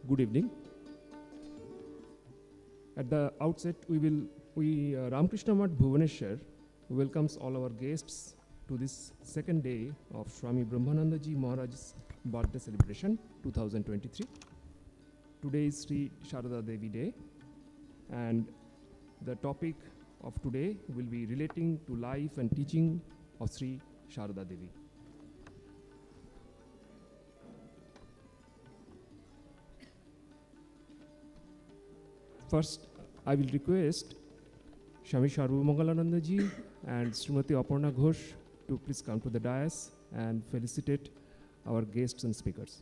Good evening. At the outset, Ramakrishna Math Bhubaneswar welcomes all our guests to this second day of Swami Brahmananda Ji Maharaj's birthday celebration 2023. Today is Sri Sharada Devi Day, and the topic of today will be relating to life and teaching of Sri Sharada Devi. First, I will request Swami Sarvamangalananda Ji and Srimati Aparna Ghosh to please come to the dais and felicitate our guests and speakers.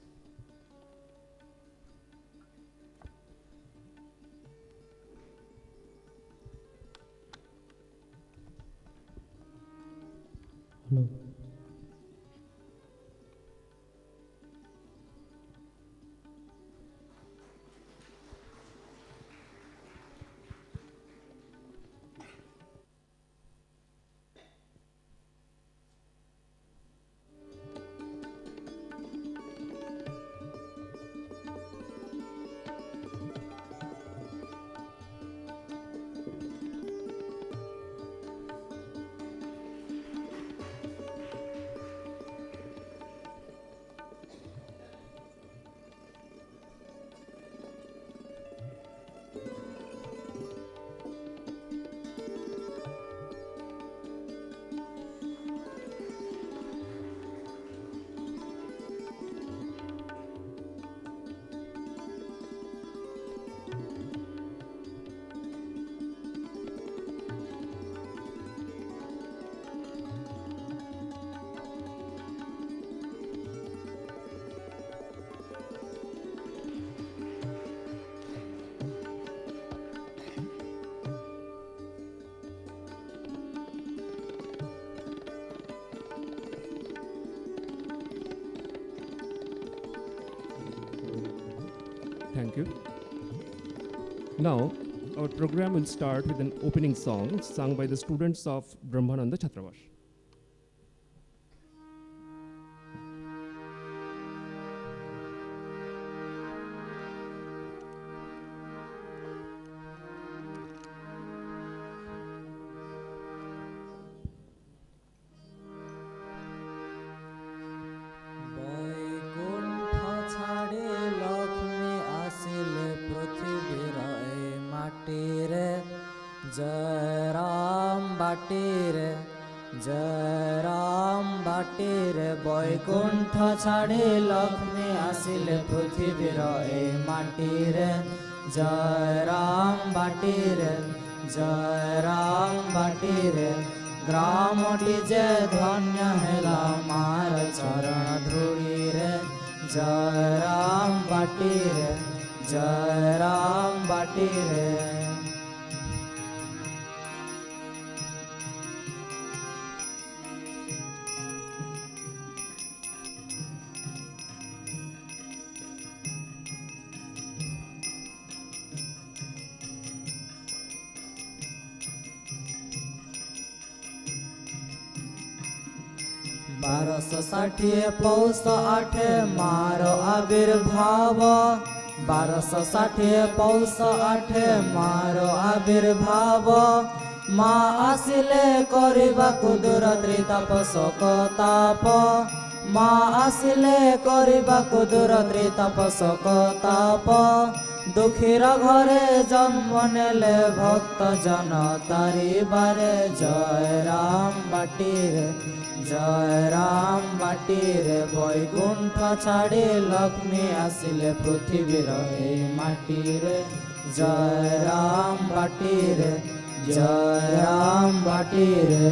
Hello. Thank you. Now, our program will start with an opening song sung by the students of Brahmananda Chhatrawas. Vaikuntha ছাড়ে লক্ষ্মী আসিলে পৃথিবীর এই মাটিরে জয় রাম বাটিরে জয় রাম বাটিরে গ্রামটি যে ধন্য হেলা মার চরণ ধূলিরে জয় রাম বাটিরে জয় রাম বাটিরে बारह षाठिए पौष आठे मारो आविर्भाव 1260 पौष आठे मारो आविर्भाव मा आसिले करिबाकु दूर त्रिताप शोकताप मा आसिले करिबाकु दूर त्रिताप शोकताप दुखीर घरे जन्म नेले भक्त जन तारिबारे जय राम बाटीरे जय राम बाटीरे बैकुंठ छाड़ी लक्ष्मी आसिले पृथ्वीर ए माटीरे जय राम बाटीरे जय राम बाटीरे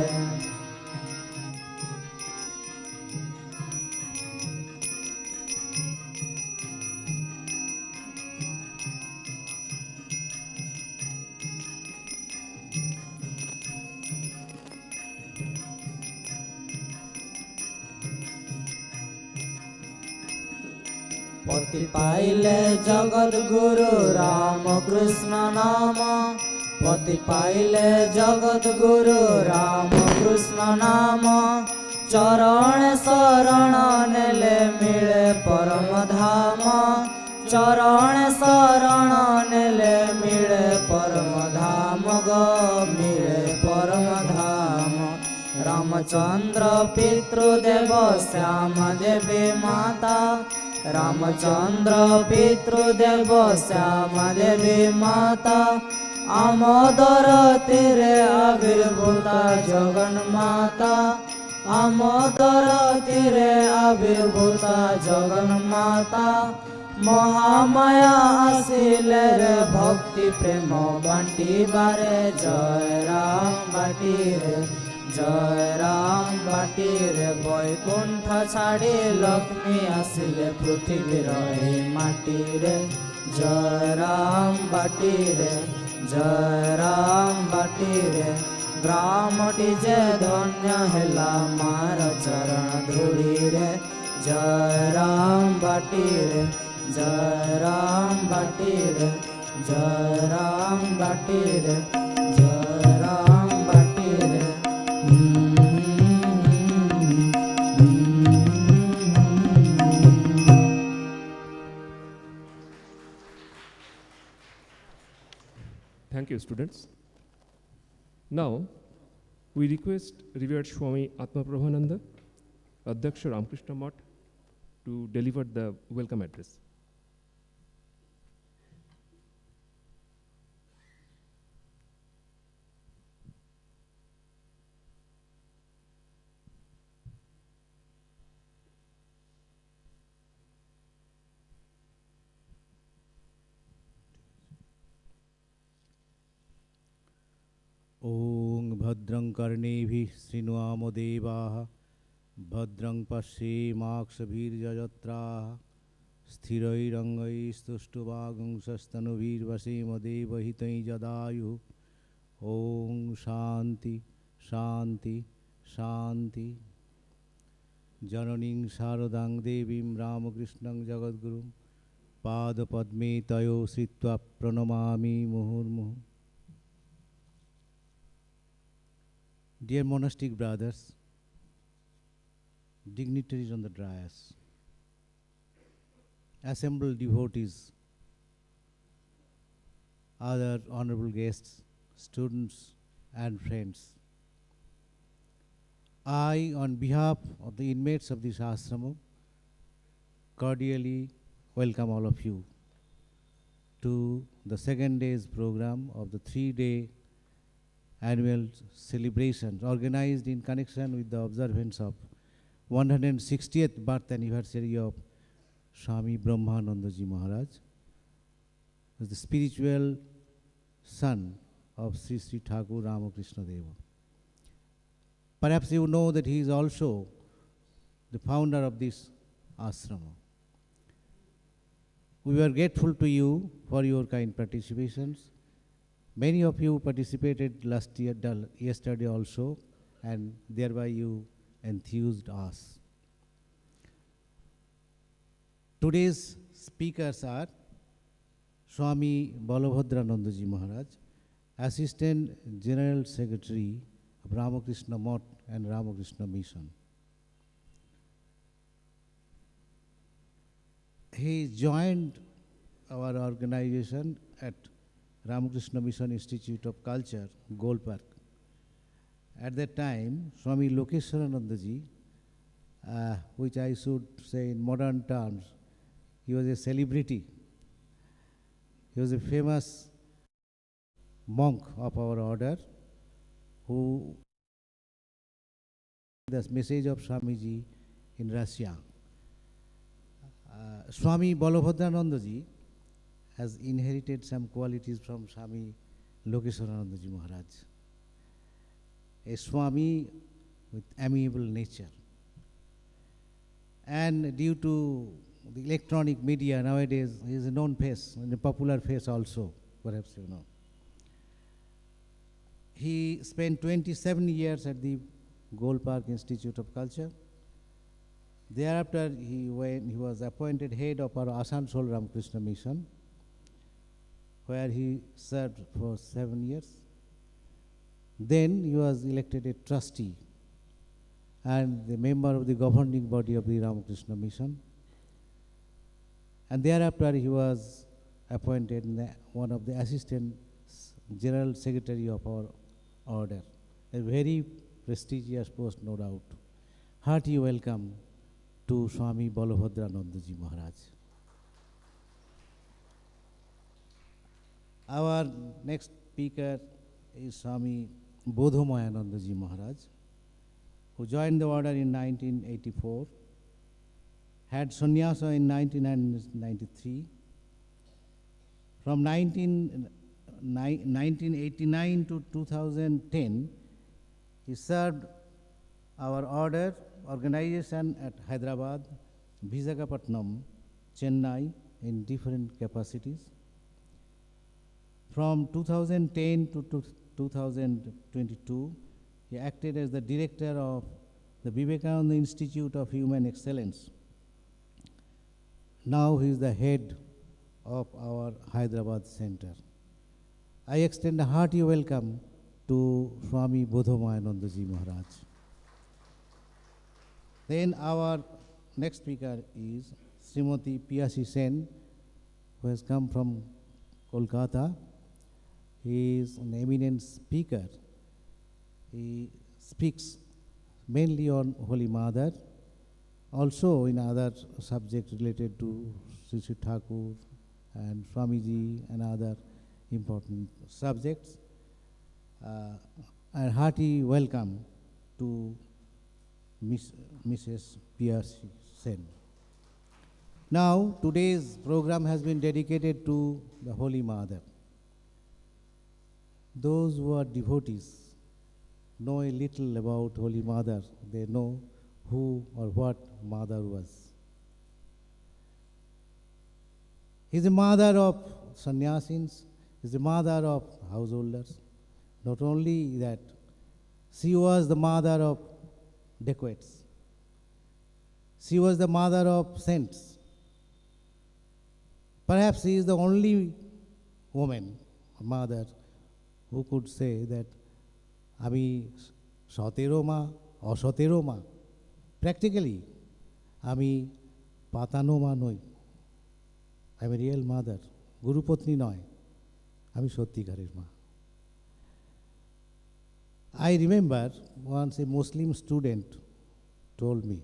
पति पाइले जगत गुरु रामकृष्ण नाम पति पाइले जगत गुरु रामकृष्ण नाम चरण शरण नेले मिले परम धाम चरण शरण नेले मिले परम धाम गो मिले परम धाम रामचंद्र पितृदेव श्याम देवी माता रामचंद्र पितृदेव श्याम देवी माता आमोदर तीरे आविर्भूता जगन्माता आमोदर तीरे आविर्भूता जगन्माता महामाया आसिले रे भक्ति प्रेम बांटी बारे जय राम बाटी रे जय राम बाटी रे बैकुंठ छाड़ी लक्ष्मी आसिले पृथ्वीर ए माटी रे जय राम बाटी रे जय राम बाटी रे ग्रामटी जे धन्य हेला मार चरण धूली रे जय राम बाटी रे जय राम बाटी रे जय राम बाटी रे जय राम बाटी रे Thank you, students. Now, we request revered Swami Atma Prabhananda, Adhyaksha Ramakrishna Math, to deliver the welcome address. ॐ भद्रं कर्णेभिः शृण्वाम देवाः भद्रं पश्येमाक्षभिर्यजत्राः स्थिरैरङ्गैस्तुष्टुवागुंसस्तनुभिर्वसेम देवहितै जदायुः ॐ शान्ति शान्ति शान्ति जननीं शारदां देवीं रामकृष्णं जगद्गुरुं पादपद्मे तयो श्रित्वा प्रणमामि मुहुर्मुहुः. Dear monastic brothers, dignitaries on the dais, assembled devotees, other honorable guests, students and friends, I, on behalf of the inmates of this ashram, cordially welcome all of you to the second day's program of the 3-day annual celebrations organized in connection with the observance of 160th birth anniversary of Swami Brahmananda Ji Maharaj, who is the spiritual son of Sri Sri Thakur Ramakrishna Deva. Perhaps you know that he is also the founder of this ashrama. We were grateful to you for your kind participations. Many of you participated yesterday also, and thereby you enthused us. Today's speakers are Swami Balabhadrananda Ji Maharaj, Assistant General Secretary of Ramakrishna Math and Ramakrishna Mission. He joined our organization at Ramakrishna Mission Institute of Culture, Gold Park. At that time, Swami Lokeshwarananda Ji, which I should say in modern terms, he was a celebrity. He was a famous monk of our order who the message of Swamiji in Russia. Swami Balabhadrananda Ji has inherited some qualities from Swami Lokeshwarananda Ji Maharaj. A Swami with amiable nature. And due to the electronic media nowadays, he is a known face, and a popular face also, perhaps you know. He spent 27 years at the Gold Park Institute of Culture. Thereafter, he was appointed head of our Asansol Ramakrishna Mission, where he served for 7 years. Then he was elected a trustee and the member of the governing body of the Ramakrishna Mission. And thereafter he was appointed one of the assistant general secretary of our order. A very prestigious post, no doubt. Hearty welcome to Swami Balabhadranandaji Maharaj. Our next speaker is Swami Bodhomayanandaji Maharaj, who joined the order in 1984, had sannyasa in 1993. From 1989 to 2010, he served our order organization at Hyderabad, Visakhapatnam, Chennai in different capacities. From 2010 to 2022, he acted as the director of the Vivekananda Institute of Human Excellence. Now he is the head of our Hyderabad center. I extend a hearty welcome to Swami Bodhomayanandaji Maharaj. Then our next speaker is Srimati Piyasi Sen, who has come from Kolkata. He is an eminent speaker. He speaks mainly on Holy Mother, also in other subjects related to Sri Sri Thakur and Swamiji and other important subjects. A hearty welcome to Mrs. P.R.C. Sen. Now, today's program has been dedicated to the Holy Mother. Those who are devotees know a little about Holy Mother. They know who or what Mother was. He is the mother of sannyasins, he is the mother of householders. Not only that, she was the mother of dacoits. She was the mother of saints. Perhaps she is the only woman, mother, who could say that Ami Sotero ma, Osotero ma. Practically, Ami Patano ma noi. I am a real mother. Guru Patni noi. Ami Sotti Gharer ma. I remember once a Muslim student told me,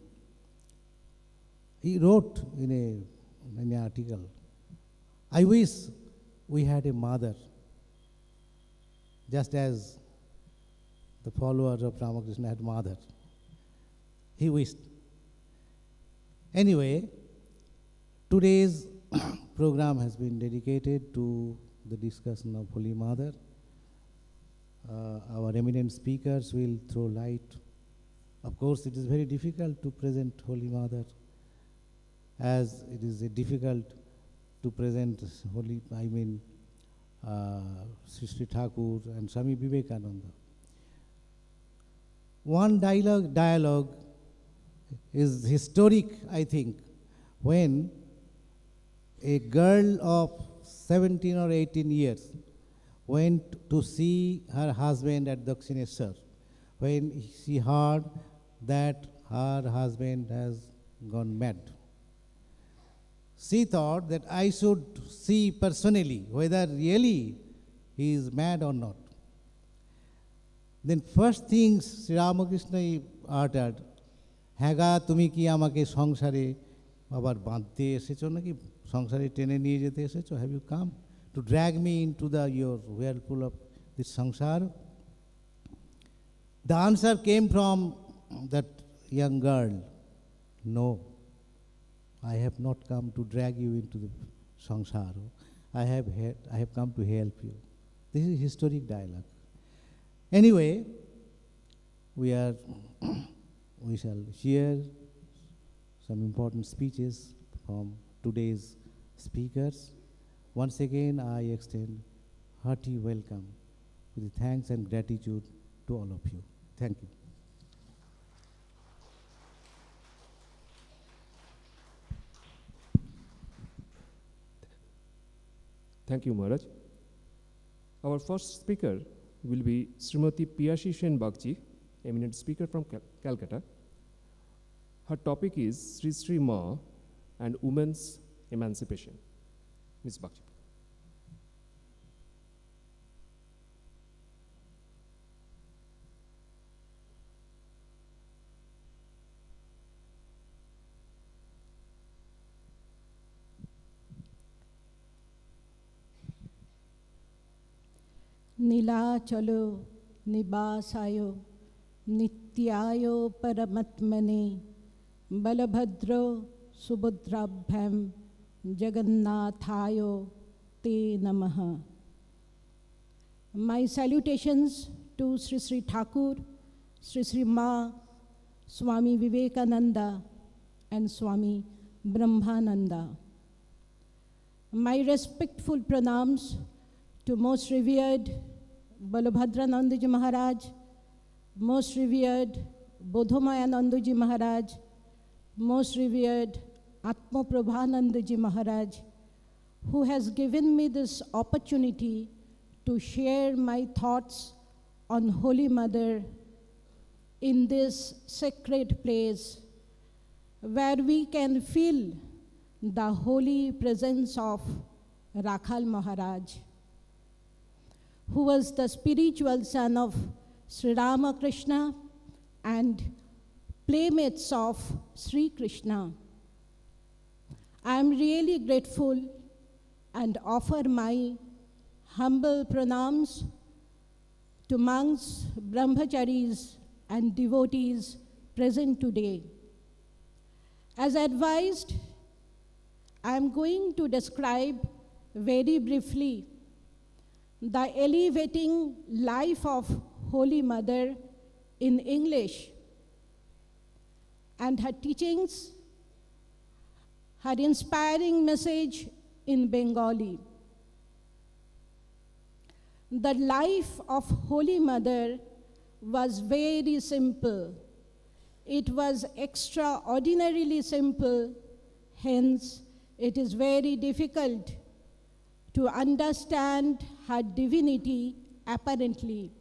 he wrote in an article, I wish we had a mother, just as the followers of Ramakrishna had mother. He wished. Anyway, today's program has been dedicated to the discussion of Holy Mother. Our eminent speakers will throw light. Of course, it is very difficult to present Holy Mother, as it is difficult to present Sri Sri Thakur and Swami Vivekananda. One dialogue is historic, I think, when a girl of 17 or 18 years went to see her husband at Dakshineshwar, when she heard that her husband has gone mad. She thought that I should see personally whether really he is mad or not. Then first things Sri Ramakrishna uttered, Haga tumi ki amake sangsare abar bandte esecho naki sangsare tene niye jete esecho, have you come to drag me into your whirlpool of this sangsara? The answer came from that young girl, no, I have not come to drag you into the sangsara. I have come to help you. This is historic dialogue. Anyway, we shall hear some important speeches from today's speakers. Once again, I extend hearty welcome with thanks and gratitude to all of you. Thank you. Thank you, Maharaj. Our first speaker will be Srimati Piyasi Sen Bagchi, eminent speaker from Calcutta. Her topic is Sri Sri Ma and Women's emancipation. Ms. Bakshi. नीलाचलो निवासायो नित्यायो परमात्मने बलभद्रो सुभद्राभ्याम जगन्नाथायो ते नमः. My salutations to Sri Sri Thakur, Sri Sri Ma, Swami Vivekananda and Swami Brahmananda. My respectful pranams to most revered Balabhadranandaji Maharaj, most revered Bodhomayanandaji Maharaj, most revered Atma Prabhanandaji Maharaj, who has given me this opportunity to share my thoughts on Holy Mother in this sacred place where we can feel the holy presence of Rakhal Maharaj, who was the spiritual son of Sri Ramakrishna and playmates of Sri Krishna. I am really grateful and offer my humble pranams to monks, brahmacharis, and devotees present today. As advised, I am going to describe very briefly the elevating life of Holy Mother in English and her teachings, her inspiring message in Bengali. The life of Holy Mother was very simple. It was extraordinarily simple, hence it is very difficult to understand her divinity apparently.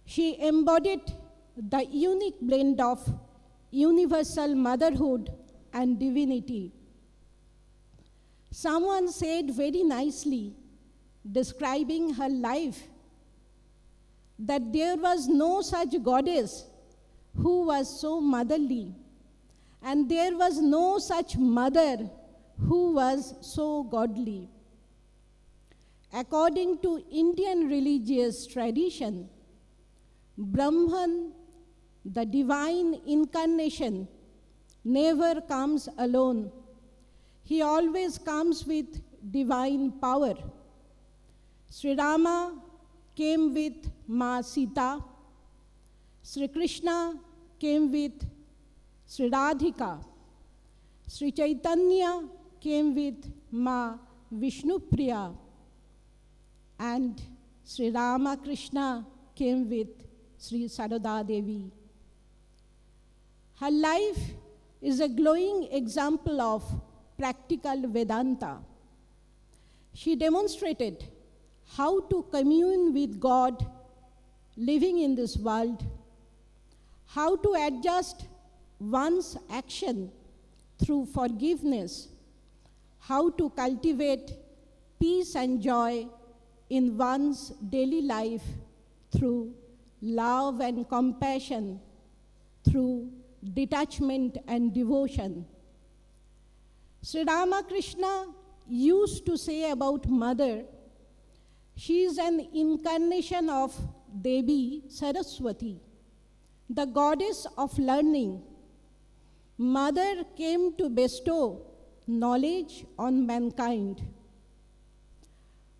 She embodied the unique blend of universal motherhood and divinity. Someone said very nicely, describing her life, that there was no such goddess who was so motherly, and there was no such mother who was so godly. According to Indian religious tradition, Brahman, the divine incarnation, never comes alone. He always comes with divine power. Sri Rama came with Ma Sita. Sri Krishna came with Sri Radhika. Sri Chaitanya came with Ma Vishnupriya. And Sri Ramakrishna came with Sri Sarada Devi. Her life is a glowing example of practical Vedanta. She demonstrated how to commune with God living in this world, how to adjust one's action through forgiveness, how to cultivate peace and joy in one's daily life through love and compassion, through detachment and devotion. Sri Ramakrishna used to say about Mother, she is an incarnation of Devi Saraswati, the goddess of learning. Mother came to bestow knowledge on mankind.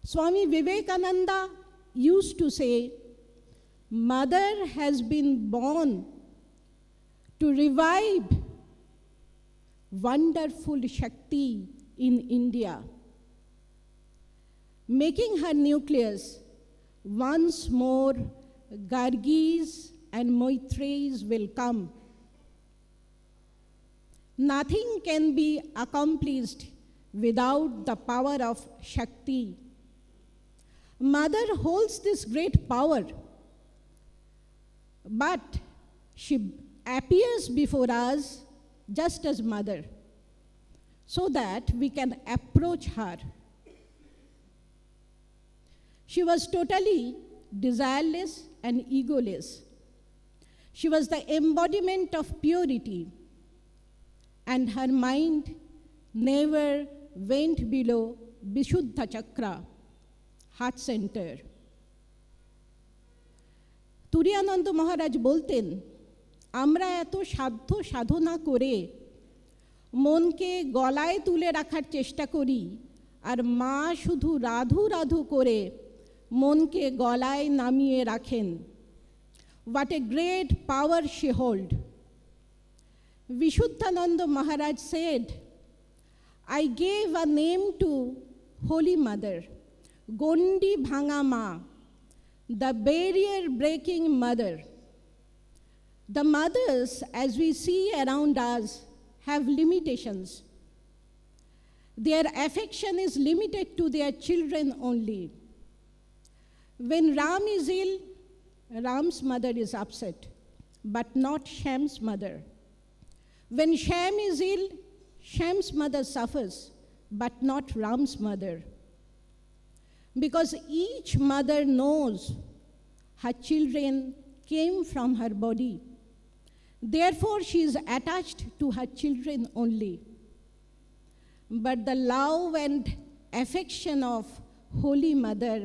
Swami Vivekananda used to say, Mother has been born to revive wonderful Shakti in India, making her nucleus once more Gargis and Maitreys will come. Nothing can be accomplished without the power of Shakti. Mother holds this great power, but she appears before us just as Mother. so that we can approach her. She was totally desireless and egoless. She was the embodiment of purity, and her mind never went below Vishuddha Chakra, heart center. Turiyananda মহারাজ বলতেন, আমরা এত সাধ্য সাধনা করে মনকে গলায় তুলে রাখার চেষ্টা করি, আর মা শুধু রাধু রাধু করে মনকে গলায় নামিয়ে রাখেন। What a great power she hold. Vishuddhananda Maharaj said, I gave a name to Holy Mother, Gondi Bhanga Ma, the barrier-breaking mother. The mothers, as we see around us, have limitations. Their affection is limited to their children only. When Ram is ill, Ram's mother is upset, but not Sham's mother. When Sham is ill, Sham's mother suffers, but not Ram's mother. Because each mother knows her children came from her body. Therefore, she is attached to her children only. But the love and affection of Holy Mother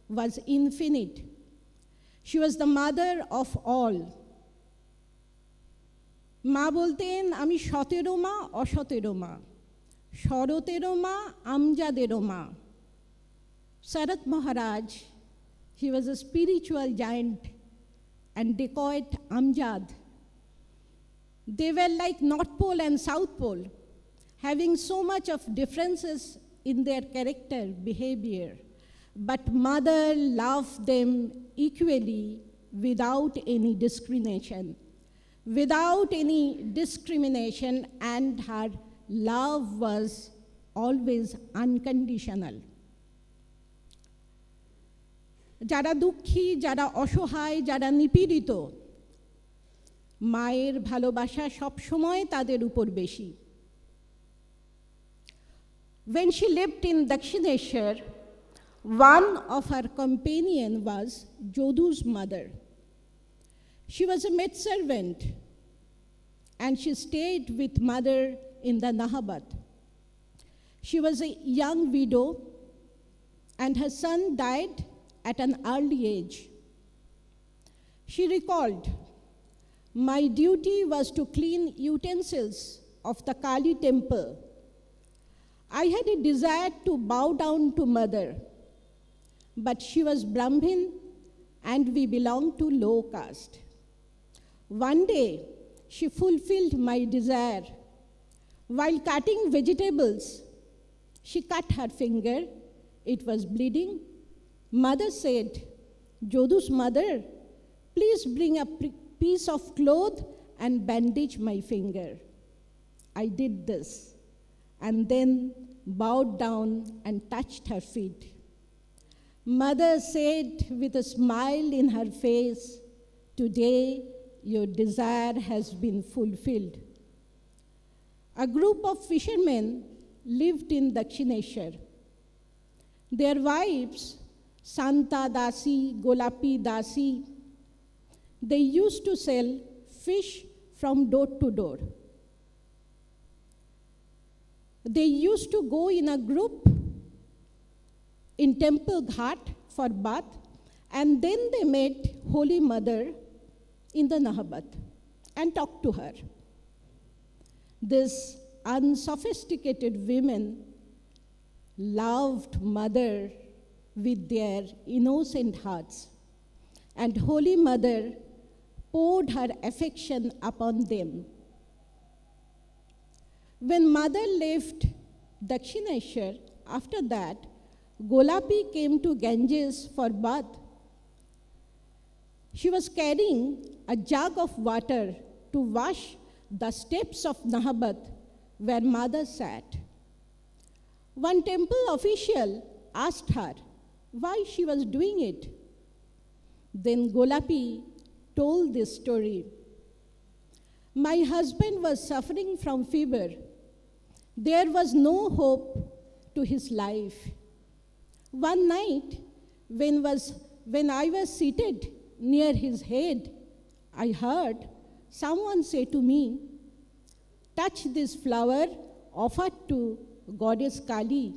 was infinite. She was the mother of all. মা বলতেন, আমি সতেরো মা অসতেরো মা, শরতেরও মা আমজাদেরও মা। Sarat Maharaj, he was a spiritual giant and dacoit Amjad. They were like North Pole and South Pole, having so much of differences in their character, behavior. But mother loved them equally without any discrimination. Without any discrimination, and her love was always unconditional. যারা দুঃখী, যারা অসহায়, যারা নিপীড়িত, মায়ের ভালোবাসা সবসময় তাদের উপর বেশি। When she lived in Dakshineshwar, one of her companion was Jodu's mother. She was a maidservant, and she stayed with mother in the Nahabat. She was a young widow, and her son died at an early age. She recalled, my duty was to clean utensils of the Kali temple. I had a desire to bow down to mother, but she was Brahmin and we belonged to low caste. One day, she fulfilled my desire. While cutting vegetables, she cut her finger. It was bleeding. Mother said, Jodu's mother, please bring a piece of cloth and bandage my finger. I did this, and then bowed down and touched her feet. Mother said with a smile in her face, today your desire has been fulfilled. A group of fishermen lived in Dakshineshwar. Their wives, Santa Dasi, Golapi Dasi, they used to sell fish from door to door. They used to go in a group in Temple Ghat for bath, and then they met Holy Mother in the Nahabat and talked to her. These unsophisticated women loved Mother with their innocent hearts, and Holy Mother poured her affection upon them. When Mother left Dakshineshwar, after that, Golapi came to Ganges for bath. She was carrying a jug of water to wash the steps of Nahabat where Mother sat. One temple official asked her why she was doing it. Then Golapi told this story. My husband was suffering from fever. There was no hope to his life. One night, when I was seated near his head, I heard someone say to me, "Touch this flower offered to Goddess Kali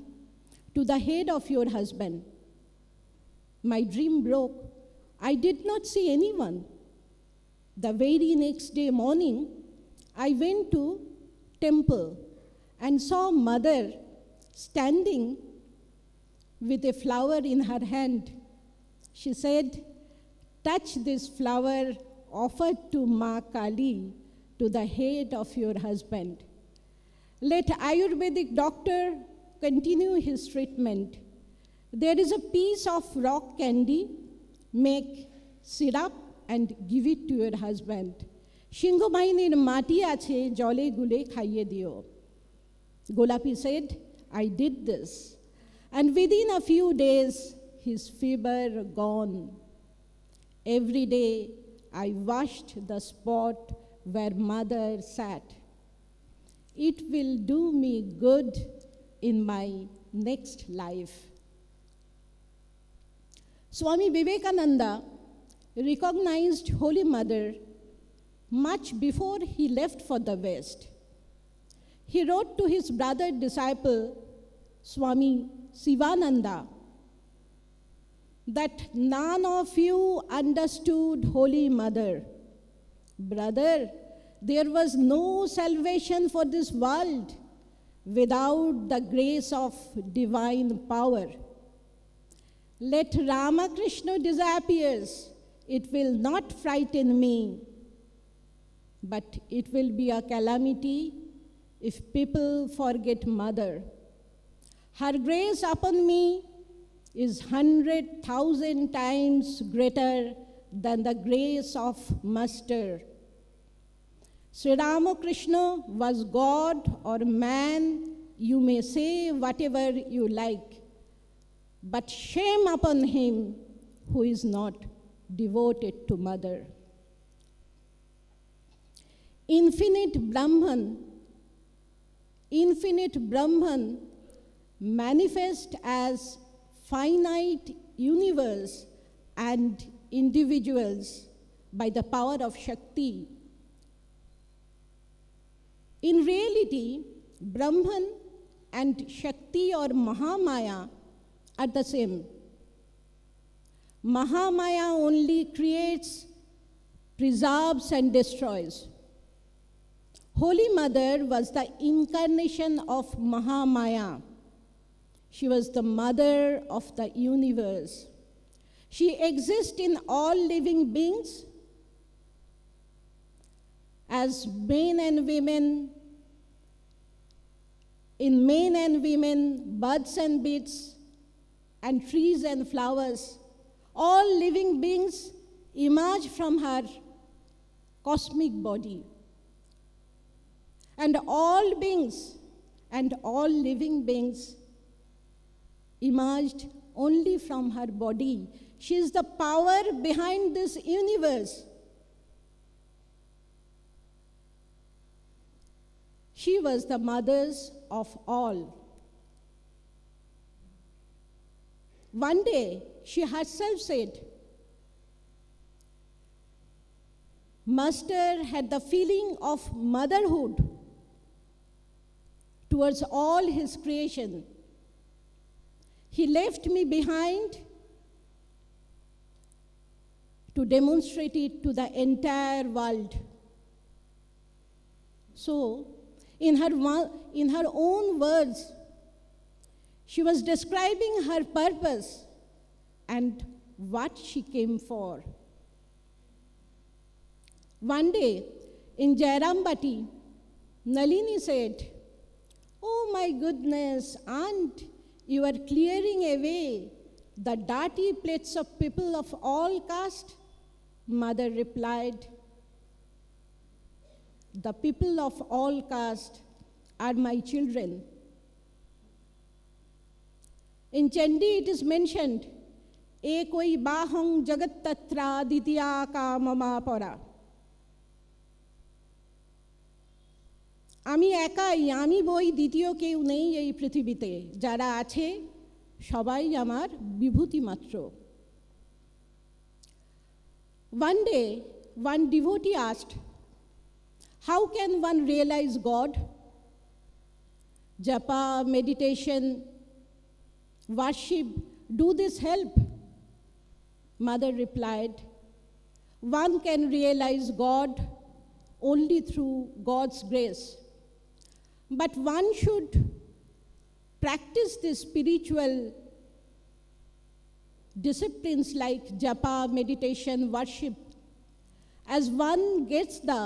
to the head of your husband." My dream broke. I did not see anyone. The very next day morning, I went to temple and saw mother standing with a flower in her hand. She said, "Touch this flower offered to Ma Kali to the head of your husband. Let Ayurvedic doctor continue his treatment. There is a piece of rock candy, make syrup and give it to your husband. Shingobainir mati ache jole gule khaiye dio." Golapi said, "I did this. And within a few days, his fever gone. Every day, I washed the spot where mother sat. It will do me good in my next life." Swami Vivekananda recognized Holy Mother much before he left for the West. He wrote to his brother disciple, Swami Sivananda, that none of you understood Holy Mother. Brother, there was no salvation for this world without the grace of divine power. Let Ramakrishna disappears, it will not frighten me, but it will be a calamity if people forget Mother. Her grace upon me is 100,000 times greater than the grace of Master. Sri Ramakrishna was God or man, you may say whatever you like, but shame upon him who is not devoted to Mother. Infinite Brahman manifest as finite universe and individuals by the power of Shakti. In reality, Brahman and Shakti or Mahamaya are the same. Mahamaya only creates, preserves, and destroys. Holy Mother was the incarnation of Mahamaya. She was the mother of the universe. She exists in all living beings as men and women, in men and women, birds and beasts, and trees and flowers. All living beings emerge from her cosmic body. And all beings and all living beings emerged only from her body. She is the power behind this universe. She was the mother of all. One day, she herself said, Master had the feeling of motherhood towards all his creation. He left me behind to demonstrate it to the entire world. So, in her own words, she was describing her purpose and what she came for. One day, in Jayrambati, Nalini said, "Oh my goodness, Aunt, you are clearing away the dirty plates of people of all caste?" Mother replied, "The people of all caste are my children." In Chandi it is mentioned, "Ekoi bahang jagat tatra ditya ka mama para." আমি একাই, আমি বই, দ্বিতীয় কেউ নেই এই পৃথিবীতে, যারা আছে সবাই আমার বিভূতি মাত্র। One day, one devotee asked, how can one realize God? Japa, meditation, worship, do this help? Mother replied, one can realize God only through God's grace. But one should practice the spiritual disciplines like japa, meditation, worship. As one gets the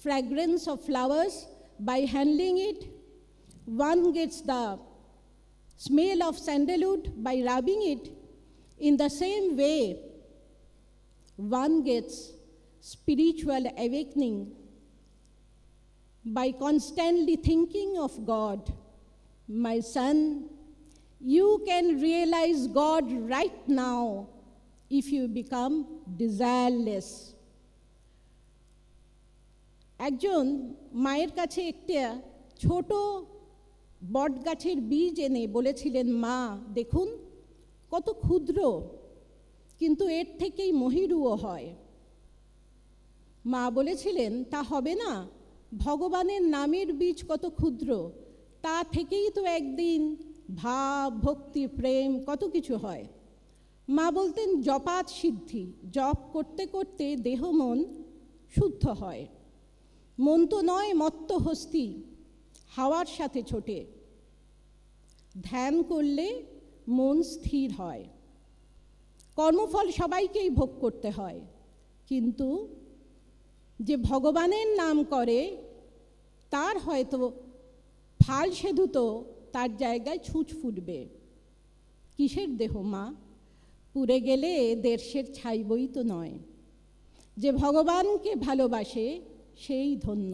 fragrance of flowers by handling it, one gets the smell of sandalwood by rubbing it. In the same way, one gets spiritual awakening by constantly thinking of God. My son, you can realize God right now if you become desireless. একজন মায়ের কাছে একটা ছোট বট গাছের বীজ এনে বলেছিলেন, মা দেখুন কত ক্ষুদ্র, কিন্তু এর থেকেই মহিরুও হয়। মা বলেছিলেন, তা হবে না, ভগবানের নামের বীজ কত ক্ষুদ্র, তা থেকেই তো একদিন ভাব, ভক্তি, প্রেম কত কিছু হয়। মা বলতেন, জপাত সিদ্ধি, জপ করতে করতে দেহ মন শুদ্ধ হয়। মন তো নয় মত্ত হস্তি, হাওয়ার সাথে ছোটে। ধ্যান করলে মন স্থির হয়। কর্মফল সবাইকেই ভোগ করতে হয়, কিন্তু যে ভগবানের নাম করে তার হয়তো ফাল সেধু, তার জায়গায় ছুঁচ ফুটবে। কিসের দেহ মা? পুড়ে গেলে দেশের ছাইবই তো নয়। যে ভগবানকে ভালোবাসে সেই ধন্য।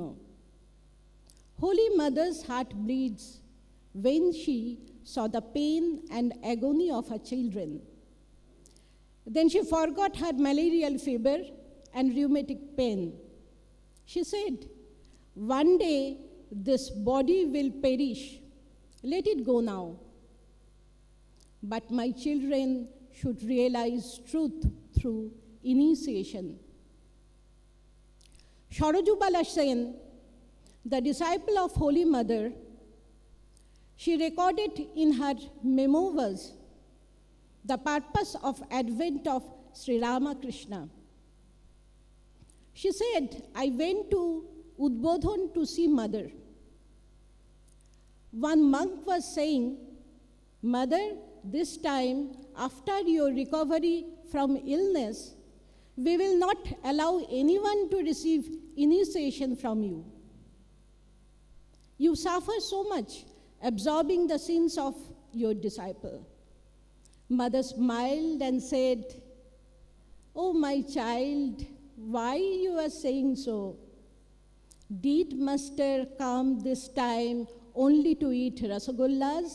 Holy Mother's heart bleeds when she saw the pain and agony of her children. Then she forgot her malarial fever and rheumatic pain. She said, one day this body will perish. Let it go now. But my children should realize truth through initiation. Sarojubala Sen, the disciple of Holy Mother, she recorded in her memoirs the purpose of advent of Sri Ramakrishna. She said, I went to Udbodhan to see Mother. One monk was saying, Mother, this time after your recovery from illness, we will not allow anyone to receive initiation from you. You suffer so much absorbing the sins of your disciple. Mother smiled and said, oh my child, why you are saying so? Did Master come this time only to eat rasagollas?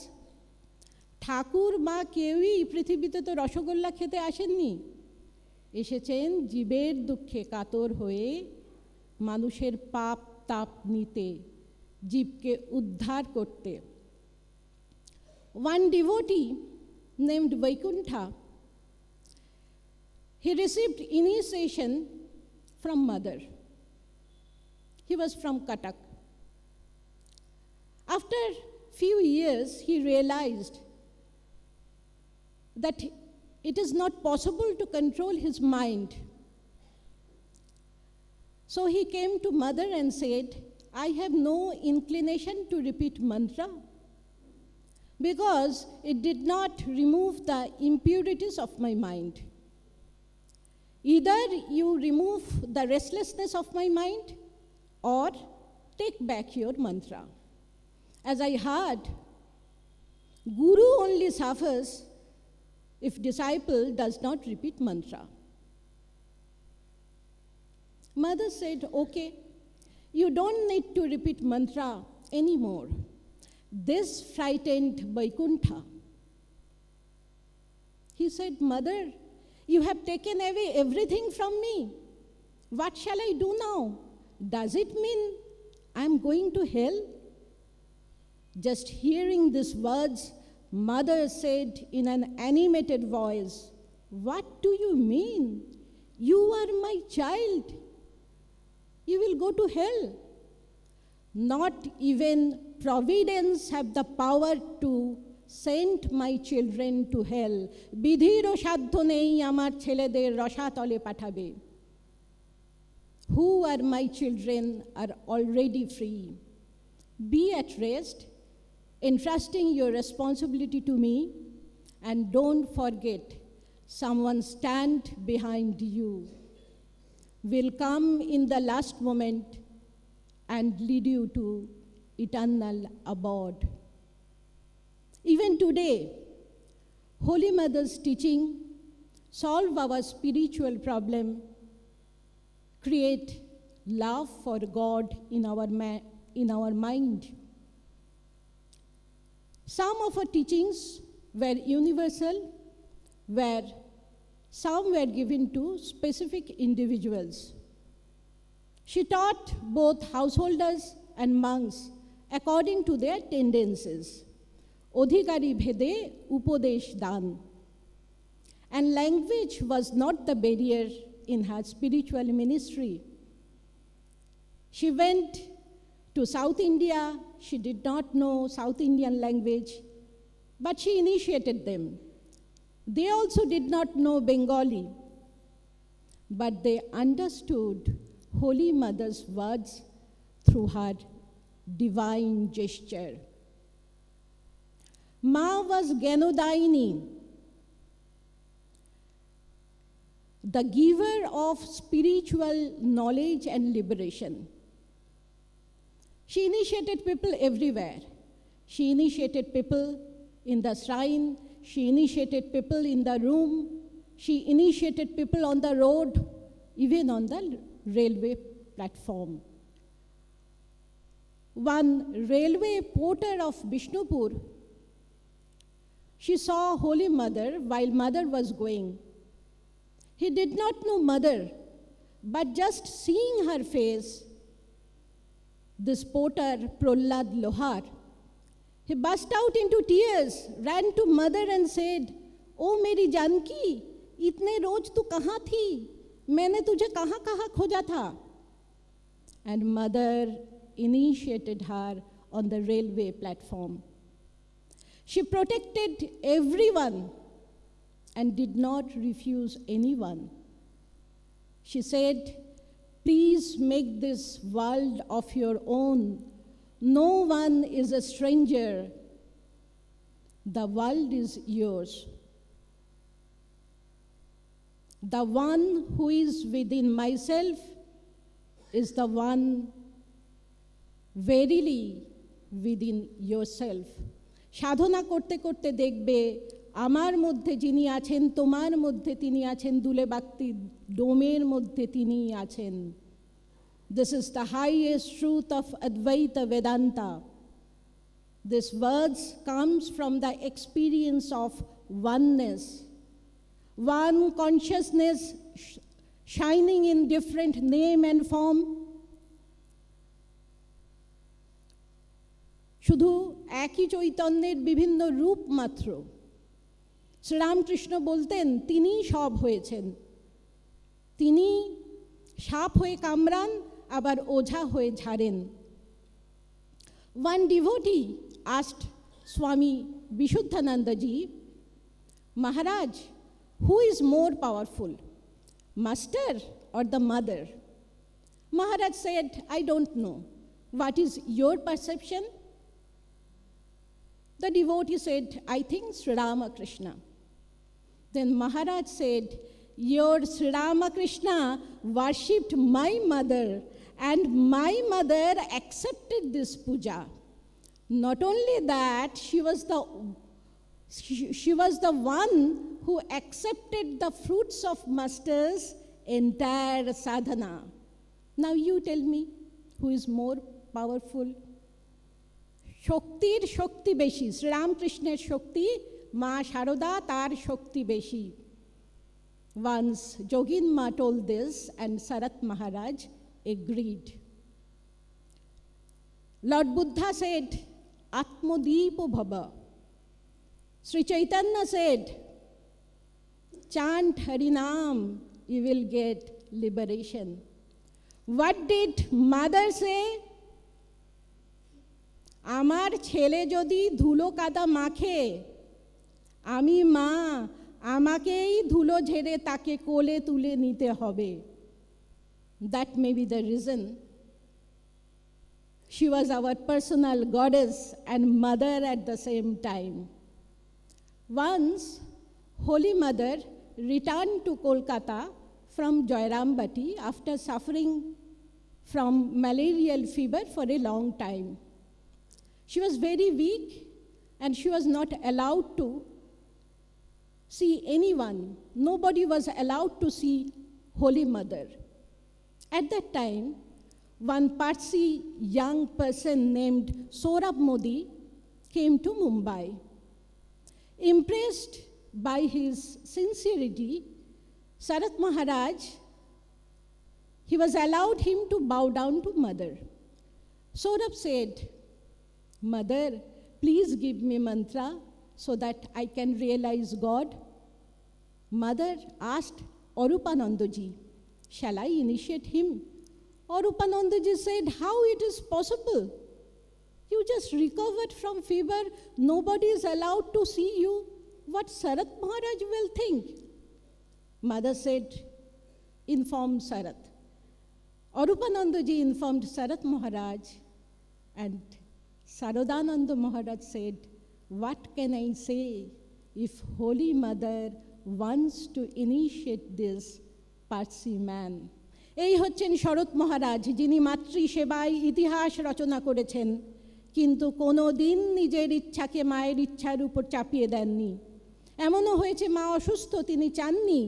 ঠাকুর মা কেউই পৃথিবীতে তো রসগোল্লা খেতে আসেননি, এসেছেন জীবের দুঃখে কাতর হয়ে মানুষের পাপ তাপ নিতে, জীবকে উদ্ধার করতে। One devotee named Vaikuntha, he received initiation from Mother. He was from Cuttack. After few years, he realized that it is not possible to control his mind. So he came to Mother and said, I have no inclination to repeat mantra because it did not remove the impurities of my mind. Either you remove the restlessness of my mind or take back your mantra. As I heard, Guru only suffers if disciple does not repeat mantra. Mother said, okay, you don't need to repeat mantra anymore. This frightened Vaikuntha. He said, Mother, you have taken away everything from me. What shall I do now? Does it mean I'm going to hell? Just hearing these words, mother said in an animated voice, "What do you mean? You are my child. You will go to hell." Not even providence have the power to send my children to hell. বিধিরও সাধ্য নেই আমার ছেলেদের রসাতলে পাঠাবে. Who are my children are already free. Be at rest, entrusting your responsibility to me, and don't forget, someone stand behind you, will come in the last moment and lead you to eternal abode. Even today, Holy Mother's teaching solve our spiritual problem, create love for God in our mind. Some of her teachings were universal, where some were given to specific individuals. She taught both householders and monks according to their tendencies. Odhikari bhede upodesh dan. And language was not the barrier in her spiritual ministry. She went to South India. She did not know South Indian language, but she initiated them. They also did not know Bengali, but they understood Holy Mother's words through her divine gesture. Ma was Gyanodayini, the giver of spiritual knowledge and liberation. She initiated people everywhere. She initiated people in the shrine. She initiated people in the room. She initiated people on the road, even on the railway platform. One railway porter of Bishnupur, she saw Holy Mother while Mother was going. He did not know Mother, but just seeing her face, this porter, Prahlad Lohar, he burst out into tears, ran to Mother and said, "Oh, Meri Janki, itne roz tu kahan thi? Maine tujhe kahan kahan khoja tha?" And Mother initiated her on the railway platform. She protected everyone and did not refuse anyone. She said, "Please make this world of your own. No one is a stranger. The world is yours. The one who is within myself is the one verily within yourself." সাধনা করতে করতে দেখবে আমার মধ্যে যিনি আছেন, তোমার মধ্যে তিনি আছেন, দুলে বাক্তি ডোমের মধ্যে তিনিই আছেন। This is the highest truth of Advaita Vedanta. These words comes from the experience of oneness, one consciousness shining in different name and form. শুধু একই চৈতন্যের বিভিন্ন রূপ মাত্র। শ্রীরামকৃষ্ণ বলতেন তিনি সব হয়েছেন, তিনি সাপ হয়ে কামড়ান, আবার ওঝা হয়ে ঝাড়েন। One devotee asked Swami Vishuddhanandaji, "Maharaj, who is more powerful, master or the mother?" Maharaj said, "I don't know. What is your perception?" The devotee said, "I think Sri Ramakrishna." Then Maharaj said, "Your Sri Ramakrishna worshipped my mother, and my mother accepted this puja. Not only that, she was the one who accepted the fruits of master's entire sadhana. Now you tell me, who is more powerful?" শক্তির শক্তি বেশি, শ্রীরামকৃষ্ণের শক্তি, মা শারদা তার শক্তি বেশি। Once Jogin Ma told this and Sarat Maharaj agreed. Lord Buddha said, Atmadipo Bhava. Sri Chaitanya said, chant Harinam, you will get liberation. What did mother say? Amar chele jodi dhulo kada makhe, ami ma amakei dhulo jhere take kole tule nite hobe. That may be the reason. She was our personal goddess and mother at the same time. Once, Holy Mother returned to Kolkata from Jayrambati after suffering from malarial fever for a long time. She was very weak and she was not allowed to see anyone. Nobody was allowed to see Holy Mother. At that time, one Parsi young person named Saurabh Modi came to Mumbai. Impressed by his sincerity, Sarath Maharaj, he was allowed him to bow down to Mother. Saurabh said, Mother, please give me mantra so that I can realize God. Mother asked Arupanandaji, shall I initiate him? Arupanandaji said, how it is possible? You just recovered from fever, nobody is allowed to see you. What Sarath Maharaj will think? Mother said, inform Sarath. Arupanandaji informed Sarath Maharaj, and Sarodananda Maharaj said, what can I say if Holy Mother wants to initiate this Parsi man? এই হচ্ছেন শরৎ মহারাজ, যিনি মাতৃ সেবায় ইতিহাস রচনা করেছেন, কিন্তু কোনো দিন নিজের ইচ্ছাকে মায়ের ইচ্ছার উপর চাপিয়ে দেননি। এমনও হয়েছে মা অসুস্থ, তিনি চাননি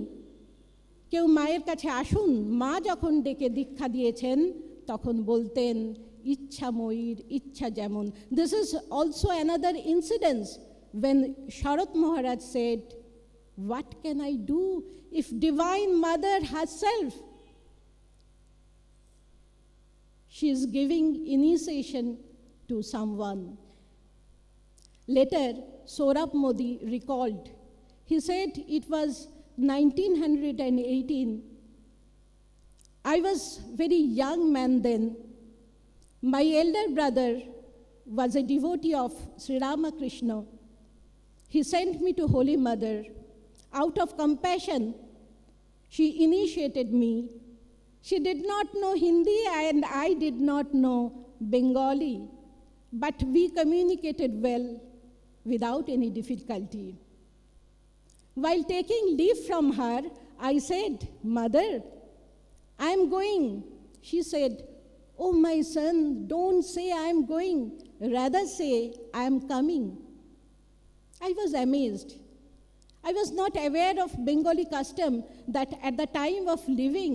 কেউ মায়ের কাছে আসুন। মা যখন ডেকে দীক্ষা দিয়েছেন তখন বলতেন, ইচ্ছাময়ীর ইচ্ছা যেমন। This is also another incident when Sharat Maharaj said, what can I do if Divine Mother herself, she is giving initiation to someone. Later, Saurabh Modi recalled, he said it was 1918. I was very young man then. My elder brother was a devotee of Sri Ramakrishna. He sent me to Holy Mother. Out of compassion, she initiated me. She did not know Hindi and I did not know Bengali, but we communicated well without any difficulty. While taking leave from her, I said, Mother, I am going. She said, oh my son, don't say I am going, rather say I am coming. I was amazed. I was not aware of Bengali custom that at the time of living,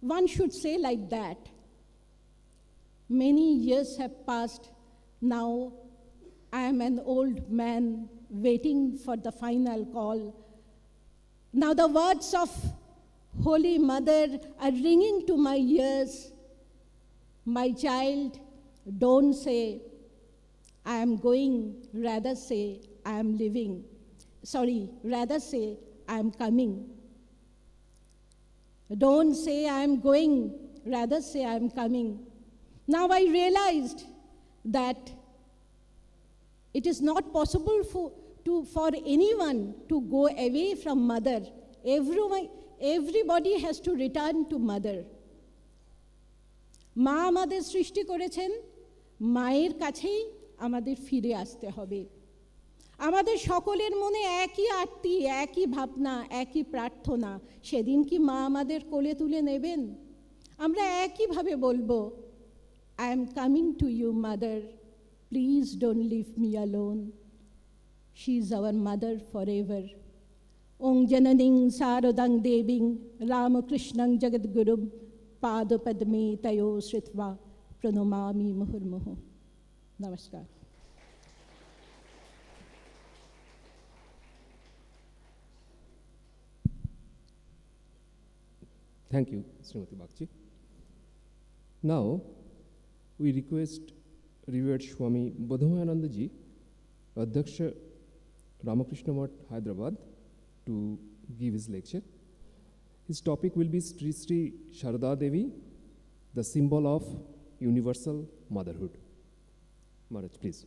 one should say like that. Many years have passed. Now I am an old man waiting for the final call. Now the words of Holy Mother are ringing to my ears. My child, don't say I am going, rather say I am living. Rather say I am coming. Don't say I am going, rather say I am coming. Now I realized that it is not possible for anyone to go away from Mother. Everybody has to return to Mother. মা আমাদের সৃষ্টি করেছেন, মায়ের কাছেই আমাদের ফিরে আসতে হবে। আমাদের সকলের মনে একই আরতি, একই ভাবনা, একই প্রার্থনা। সেদিন কি মা আমাদের কোলে তুলে নেবেন? আমরা একইভাবে বলবো, I am coming to you, Mother. Please don't leave me alone. She is our mother forever. Om Jananing Sarodang Deving Ramakrishnang Jagadgurum Padopadme Tayo Sritva Pranamami Muhurmuhu. Namaskar. Thank you, Srimati Bakchi. Now, we request revered Swami Bodhayananda ji, Adhyaksha Ramakrishna Math, Hyderabad, to give his lecture. His topic will be Sri Sri Sharada Devi, the symbol of universal motherhood. Maharaj, please.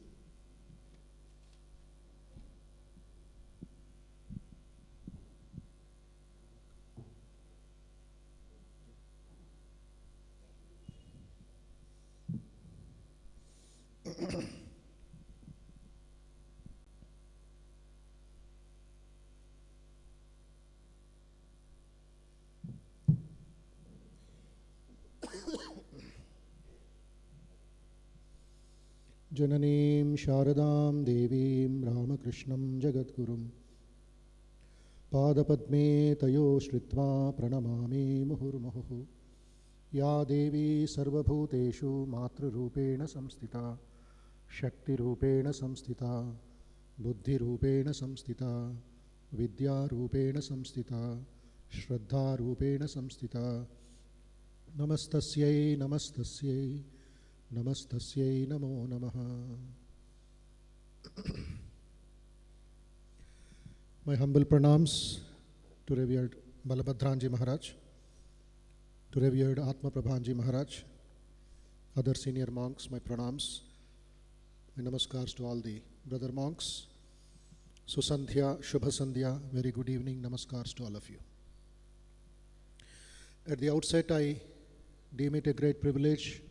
जननीं शारदां देवीं रामकृष्णं जगद्गुरुं पादपद्मे तयो श्रित्वा प्रणमामि मुहुर्मुहुः। या देवी सर्वभूतेषु मातृरूपेण संस्थिता, शक्तिरूपेण संस्थिता, बुद्धिरूपेण संस्थिता, विद्यारूपेण संस्थिता, श्रद्धारूपेण संस्थिता, नमस्तस्यै नमस्तस्यै नमस्तस्यै नमो नमः। My humble pranams to revered Balabhadranji Maharaj, to revered Atma Prabhanji Maharaj, other senior monks, my pranams, my namaskars to all the brother monks. Susandhya, Shubha Sandhya, very good evening, namaskars to all of you. At the outset, I deem it a great privilege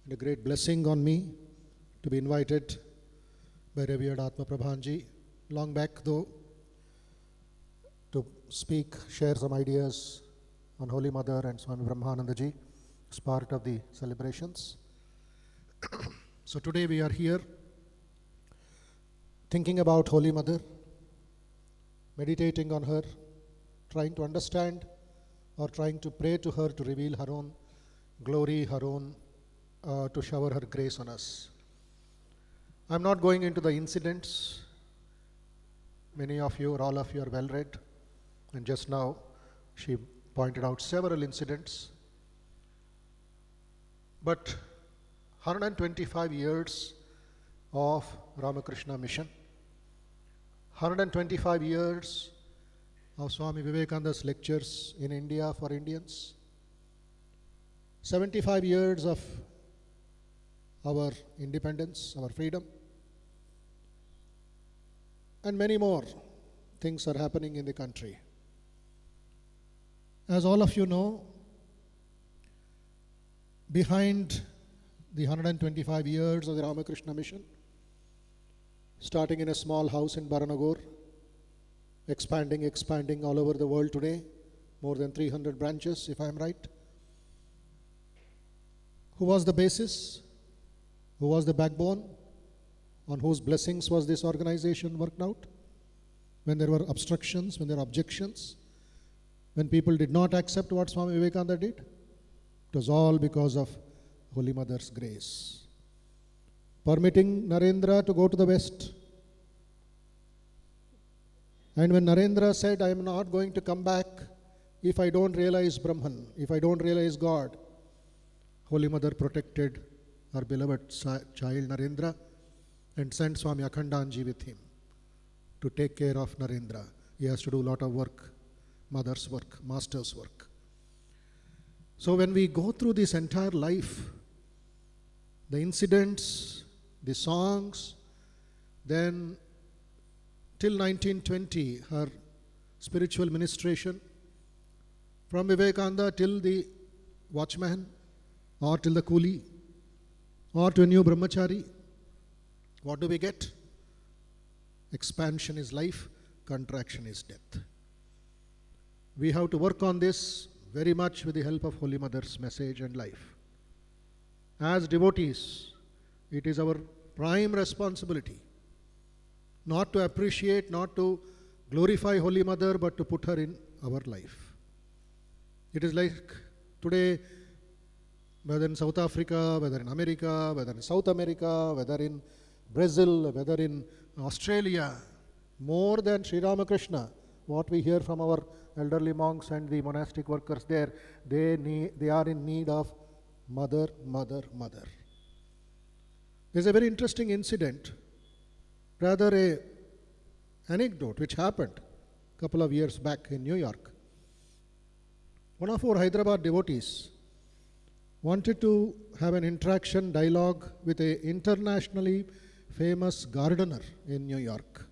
and a great blessing on me to be invited by revered Atma Prabhanji, long back though, to speak, share some ideas on Holy Mother and Swami Brahmananda ji as part of the celebrations. So today we are here thinking about Holy Mother, meditating on her, trying to understand or trying to pray to her to reveal her own glory, her own to shower her grace on us. I'm not going into the incidents. Many of you or all of you are well read, and just now she pointed out several incidents. But 125 years of Ramakrishna mission, 125 years of Swami Vivekananda's lectures in India for Indians, 75 years of our independence, our freedom, and many more things are happening in the country. As all of you know, behind the 125 years of the Ramakrishna mission, starting in a small house in Baranagar, expanding all over the world today, more than 300 branches, if I am right. Who was the basis? Who was the backbone? On whose blessings was this organization worked out? When there were obstructions, when there were objections, when people did not accept what Swami Vivekananda did, it was all because of Holy Mother's grace. Permitting Narendra to go to the West. And when Narendra said, I am not going to come back if I don't realize Brahman, if I don't realize God, Holy Mother protected her beloved child Narendra and sent Swami Akhandanji with him to take care of Narendra. He has to do a lot of work, mother's work, master's work. So when we go through this entire life, the incidents, the songs, then till 1920, her spiritual ministration, from Vivekananda till the watchman, or till the coolie, or to a new brahmachari, what do we get? Expansion is life, contraction is death. We have to work on this very much with the help of Holy Mother's message and life. As devotees, it is our prime responsibility not to appreciate, not to glorify Holy Mother, but to put her in our life. It is like today, whether in South Africa, whether in America, whether in South America, whether in Brazil, whether in Australia, more than Sri Ramakrishna, what we hear from our elderly monks and the monastic workers there, they are in need of mother, mother, mother. There's a very interesting incident, rather a anecdote which happened a couple of years back in New York. One of our Hyderabad devotees wanted to have an interaction, dialogue with an internationally famous gardener in New York.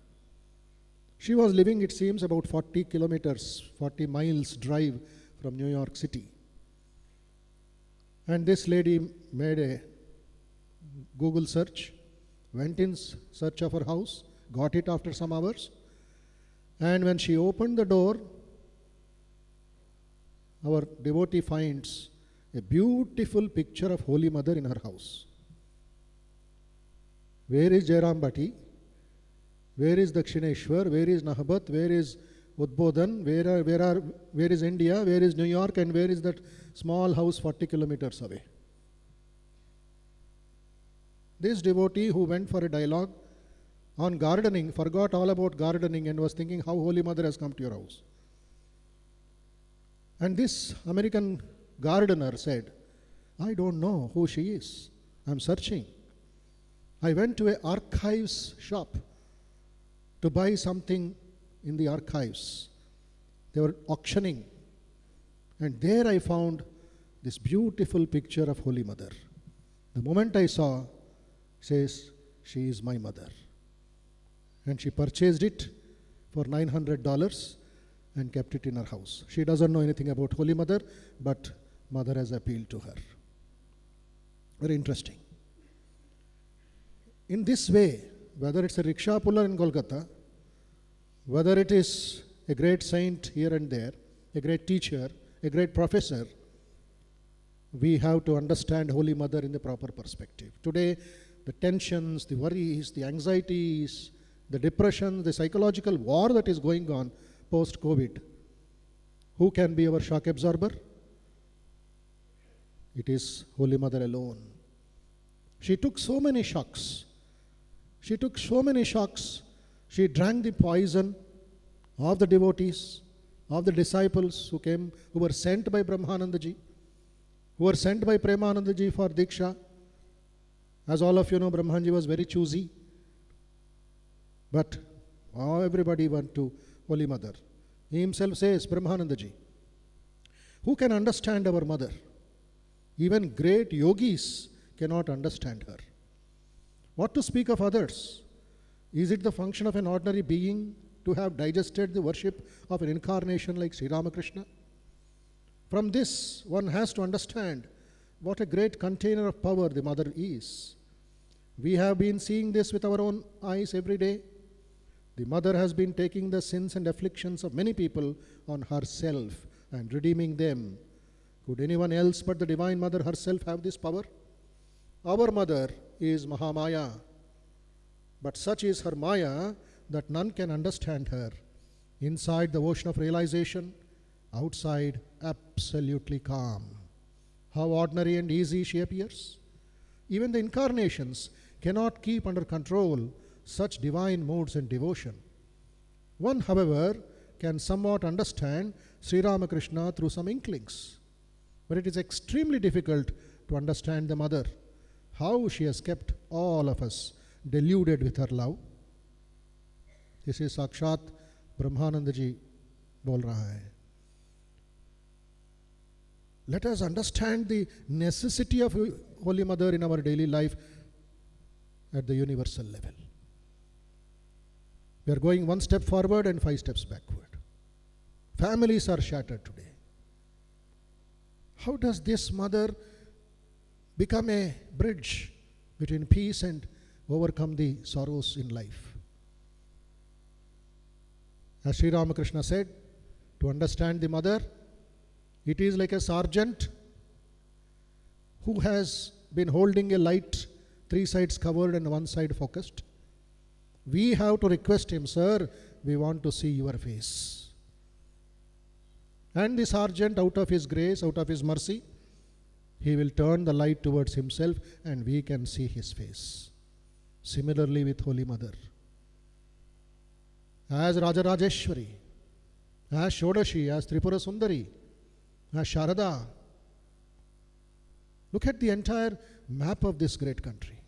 She was living, it seems, about 40 kilometers, 40 miles drive from New York City. And this lady made a Google search, went in search of her house, got it after some hours, and when she opened the door, our devotee finds a beautiful picture of Holy Mother in her house. Where is Jairam Bhatti? Where is Dakshineshwar? Where is Nahabat? Where is Udbodhan? Where is India? Where is New York? And where is that small house 40 kilometers away? This devotee who went for a dialogue on gardening forgot all about gardening and was thinking how Holy Mother has come to your house. And this American gardener said, I don't know who she is. I'm searching. I went to an archives shop to buy something in the archives. They were auctioning. And there I found this beautiful picture of Holy Mother. The moment I saw, says, she is my mother. And she purchased it for $900 and kept it in her house. She doesn't know anything about Holy Mother, but Mother has appealed to her. Very interesting. In this way, whether it's a rickshaw puller in Kolkata, whether it is a great saint here and there, a great teacher, a great professor, we have to understand Holy Mother in the proper perspective. Today, the tensions, the worries, the anxieties, the depression, the psychological war that is going on post-COVID, who can be our shock absorber? It is Holy Mother alone. She took so many shocks. She drank the poison of the devotees, of the disciples who were sent by Brahmananda ji, who were sent by Premananda ji for Diksha. As all of you know, Brahmanji was very choosy. But everybody went to Holy Mother. He himself says, Brahmananda ji, who can understand our mother? Even great yogis cannot understand her. What to speak of others? Is it the function of an ordinary being to have digested the worship of an incarnation like Sri Ramakrishna? From this, one has to understand what a great container of power the mother is. We have been seeing this with our own eyes every day. The mother has been taking the sins and afflictions of many people on herself and redeeming them. Could anyone else but the Divine Mother herself have this power? Our mother is Mahamaya, but such is her Maya that none can understand her. Inside the ocean of realization, outside absolutely calm. How ordinary and easy she appears. Even the incarnations cannot keep under control such divine moods and devotion. One, however, can somewhat understand Sri Ramakrishna through some inklings. But it is extremely difficult to understand the mother, how she has kept all of us deluded with her love. This is Sakshat Brahmananda ji bol raha hai. Let us understand the necessity of Holy Mother in our daily life at the universal level. We are going one step forward and 5 steps backward. Families are shattered today. How does this mother become a bridge between peace and overcome the sorrows in life? As Sri Ramakrishna said, to understand the mother, it is like a sergeant who has been holding a light, 3 sides covered and 1 side focused. We have to request him, sir, we want to see your face. And the sergeant, out of his grace, out of his mercy, he will turn the light towards himself and we can see his face. Similarly with Holy Mother. As Rajarajeshwari, as Shodashi, as Tripura Sundari, as Sharada. Look at the entire map of this great country.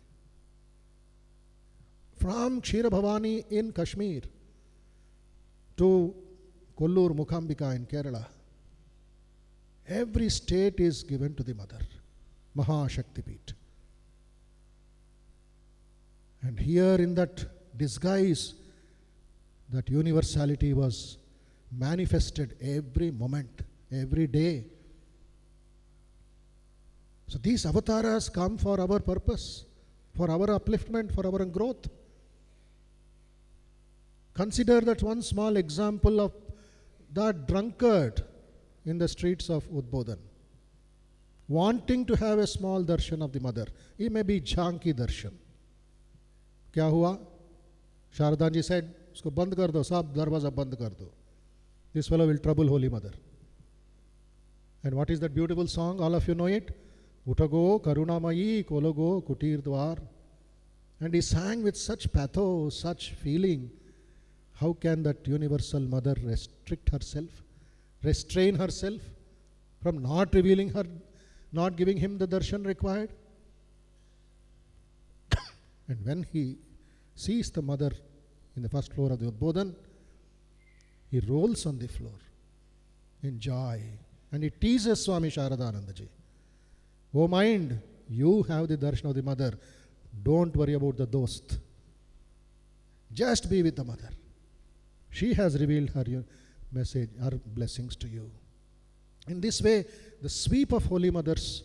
From Kshira Bhavani in Kashmir to Kollur Mukambika in Kerala, every state is given to the mother, Mahashaktipeeth. And here in that disguise, that universality was manifested every moment, every day. So these avatars come for our purpose, for our upliftment, for our growth. Consider that one small example of that drunkard in the streets of Udbodhan, wanting to have a small darshan of the mother. It may be Jhanki darshan. Kya hua? Sharda ji said, usko band kar do, sab darwaza band kar do. This fellow will trouble Holy Mother. And what is that beautiful song? All of you know it. Utago karunamayi kologo kutir dwar. And he sang with such pathos, such feeling. How can that universal mother restrict herself, restrain herself from not revealing her, not giving him the darshan required? And when he sees the mother in the first floor of the Udbodhan, he rolls on the floor in joy and he teases Swami Sharadanandaji. Oh mind, you have the darshan of the mother. Don't worry about the dost. Just be with the mother. She has revealed her message, her blessings to you. In this way, the sweep of Holy Mother's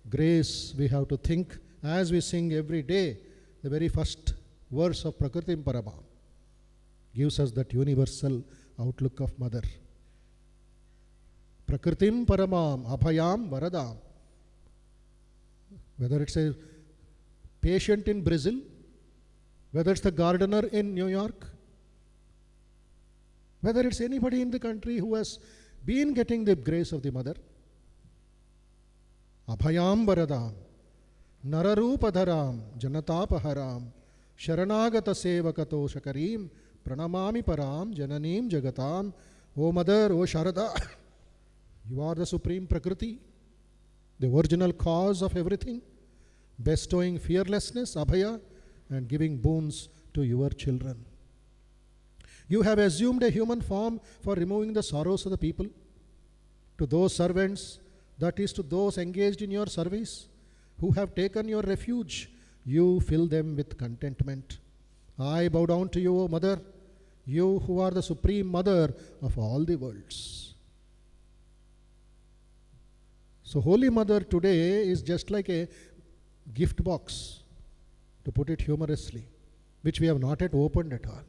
grace we have to think as we sing every day. The very first verse of Prakritim Paramam gives us that universal outlook of Mother. Prakritim Paramam Abhayam Varadam. Whether it's a patient in Brazil, whether it's the gardener in New York, whether it's anybody in the country who has been getting the grace of the mother. Abhayam Varadam, Nararupadharam, Janatapaharam, Sharanagata Sevakato Shakarim, Pranamami Param, Jananim Jagatam. O Mother, O Sharada, you are the supreme Prakriti, the original cause of everything, bestowing fearlessness, Abhaya, and giving boons to your children. You have assumed a human form for removing the sorrows of the people. To those servants, that is to those engaged in your service, who have taken your refuge, you fill them with contentment. I bow down to you, O Mother, you who are the supreme Mother of all the worlds. So Holy Mother today is just like a gift box, to put it humorously, which we have not yet opened at all.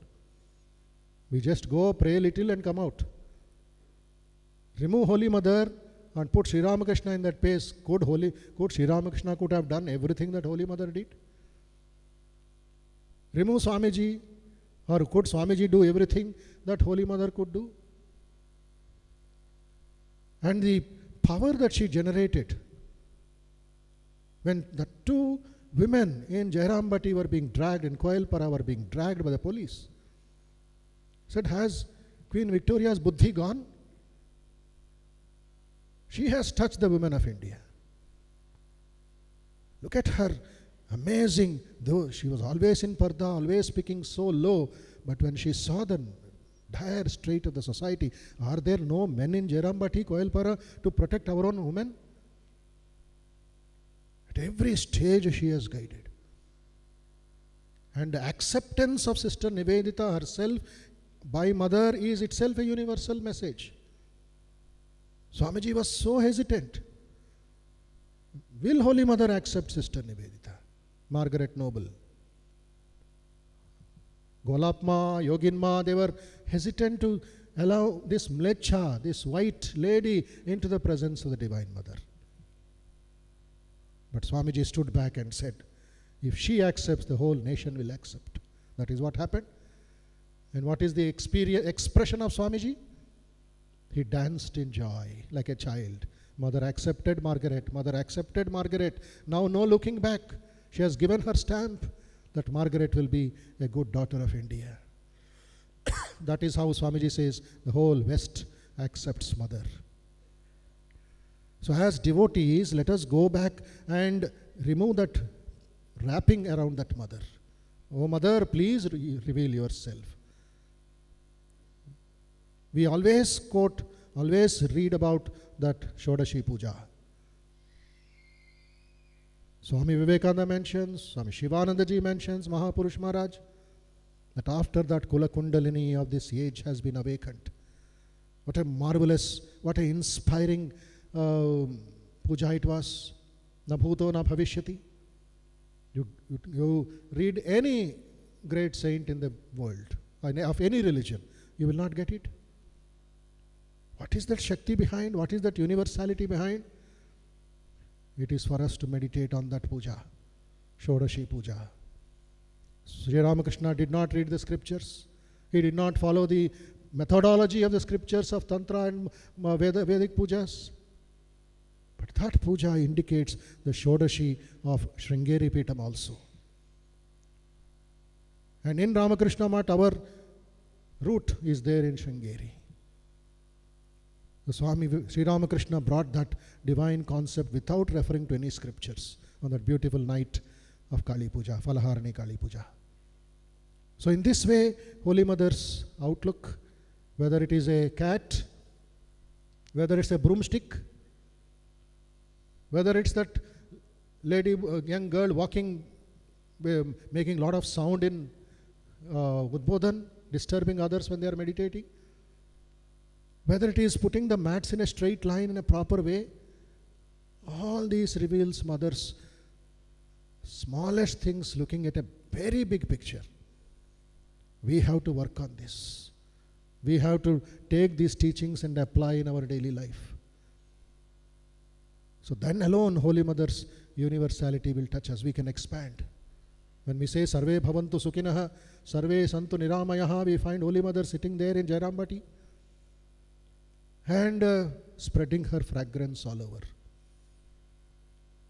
We just go, pray a little and come out. Remove Holy Mother and put Sri Ramakrishna in that place. Could Sri Ramakrishna could have done everything that Holy Mother did? Remove Swamiji, or could Swamiji do everything that Holy Mother could do? And the power that she generated, when the two women in Jairambati were being dragged, in Koilpara were being dragged by the police, said, has Queen Victoria's buddhi gone? She has touched the women of India. Look at her, amazing, though she was always in parda, always speaking so low, but when she saw the dire strait of the society, are there no men in Jairambati, Koilpara to protect our own women? At every stage she has guided. And the acceptance of Sister Nivedita herself by Mother is itself a universal message. Swamiji was so hesitant. Will Holy Mother accept Sister Nivedita? Margaret Noble, Golapma, Yoginma, they were hesitant to allow this mlecha, this white lady, into the presence of the Divine Mother. But Swamiji stood back and said, if she accepts, the whole nation will accept. That is what happened. And what is the expression of Swamiji? He danced in joy like a child. Mother accepted Margaret. Mother accepted Margaret. Now no looking back. She has given her stamp that Margaret will be a good daughter of India. That is how Swamiji says the whole West accepts Mother. So as devotees, let us go back and remove that wrapping around that Mother. Oh Mother, please reveal yourself. We always quote, always read about that Shodashi Puja. Swami Vivekananda mentions, Swami Shivanandaji mentions, Mahapurush Maharaj, that after that Kula Kundalini of this age has been awakened. What a marvelous, what a inspiring puja it was. Na bhuto na bhavishyati. You read any great saint in the world, of any religion, you will not get it. What is that Shakti behind? What is that universality behind? It is for us to meditate on that puja, Shodashi Puja. Sri Ramakrishna did not read the scriptures. He did not follow the methodology of the scriptures of Tantra and Vedic pujas. But that puja indicates the Shodashi of Sringeri Peetam also. And in Ramakrishna Mat, our root is there in Sringeri. The Swami Sri Ramakrishna brought that divine concept without referring to any scriptures on that beautiful night of Kali Puja, Falaharani Kali Puja. So in this way, Holy Mother's outlook, whether it is a cat, whether it's a broomstick, whether it's that lady, young girl walking, making a lot of sound in Udbodhan, disturbing others when they are meditating, whether it is putting the mats in a straight line in a proper way, all these reveals Mother's smallest things looking at a very big picture. We have to work on this. We have to take these teachings and apply in our daily life. So then alone Holy Mother's universality will touch us. We can expand. When we say Sarve Bhavantu Sukhinaha, Sarve Santu Niramayaha, we find Holy Mother sitting there in Jairambati and spreading her fragrance all over.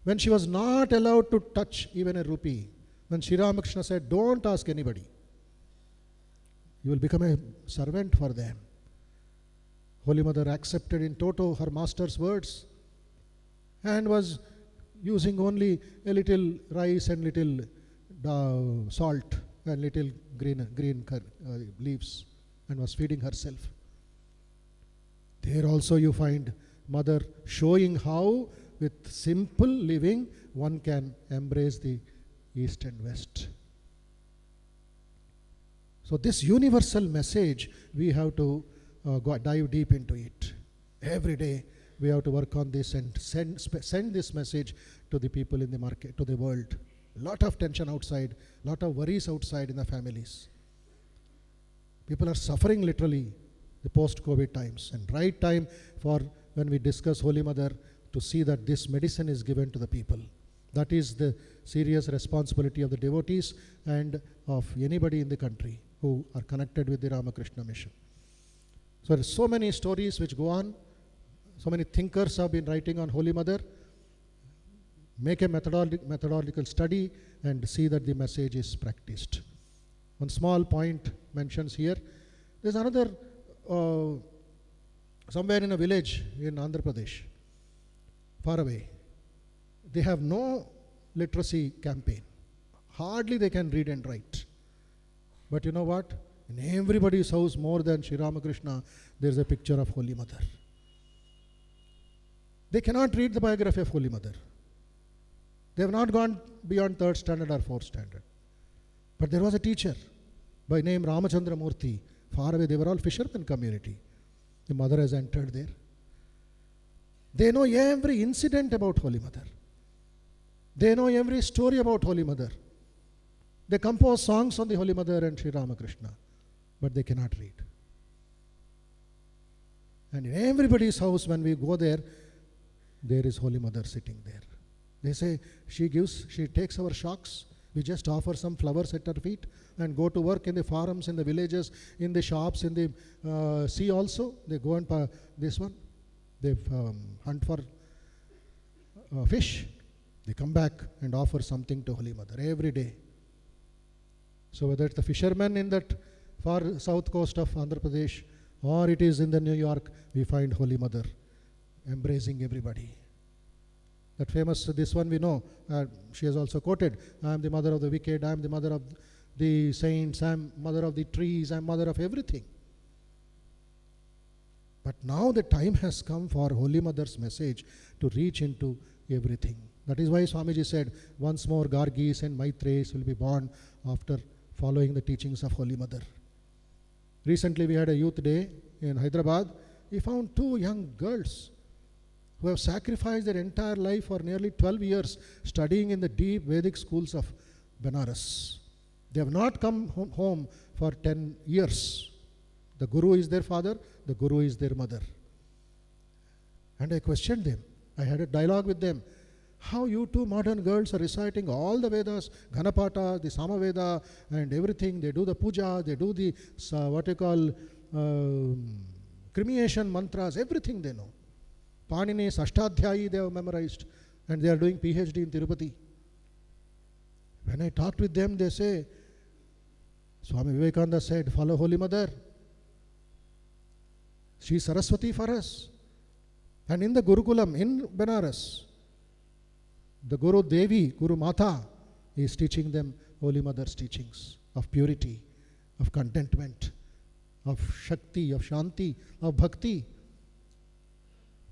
When she was not allowed to touch even a rupee, when Sri Ramakrishna said, don't ask anybody, you will become a servant for them. Holy Mother accepted in toto her master's words and was using only a little rice and little salt and little green leaves and was feeding herself. There also you find Mother showing how with simple living one can embrace the East and West. So this universal message, we have to dive deep into it. Every day we have to work on this and send this message to the people in the market, to the world. A lot of tension outside, a lot of worries outside in the families. People are suffering literally the post-COVID times, and right time for when we discuss Holy Mother to see that this medicine is given to the people. That is the serious responsibility of the devotees and of anybody in the country who are connected with the Ramakrishna mission. So there are so many stories which go on. So many thinkers have been writing on Holy Mother. Make a methodological study and see that the message is practiced. One small point mentions here. There's another, somewhere in a village in Andhra Pradesh, far away. They have no literacy campaign. Hardly they can read and write. But you know what? In everybody's house, more than Sri Ramakrishna, there's a picture of Holy Mother. They cannot read the biography of Holy Mother. They have not gone beyond 3rd standard or 4th standard. But there was a teacher by name Ramachandra Murthy. Far away, they were all fishermen community. The Mother has entered there. They know every incident about Holy Mother. They know every story about Holy Mother. They compose songs on the Holy Mother and Sri Ramakrishna, but they cannot read. And in everybody's house, when we go there, there is Holy Mother sitting there. They say, she takes our shocks. We just offer some flowers at her feet and go to work in the farms, in the villages, in the shops, in the sea also. They go and this one. They hunt for fish. They come back and offer something to Holy Mother every day. So whether it's the fishermen in that far south coast of Andhra Pradesh or it is in the New York, we find Holy Mother embracing everybody. That famous, this one we know, she has also quoted, I am the mother of the wicked, I am the mother of the saints, I'm mother of the trees, I'm mother of everything. But now the time has come for Holy Mother's message to reach into everything. That is why Swamiji said, once more Gargis and Maitreys will be born after following the teachings of Holy Mother. Recently we had a youth day in Hyderabad. We found 2 young girls who have sacrificed their entire life for nearly 12 years studying in the deep Vedic schools of Benares. They have not come home for 10 years. The Guru is their father, the Guru is their mother. And I questioned them. I had a dialogue with them. How you 2 modern girls are reciting all the Vedas, Ghanapata, the Samaveda and everything. They do the puja, they do the cremation mantras, everything they know. Panini's Ashtadhyayi they have memorized and they are doing PhD in Tirupati. When I talked with them, they say, Swami Vivekananda said, follow Holy Mother. She is Saraswati for us. And in the Gurukulam in Benares, the Guru Devi, Guru Mata, is teaching them Holy Mother's teachings of purity, of contentment, of Shakti, of Shanti, of Bhakti.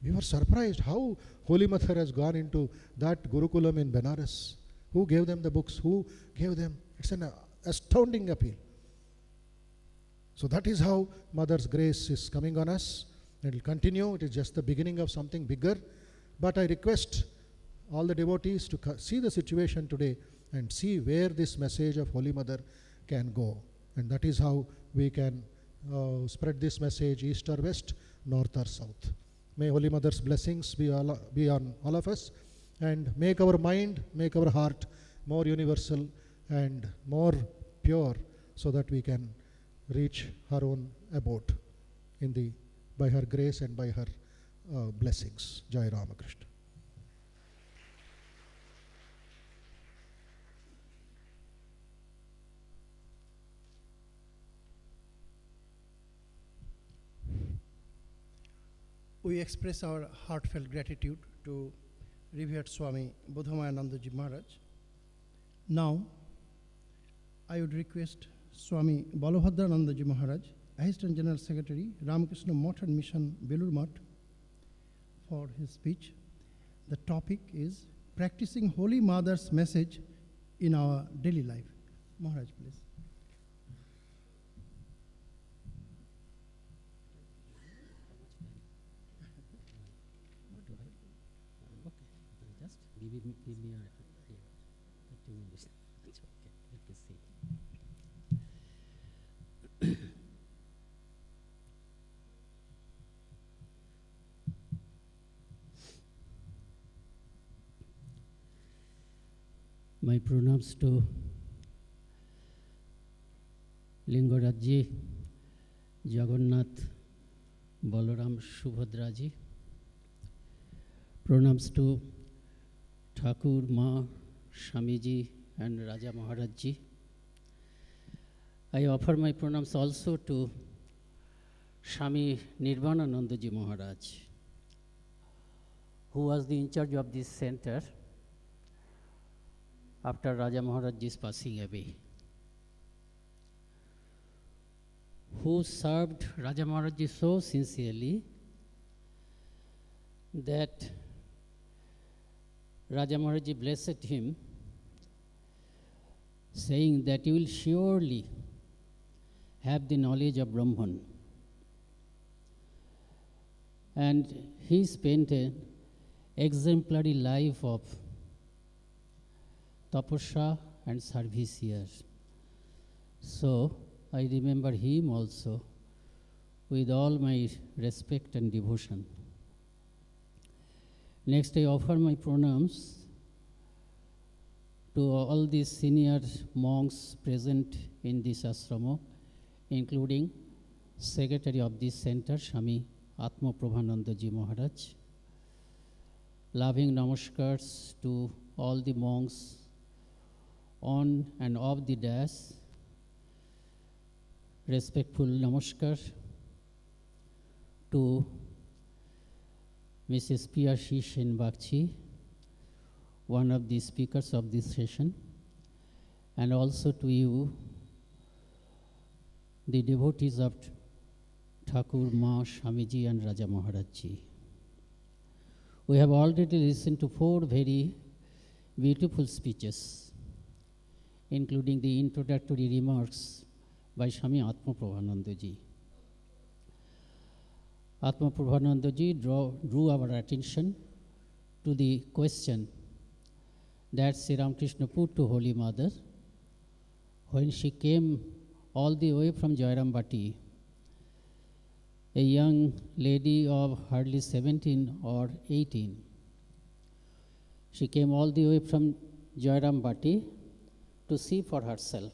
We were surprised how Holy Mother has gone into that Gurukulam in Benares. Who gave them the books? Who gave them? It's an astounding appeal. So that is how Mother's grace is coming on us. It will continue. It is just the beginning of something bigger. But I request all the devotees to see the situation today and see where this message of Holy Mother can go. And that is how we can spread this message east or west, north or south. May Holy Mother's blessings be on all of us and make our mind, make our heart more universal and more pure so that we can reach her own abode by her grace and by her blessings. Jai Ramakrishna. We express our heartfelt gratitude to revered Swami Bodhamayananda Ji Maharaj. Now, I would request Swami Balabhadrananda Ji Maharaj, Assistant General Secretary, Ramakrishna Math and Mission, Belur Math, for his speech. The topic is practicing Holy Mother's message in our daily life. Maharaj, please. Give me a 30 minutes. It's okay. Let me see. My pronouns to Lingoraji, Jagannath, Balaram, Subhadraji. Pronouns to Thakur, Ma, Swamiji and Raja Maharaj Ji. I offer my pronouns also to Swami Nirvanananda Ji Maharaj, who was the in charge of this center after Raja Maharaj Ji's passing away, who served Raja Maharaj Ji so sincerely that Raja Maharaj Ji blessed him, saying that you will surely have the knowledge of Brahman. And he spent an exemplary life of tapasya and service here. So I remember him also with all my respect and devotion. Next, I offer my pronouns to all these senior monks present in this ashrama, including Secretary of this center, Swami Atma Prabhananda Ji Maharaj. Loving namaskars to all the monks on and off the dais. Respectful namaskar to Mrs. P.R.C. Shenbakchi, one of the speakers of this session, and also to you, the devotees of Thakur, Ma, Swamiji and Raja Maharaj Ji. We have already listened to 4 very beautiful speeches, including the introductory remarks by Swami Atma Prabhananda Ji. Atma Prabhananda Ji drew our attention to the question that Sri Ramakrishna put to Holy Mother when she came all the way from Jayrambati, a young lady of hardly 17 or 18. She came all the way from Jayrambati to see for herself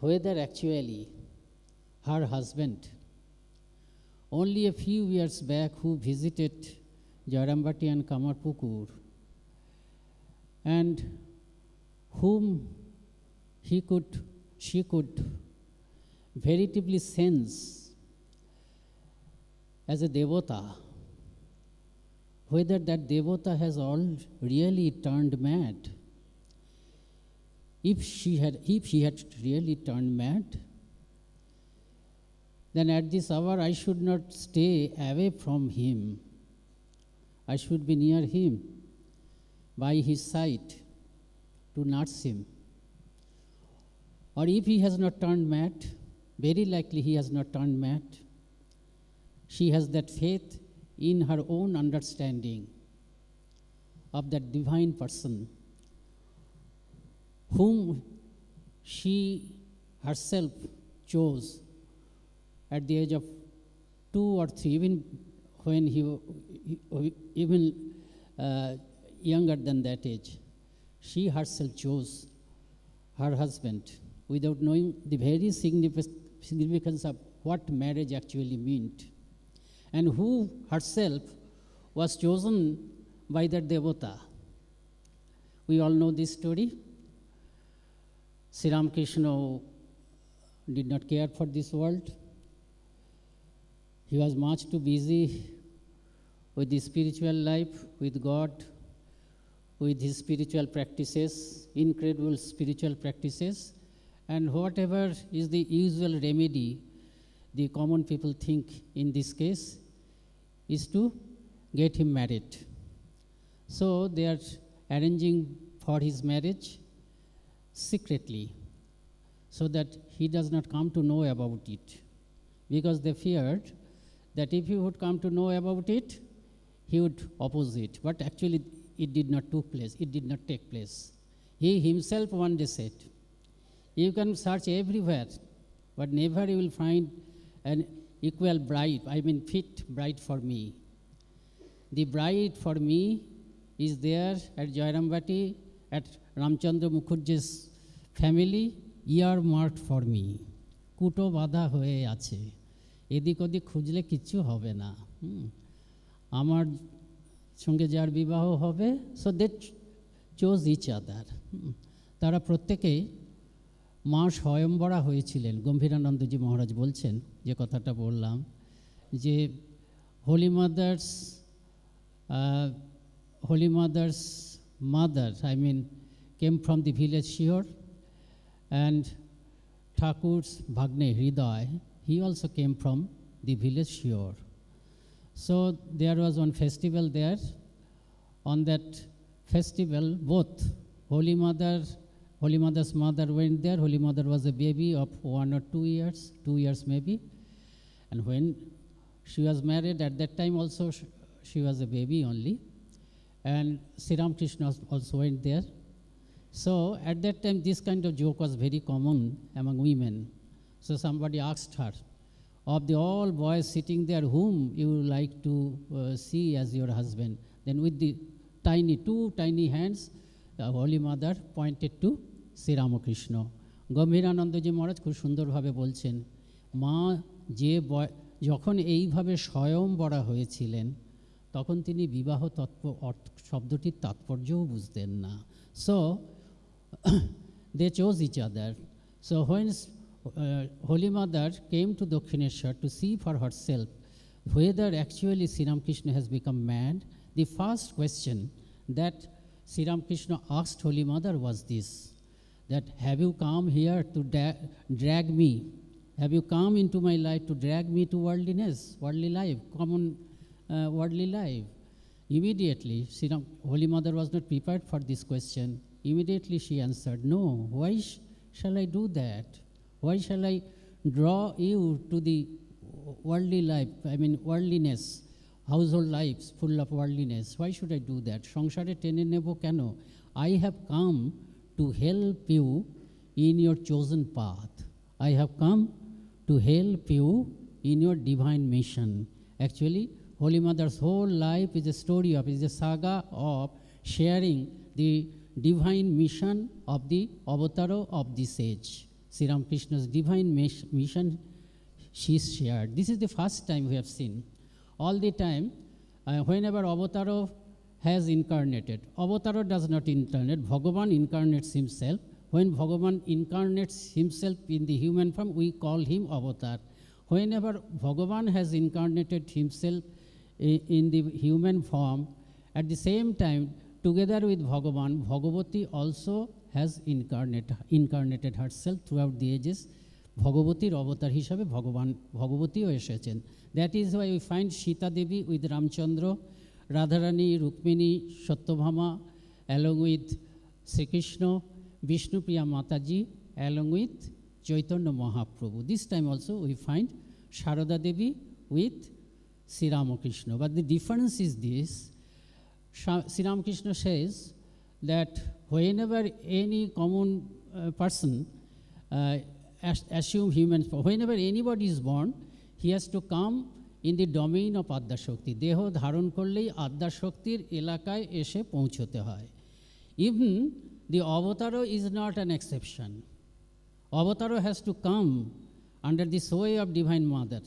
whether actually her husband, only a few years back, who visited Jayrambati and Kamarpukur, and whom she could veritably sense as a devota, whether that devota has all really turned mad. If she had really turned mad, then at this hour I should not stay away from him. I should be near him, by his side, to nurse him. Or if he has not turned mad, very likely he has not turned mad, she has that faith in her own understanding of that divine person whom she herself chose at the age of 2 or 3, even when even younger than that age. She herself chose her husband without knowing the very significance of what marriage actually meant, and who herself was chosen by the devota. We all know this story. Sri Ramakrishna did not care for this world. He was much too busy with the spiritual life, with God, with his spiritual practices, incredible spiritual practices, and whatever is the usual remedy the common people think in this case is to get him married. So they are arranging for his marriage secretly, so that he does not come to know about it, because they feared that if he would come to know about it, he would oppose it. But actually it did not take place. He himself one day said, you can search everywhere, but never you will find an equal bride, fit bride for me. The bride for me is there at Jayrambati, at Ramchandra Mukherjee's family, earmarked for me. Kuto bada hoye ache. এদিক ওদিক খুঁজলে কিচ্ছু হবে না, আমার সঙ্গে যার বিবাহ হবে, so they choose each other. তারা প্রত্যেকেই মা স্বয়ম্বরা হয়েছিলেন। গম্ভীরানন্দজি মহারাজ বলছেন, যে কথাটা বললাম, যে holy mothers mother came from the village Shior, and Thakur's Bhagne Hriday, he also came from the village Shior. So there was one festival there. On that festival, both Holy Mother's mother went there. Holy Mother was a baby of 1 or 2 years, 2 years maybe. And when she was married, at that time also she was a baby only. And Sri Ramakrishna also went there. So at that time, this kind of joke was very common among women. So somebody asked her, of the all boys sitting there, whom you like to see as your husband? Then with the two tiny hands, the Holy Mother pointed to Sri Ramakrishna. গম্ভীরানন্দজি মহারাজ খুব সুন্দরভাবে বলছেন, মা যে যখন এইভাবে স্বয়ংবরা হয়েছিলেন, তখন তিনি বিবাহ শব্দটির তাৎপর্যও বুঝতেন না। So they chose each other. So when Holy Mother came to Dakshineshwar to see for herself whether actually Sri Ramakrishna has become mad, the first question that Sri Ramakrishna asked Holy Mother was this, that have you come here to drag me Have you come into my life to drag me to worldliness, worldly life, common worldly life? Immediately, Holy Mother was not prepared for this question. Immediately she answered, no, why shall I do that? Why shall I draw you to the worldly life, worldliness, household lives full of worldliness? Why should I do that? সংসারে টেনে নেব কেন? I have come to help you in your chosen path. I have come to help you in your divine mission. Actually, Holy Mother's whole life is a story of, is a saga of sharing the divine mission of the Avatara of this age. Sri Ramakrishna's divine mission she shared. This is the first time we have seen. All the time, whenever Avatara has incarnated, Avatara does not incarnate, Bhagavan incarnates himself. When Bhagavan incarnates himself in the human form, we call him Avatar. Whenever Bhagavan has incarnated himself in the human form, at the same time, together with Bhagavan, Bhagavati also has incarnated herself throughout the ages. Bhagavatiর অবতার হিসাবে ভগবতীও এসেছেন. That is why we find Sita Devi with Ramchandra, Radharani, Rukmini, Satyabhama, along with Sri Krishna, Vishnupriya Mataji, along with Chaitanya Mahaprabhu. This time also we find Sharada Devi with Sri Ramakrishna. But the difference is this, Sri Ramakrishna says that whenever any common person assume human form, whenever anybody is born, he has to come in the domain of Adya Shakti. দেহ ধারণ করলেই আদ্যা শক্তির এলাকায় এসে পৌঁছতে হয়. Even the Avatara is not an exception. Avatara has to come under the sway of Divine Mother.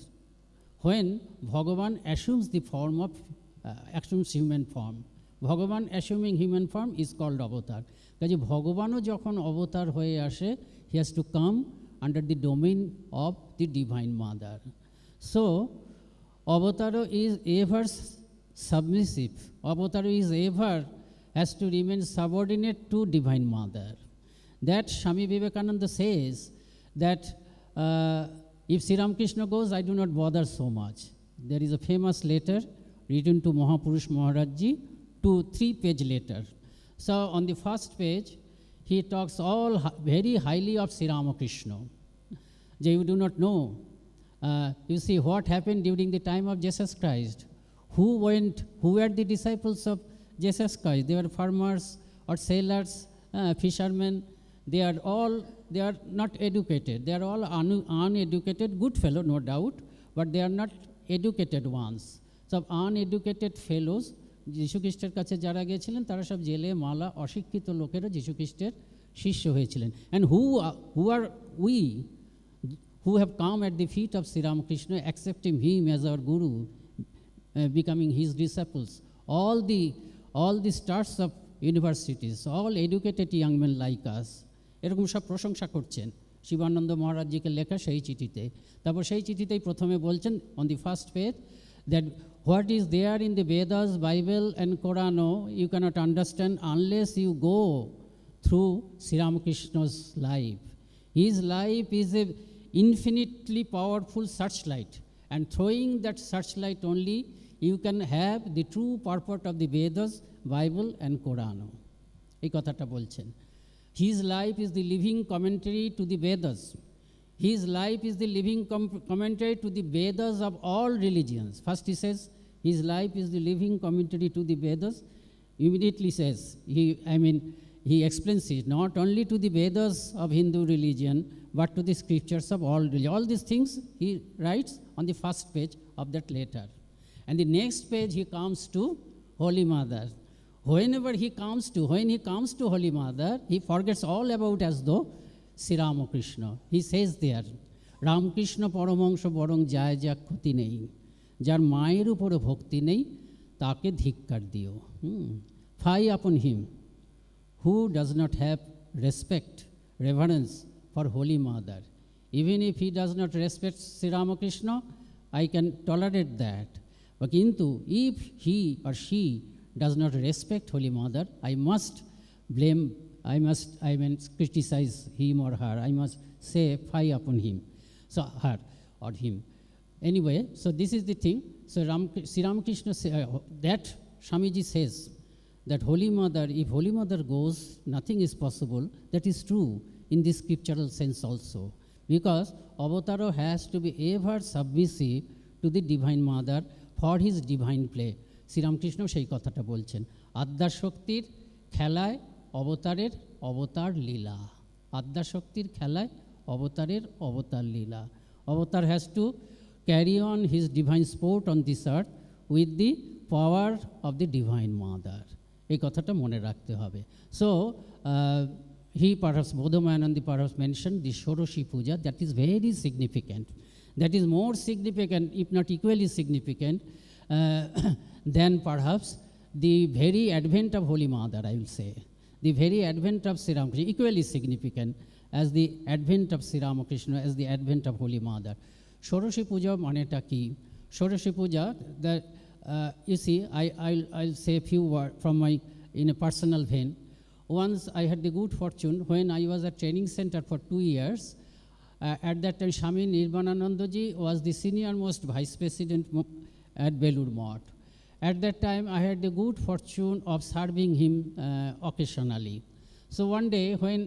When Bhagavan assumes the form of, assumes human form, Bhagavan assuming human form is called Avatar. কাজে ভগবানও যখন অবতার হয়ে আসে, he has to come under the domain of the Divine Mother. So, Avatara is ever submissive. Avatara is ever has to remain subordinate to Divine Mother. That Swami Vivekananda says that if Sri Ramakrishna goes, I do not bother so much. There is a famous letter written to Mahapurush Maharajji, 2-3-page letter. So on the first page, he talks all very highly of Sri Ramakrishna. You do not know. You see what happened during the time of Jesus Christ. Who were the disciples of Jesus Christ? They were farmers or sailors, fishermen. They are not educated. They are all uneducated, good fellow, no doubt, but they are not educated ones. So uneducated fellows, যীশুখ্রিস্টের কাছে যারা গিয়েছিলেন তারা সব জেলে মালা অশিক্ষিত লোকেরা যীশুখ্রিস্টের শিষ্য হয়েছিলেন. And who are we who have come at the feet of Sri Ramakrishna, accepting him as our guru, becoming his disciples? All the stars of universities, all educated young men like us, এরকম সব প্রশংসা করছেন শিবানন্দ মহারাজজিকে লেখা সেই চিঠিতে. তারপর সেই চিঠিতেই প্রথমে বলছেন on the first page that what is there in the Vedas, Bible and Quran, you cannot understand unless you go through Sri Ramakrishna's life. His life is a infinitely powerful searchlight, and throwing that searchlight only you can have the true purport of the Vedas, Bible and Quran. এই কথাটা বলছেন. His life is the living commentary to the Vedas. His life is the living commentary to the Vedas of all religions. First he says, his life is the living commentary to the Vedas. Immediately says, he explains it not only to the Vedas of Hindu religion, but to the scriptures of all religions. All these things he writes on the first page of that letter. And the next page he comes to Holy Mother. When he comes to Holy Mother, he forgets all about as though Sri Ramakrishna. He says there, Ramakrishna Paramahansa borong jaya jak khoti nei. Jar মায়ের উপরে ভক্তি নেই তাকে ধিক্কার দিও. Fie upon him who does not have respect, reverence for Holy Mother. Even if he does not respect Sri Ramakrishna, I can tolerate that. But if he or she does not respect Holy Mother, I must criticize him or her. I must say, fie upon him. So her or him. Anyway, so this is the thing. So Sri Ramakrishna that Swamiji says that Holy Mother, if Holy Mother goes, nothing is possible. That is true in this scriptural sense also. Because Avatara has to be ever submissive to the Divine Mother for his divine play. Sri Ramakrishna সেই কথাটা বলছেন আদ্যাশক্তির খেলায় অবতারের অবতার লীলা আদ্যাশক্তির খেলায় অবতারের অবতার লীলা Avatar has to carry on his divine sport on this earth with the power of the Divine Mother. এই কথাটা মনে রাখতে হবে. So, he perhaps, Bodhamayananda perhaps mentioned the Shoroshi Puja, that is very significant. That is more significant, if not equally significant, than perhaps the very advent of Holy Mother, I will say. The very advent of Sri Ramakrishna, equally significant as the advent of Sri Ramakrishna, as the advent of Holy Mother. Shoroshi Puja maneta ki? Shoroshi Puja, that you see, I'll say a few words from my, in a personal vein. Once I had the good fortune, when I was at training center for 2 years, at that time Swami Nirvananandaji was the senior most vice president at Belur Math. At that time I had the good fortune of serving him occasionally. So one day when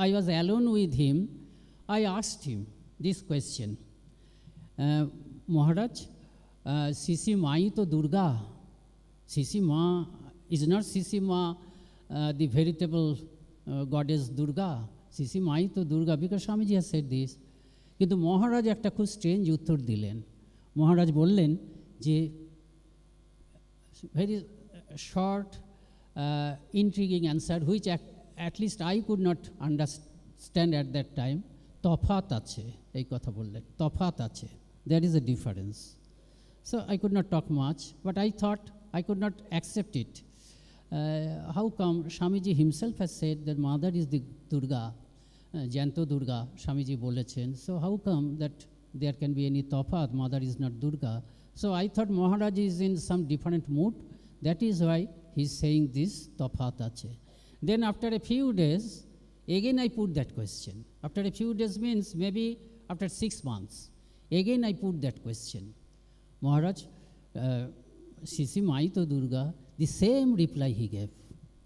I was alone with him, I asked him this question, Maharaj, Sisi Mai to Durga, Sisi Ma, is not Sisi Ma the veritable goddess Durga, Sisi Mai to Durga, because Swamiji has said this. কিন্তু মহারাজ একটা খুব strange উত্তর দিলেন মহারাজ বললেন যে very short intriguing answer which at least I could not understand at that time তফাৎ আছে এই কথা বললেন তফাৎ আছে there is a difference. So I could not talk much, but I thought I could not accept it. How come Swamiji himself has said that Mother is the Durga, Jayanti Durga, Swamiji bolechen. So how come that there can be any tafat, Mother is not Durga? So I thought Maharaj is in some different mood. That is why he is saying this tafat ache. Then after a few days, again I put that question. After a few days means maybe after 6 months. Again I put that question. Maharaj, Sisi Mai to Durga, the same reply he gave.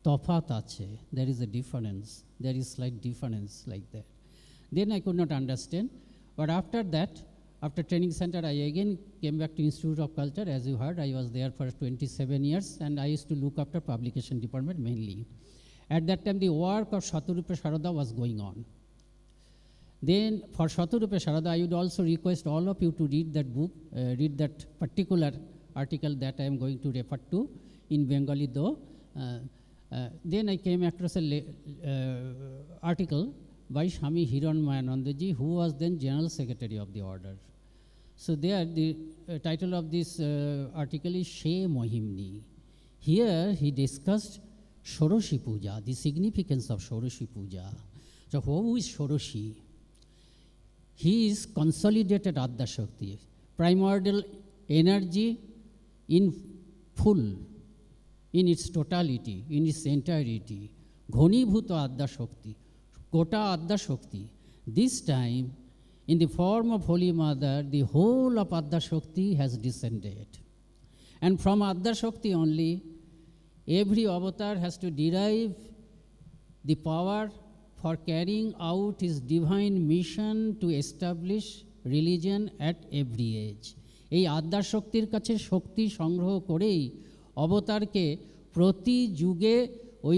Tafat ache. There is a difference. There is slight difference like that. Then I could not understand. But after that, after training center, I again came back to Institute of Culture. As you heard, I was there for 27 years and I used to look after publication department mainly. At that time, the work of Shaturupa Sharada was going on. Then for Shaturupa Sharada, I would also request all of you to read that book, read that particular article that I am going to refer to in Bengali though. Then I came across an article by Swami Hiranmayanandaji, who was then General Secretary of the Order. So there, the title of this article is She Mohimni. Here he discussed Shoroshi Puja, the significance of Shoroshi Puja. So who is Shoroshi? He is consolidated Adya Shakti, primordial energy in full, in its totality, in its entirety. Ghanibhuta Adya Shakti, Kota Adya Shakti. This time, in the form of Holy Mother, the whole of Adya Shakti has descended. And from Adya Shakti only, every avatar has to derive the power for carrying out his divine mission to establish religion at every age. এই আদ্যা শক্তির কাছে শক্তি সংগ্রহ করেই অবতারকে প্রতি যুগে ওই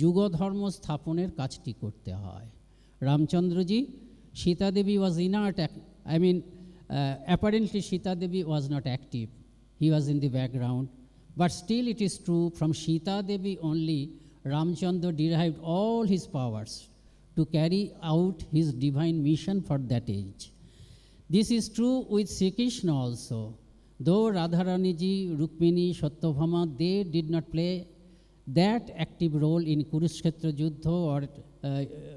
যুগধর্ম স্থাপনের কাজটি করতে হয় রামচন্দ্রজি Sita Devi was inert, apparently Sita Devi was not active. He was in the background. But still it is true, from Sita Devi only, Ramchandra derived all his powers to carry out his divine mission for that age. This is true with Sri Krishna also. Though Radharani-ji, Rukmini, Satyabhama, they did not play that active role in Kurukshetra Yuddha or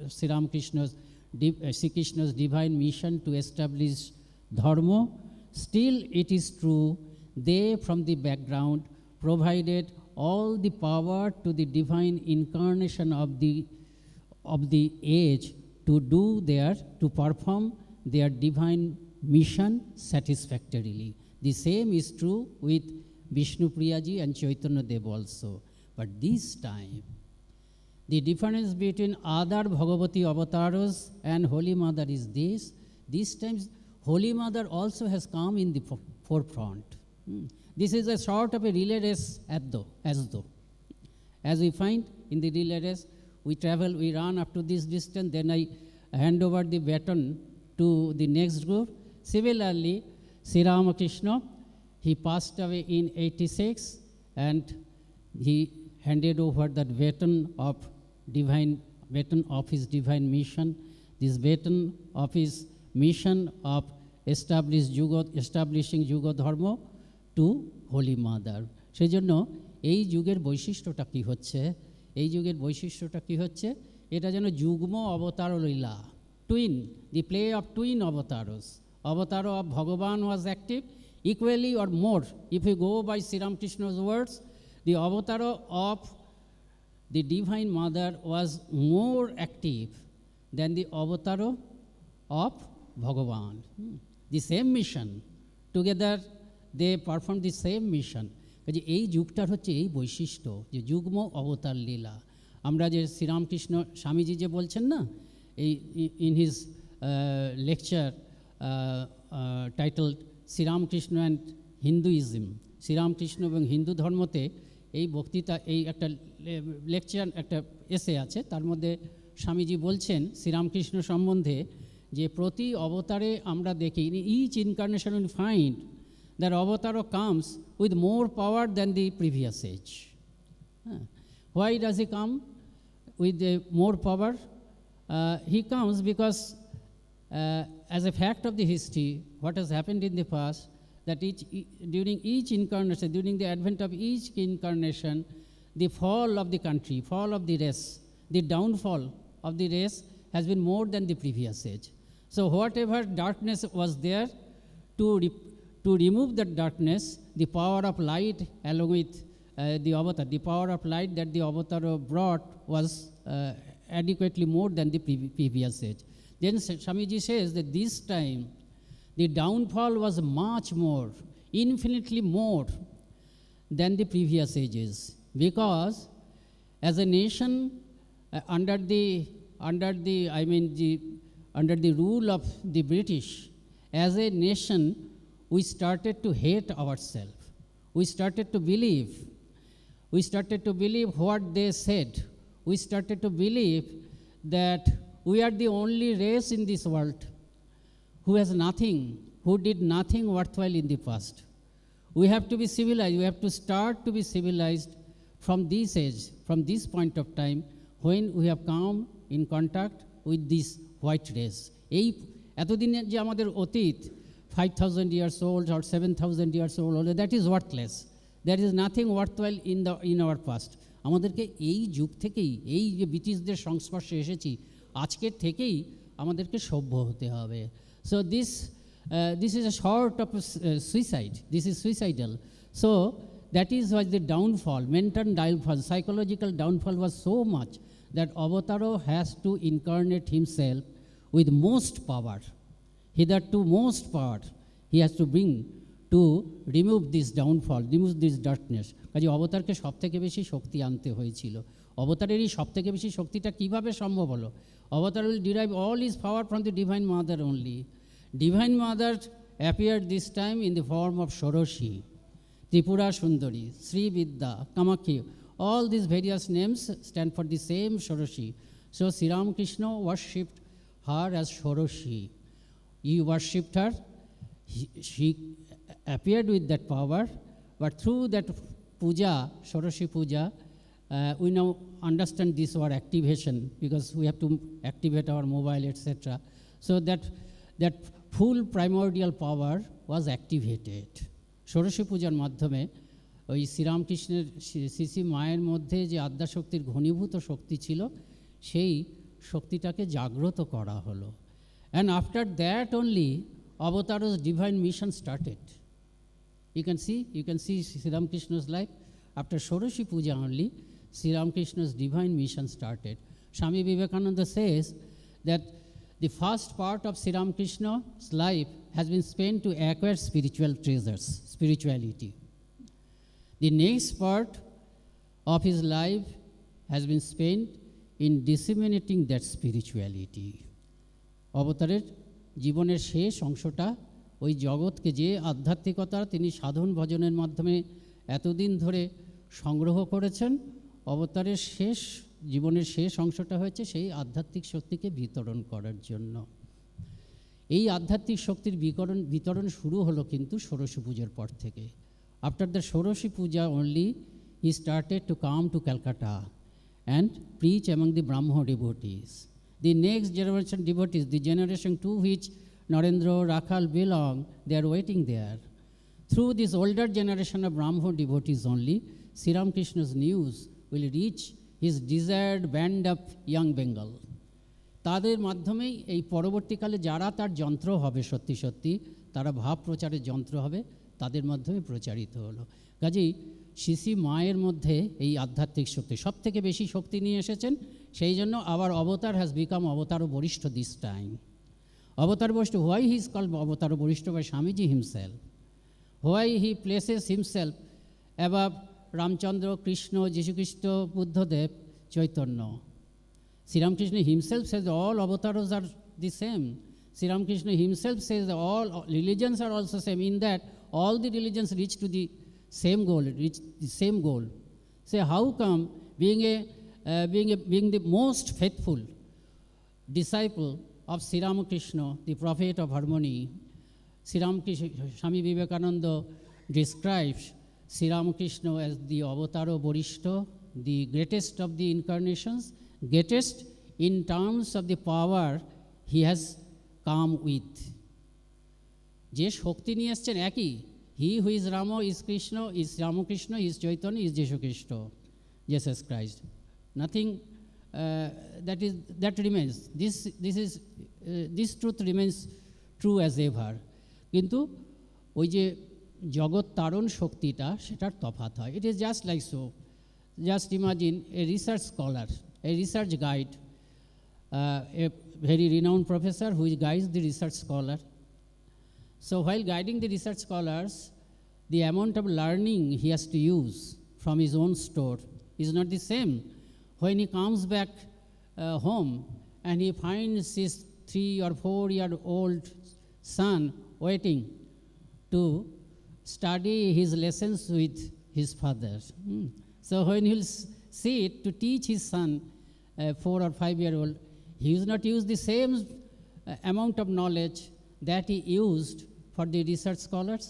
Sri Krishna's divine mission to establish dharma, still it is true, they from the background provided all the power to the divine incarnation of the age to perform their divine mission satisfactorily. The same is true with Vishnu Priyaji and Chaitanya Dev also. But this time, the difference between other Bhagavati avatars and Holy Mother is this time Holy Mother also has come in the forefront. This is a sort of a relay race as though. As we find in the relay race, we travel, we run up to this distance, then I hand over the baton to the next group. Similarly, Sri Ramakrishna, he passed away in 86 and he handed over that baton of his divine mission, this baton of his mission of establishing Yuga Dharma to Holy Mother. সেজন্য এই যুগের বৈশিষ্ট্যটা কি হচ্ছে? এই যুগের বৈশিষ্ট্যটা কি হচ্ছে? এটা যেন যুগ্ম অবতার লীলা, twin, the play of twin avatars. Avatar of Bhagavan was active equally or more. If we go by Sri Ramakrishna's words, the avatar of the Divine Mother was more active than the avatar of Bhagavan. The same mission. Together they performed the same mission. কাজে এই যুগটার হচ্ছে এই বৈশিষ্ট্য যে যুগ্ম অবতার লীলা। আমরা যে শ্রীরামকৃষ্ণ স্বামীজি যে বলছেন না, এই in his lecture titled Sri Ramakrishna and Hinduism, Sri Ramakrishna এবং হিন্দু ধর্মতে এই বক্তৃতা, এই একটা লেকচার, একটা এসে আছে, তার মধ্যে স্বামীজি বলছেন শ্রীরামকৃষ্ণ সম্বন্ধে যে প্রতি অবতারে আমরা দেখি, each incarnation will find that avatar comes with more power than the previous age. Why does he come with more power? He comes because as a fact of the history, what has happened in the past, that during each incarnation, during the advent of each incarnation, the fall of the country, fall of the race, the downfall of the race has been more than the previous age. So whatever darkness was there, to remove that darkness, the power of light along with the avatar, the power of light that the avatar brought was adequately more than the previous age. Then Swamiji says that this time the downfall was much more, infinitely more than the previous ages, because as a nation under the rule of the British, as a nation we started to hate ourselves. We started to believe what they said. We started to believe that we are the only race in this world who has nothing, who did nothing worthwhile in the past. We have to be civilized. We have to start to be civilized from this age, from this point of time, when we have come in contact with this white race. এই এতদিনের যে আমাদের অতীত, 5,000 years old or 7,000 years old, that is worthless. There is nothing worthwhile in our past. আমাদেরকে এই যুগ থেকেই, এই যে ব্রিটিশদের সংস্পর্শে এসেছি, আজকের থেকেই আমাদেরকে সভ্য হতে হবে। So this is a sort of suicide. This is suicidal. So that is why the downfall, mental downfall, psychological downfall was so much that Avataro has to incarnate himself with most power. Hitherto most power he has to bring to remove this downfall, remove this darkness. কাজে অবতারকে সব থেকে বেশি শক্তি আনতে হয়েছিল। অবতারের এই সব থেকে বেশি শক্তিটা কীভাবে সম্ভব হলো? অবতার will derive all his power from the Divine Mother only. Divine Mother appeared this time in the form of Shoroshi, Tripura Sundari, Sri Vidya, Kamakhi. All these various names stand for the same Shoroshi. So Sri Ramakrishna worshipped her as Shoroshi. He worshipped her, she appeared with that power, but through that puja, Shoroshi puja, we now understand this word activation, because we have to activate our mobile, etc. So that full primordial power was activated. Shoroshi pujar মাধ্যমে ওই শ্রীরামকৃষ্ণের শ্রী মায়ের মধ্যে যে আদ্যাশক্তির ঘনীভূত শক্তি ছিল, সেই শক্তিটাকে জাগ্রত করা হলো। And after that only, Avataro's divine mission started. You can see Sri Ramakrishna's life. After Shoroshi Puja only, Sri Ramakrishna's divine mission started. Swami Vivekananda says that The first part of Sri Ramakrishna's life has been spent to acquire spiritual treasures, spirituality. The next part of his life has been spent in disseminating that spirituality. অবতারের জীবনের শেষ অংশটা ওই জগৎকে যে আধ্যাত্মিকতা তিনি সাধন ভজনের মাধ্যমে এতদিন ধরে সংগ্রহ করেছেন, অবতারের জীবনের শেষ অংশটা হয়েছে সেই আধ্যাত্মিক শক্তিকে বিতরণ করার জন্য। এই আধ্যাত্মিক শক্তির বিতরণ শুরু হলো কিন্তু ষোড়শী পুজোর পর থেকে। After the Shodashi puja only he started to come to Calcutta and preach among the Brahmo devotees. The next generation devotees, the generation to which Narendra, Rakhal belong, they are waiting there. Through this older generation of Brahmo devotees only, Sri Ramakrishna's news will reach his desired band of young Bengal. তাদের মাধ্যমেই এই পরবর্তীকালে যারা তার যন্ত্র হবে, সত্যি সত্যি তারা ভাব প্রচারের যন্ত্র হবে, তাদের মাধ্যমে প্রচারিত হলো। কাজেই শিশি মায়ের মধ্যে এই আধ্যাত্মিক শক্তি সব থেকে বেশি শক্তি নিয়ে এসেছেন, সেই জন্য আবার অবতার হ্যাজ বিকাম অবতার বরিষ্ঠ this time. Avatar Varishtha, why he is called Avatar Varishtha by Swamiji himself, why he places himself above Ramchandra, Krishna, যীশুখ্রিস্ট, Buddhadev, Chaitanya. Sri Ramakrishna himself says all avatars are the same. Sri Ramakrishna himself says that all religions are also same, in that all the religions reach to the same goal. So how come being the most faithful disciple of Sri Ramakrishna, the prophet of harmony, Sri Ramakrishna, Swami Vivekananda describes Sri Ramakrishna as the avataro borishto, the greatest of the incarnations, greatest in terms of the power he has come with. যে শক্তি নিয়ে এসছেন একই, he who is Ram is Krishna, is Ramakrishna, is Chaitanya, is যীশু খ্রিস্ট, Jesus Christ. Nothing that remains. This truth remains true as ever. কিন্তু ওই যে জগৎ তারণ শক্তিটা সেটার তফাৎ হয়। It is just like so. Just imagine a research scholar, a research guide, a very renowned professor who guides the research scholar. So while guiding the research scholars, the amount of learning he has to use from his own store is not the same when he comes back home and he finds his 3 or 4-year-old son waiting to study his lessons with his father. So when he'll sit to teach his son, 4 or 5-year-old, he will not use the same amount of knowledge that he used for the research scholars.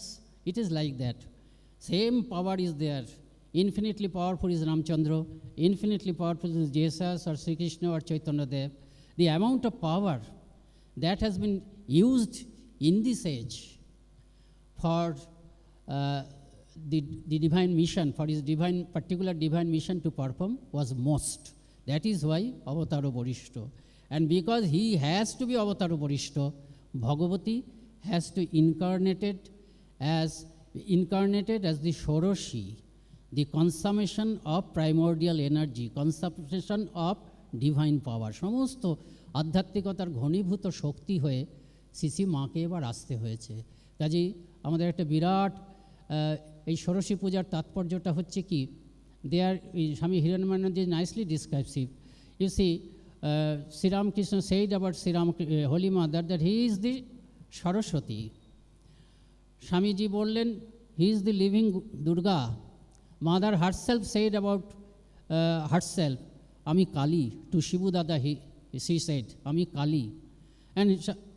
It is like that. Same power is there. Infinitely powerful is Ramchandra, infinitely powerful is Jesus or Sri Krishna or Chaitanya Dev. The amount of power that has been used in this age for the divine mission, for his particular divine mission to perform was most. That is why Avataro Borishto. And because he has to be Avataro Borishto, Bhagavati has to incarnated as the Shoroshi, the consummation of primordial energy, consummation of divine power. সমস্ত আধ্যাত্মিকতার ঘনীভূত শক্তি হয়ে শিশি মাকে এবার আসতে হয়েছে। কাজেই আমাদের একটা বিরাট এই ষোড়শী পূজার তাৎপর্যটা হচ্ছে কি, Swami Hiranyananda nicely describes it. You see, Sri Ramakrishna said about Holy Mother that he is the Saraswati. Swamiji bollen, he is the living Durga. Mother herself said about herself, Ami Kali. To Shivu Dada she said, Ami Kali. And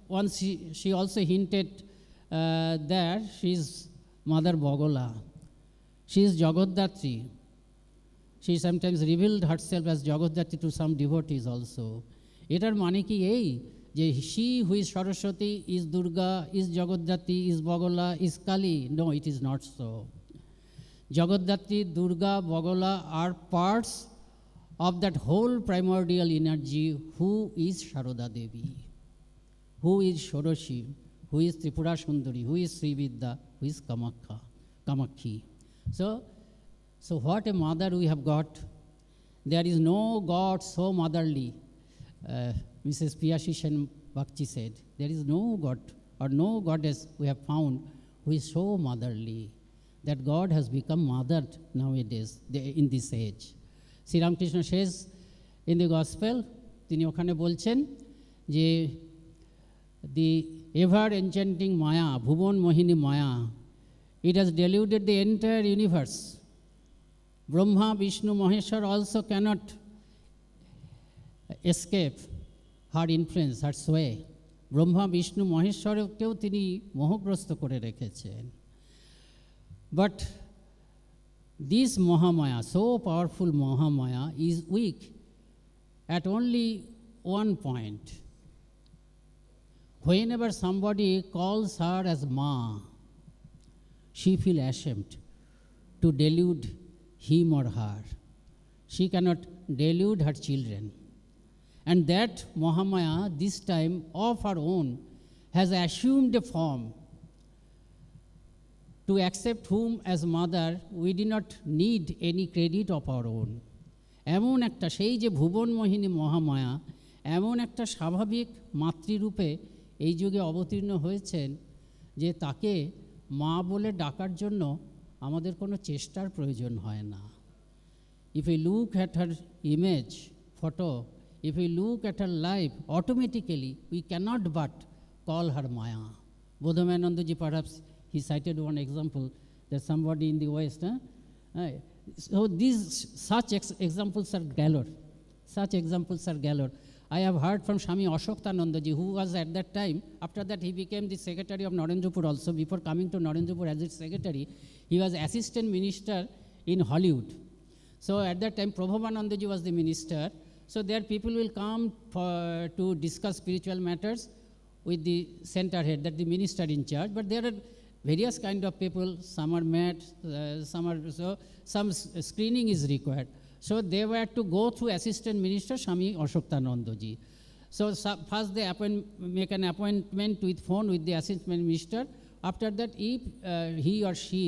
once she also hinted that she is Mother Bogola. She is Jagoddatri. She sometimes revealed herself as Jagoddatri to some devotees also. এটার মানে কি এই যে she who is Saraswati is Durga, is Jagoddatri, is Bogola, is Kali? No, it is not so. Jagoddatri, Durga, Bogola are parts of that whole primordial energy who is Sharoda Devi, who is Shoroshi, who is Tripura Sundari, who is Sri Vidya, who is Kamakhi. So what a mother we have got. There is no God so motherly. Mrs. Piyashi Sen Bakchi said, there is no God or no goddess we have found who is so motherly, that God has become mother nowadays in this age. Sri Ramakrishna says in the gospel, তিনি ওখানে বলছেন যে the ever enchanting Maya, Bhuvan Mohini Maya, it has deluded the entire universe. Brahma, Vishnu, Maheshwar also cannot escape her influence, her sway. Brahma, Vishnu, Maheshwarকেও তিনি মোহগ্রস্ত করে রেখেছেন. But this Mahamaya, so powerful Mahamaya, is weak at only one point. Whenever somebody calls her as Ma, she feels ashamed to delude him or her. She cannot delude her children. And that Mahamaya, this time of her own, has assumed a form. To accept whom as mother, we do not need any credit of our own. এমন একটা সেই যে ভুবন মোহিনী মহামায়া এমন একটা স্বাভাবিক মাতৃরূপে এই যুগে অবতীর্ণ হয়েছেন যে তাকে মা বলে ডাকার জন্য আমাদের কোনো চেষ্টার প্রয়োজন হয় না. If we look at her image, photo, if we look at her life, automatically we cannot but call her Maya. Bodhamayanandaji, perhaps he cited one example that somebody in the West, so these such examples are galore. Such examples are galore. I have heard from Swami Ashoktanandaji, who was at that time, after that he became the secretary of Narendrapur also. Before coming to Narendrapur as its secretary, he was assistant minister in Hollywood. So at that time, Prabhupanandaji was the minister. So there people will come to discuss spiritual matters with the center head, that the minister in charge. But there are various kind of people, some are met, some screening is required. So they were to go through assistant minister Swami Ashoktanandaji. So first they make an appointment with phone with the assistant minister. After that, if he or she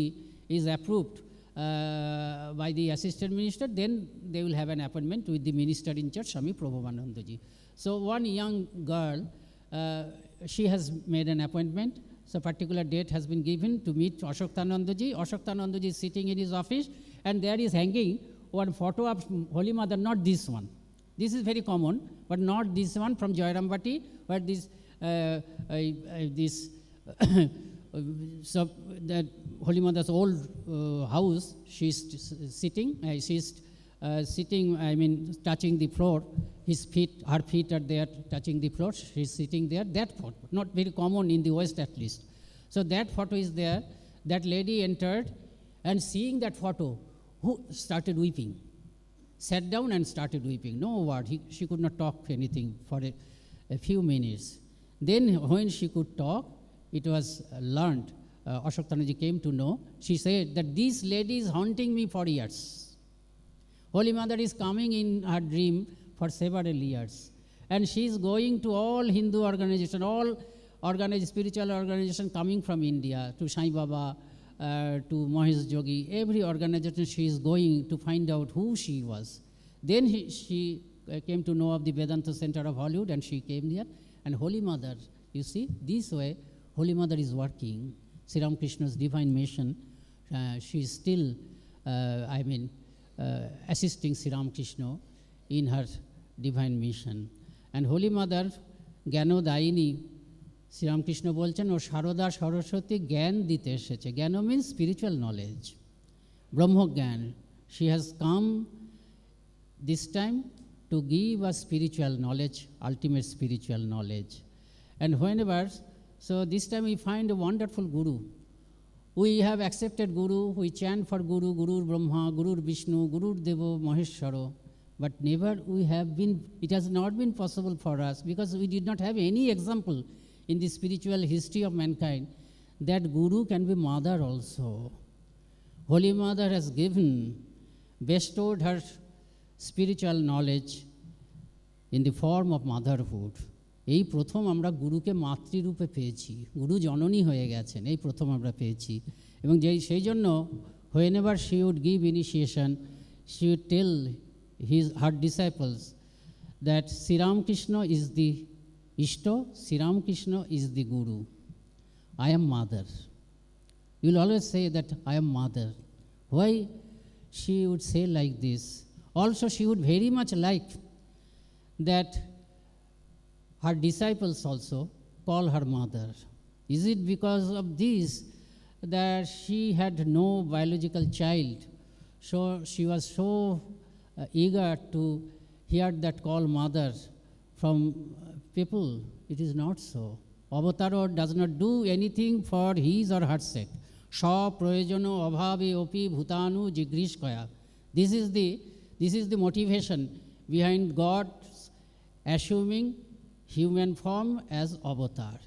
is approved by the assistant minister, then they will have an appointment with the minister in charge, Swami Prabhupanandaji. So one young girl, she has made an appointment. So particular date has been given to meet Ashoktanandaji. Ashoktanandaji is sitting in his office, and there is hanging one photo of Holy Mother, not this one. This is very common, but not this one from Jayrambati, where this so that Holy Mother's old house, she's sitting, I mean, touching the floor. His feet, her feet are there touching the floor. She's sitting there. That photo, not very common in the West at least. So that photo is there. That lady entered, and seeing that photo, who started weeping, sat down and started weeping. No word. She could not talk anything for a few minutes. Then when she could talk, it was learned. Ashoktanandaji came to know. She said that this lady is haunting me for years. Holy Mother is coming in her dream for several years. And she is going to all Hindu organizations, all spiritual organizations coming from India, to Sai Baba, to Mahesh Jogi, every organization she is going to find out who she was. Then she came to know of the Vedanta Center of Hollywood, and she came here. And Holy Mother, you see, this way, Holy Mother is working. Sri Ramakrishna's divine mission, she is still, assisting Sri Ramakrishna in her divine mission. And Holy Mother, Gyano Daini, Sri Ramakrishna bolchen, o Sharoda Saraswati Gyan dite esheche. Gyano means spiritual knowledge. Brahma Gyan. She has come this time to give us spiritual knowledge, ultimate spiritual knowledge. And whenever, so this time we find a wonderful Guru. We have accepted Guru, we chant for Guru, Guru Brahma, Guru Vishnu, Guru Devo Maheshwaro. But never it has not been possible for us, because we did not have any example in the spiritual history of mankind that Guru can be mother also. Holy Mother has bestowed her spiritual knowledge in the form of motherhood. এই প্রথম আমরা গুরুকে মাতৃরূপে পেয়েছি, গুরু জননী হয়ে গেছেন, এই প্রথম আমরা পেয়েছি। এবং সেই জন্য whenever she would give initiation, she would tell her disciples that Sri Ramakrishna is the Ishto, Sri Ramakrishna is the Guru. I am mother. You will always say that I am mother. Why she would say like this? Also, she would very much like that her disciples also call her mother. Is it because of this that she had no biological child, so she was so eager to hear that call mother from people? It is not so. Avataro does not do anything for his or her sake. Sha prayojano abhave opi bhutanu jigrishkaya. This is the motivation behind God assuming human form as avatar.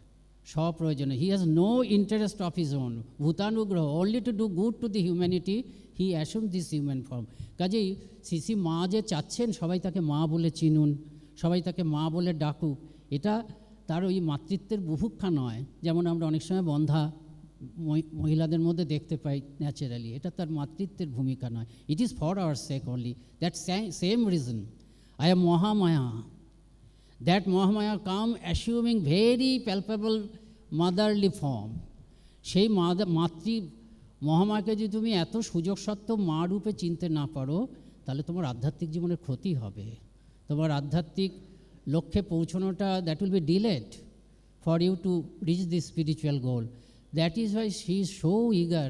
Sha prayojana. He has no interest of his own. Bhutanugraha, only to do good to the humanity, he assumed this human form. কাজেই CC মা যে চাচ্ছেন সবাই তাকে মা বলে চিনুন, সবাই তাকে মা বলে ডাকুক, এটা তার ওই মাতৃত্বের বুভুক্ষা নয়, যেমন আমরা অনেক সময় বন্ধা মহিলাদের মধ্যে দেখতে পাই ন্যাচারালি। এটা তার মাতৃত্বের ভূমিকা নয়। It is for our sake only. That same reason I am Mahamaya. That Mahamaya come assuming very palpable motherly form. সেই মাতৃ মহামায়াকে যদি তুমি এত সুযোগ সত্ত্বেও মা রূপে চিনতে না পারো, তাহলে তোমার আধ্যাত্মিক জীবনের ক্ষতি হবে। তোমার আধ্যাত্মিক লক্ষ্যে পৌঁছানোটা that will be delayed for you to reach the spiritual goal. That is why she is so eager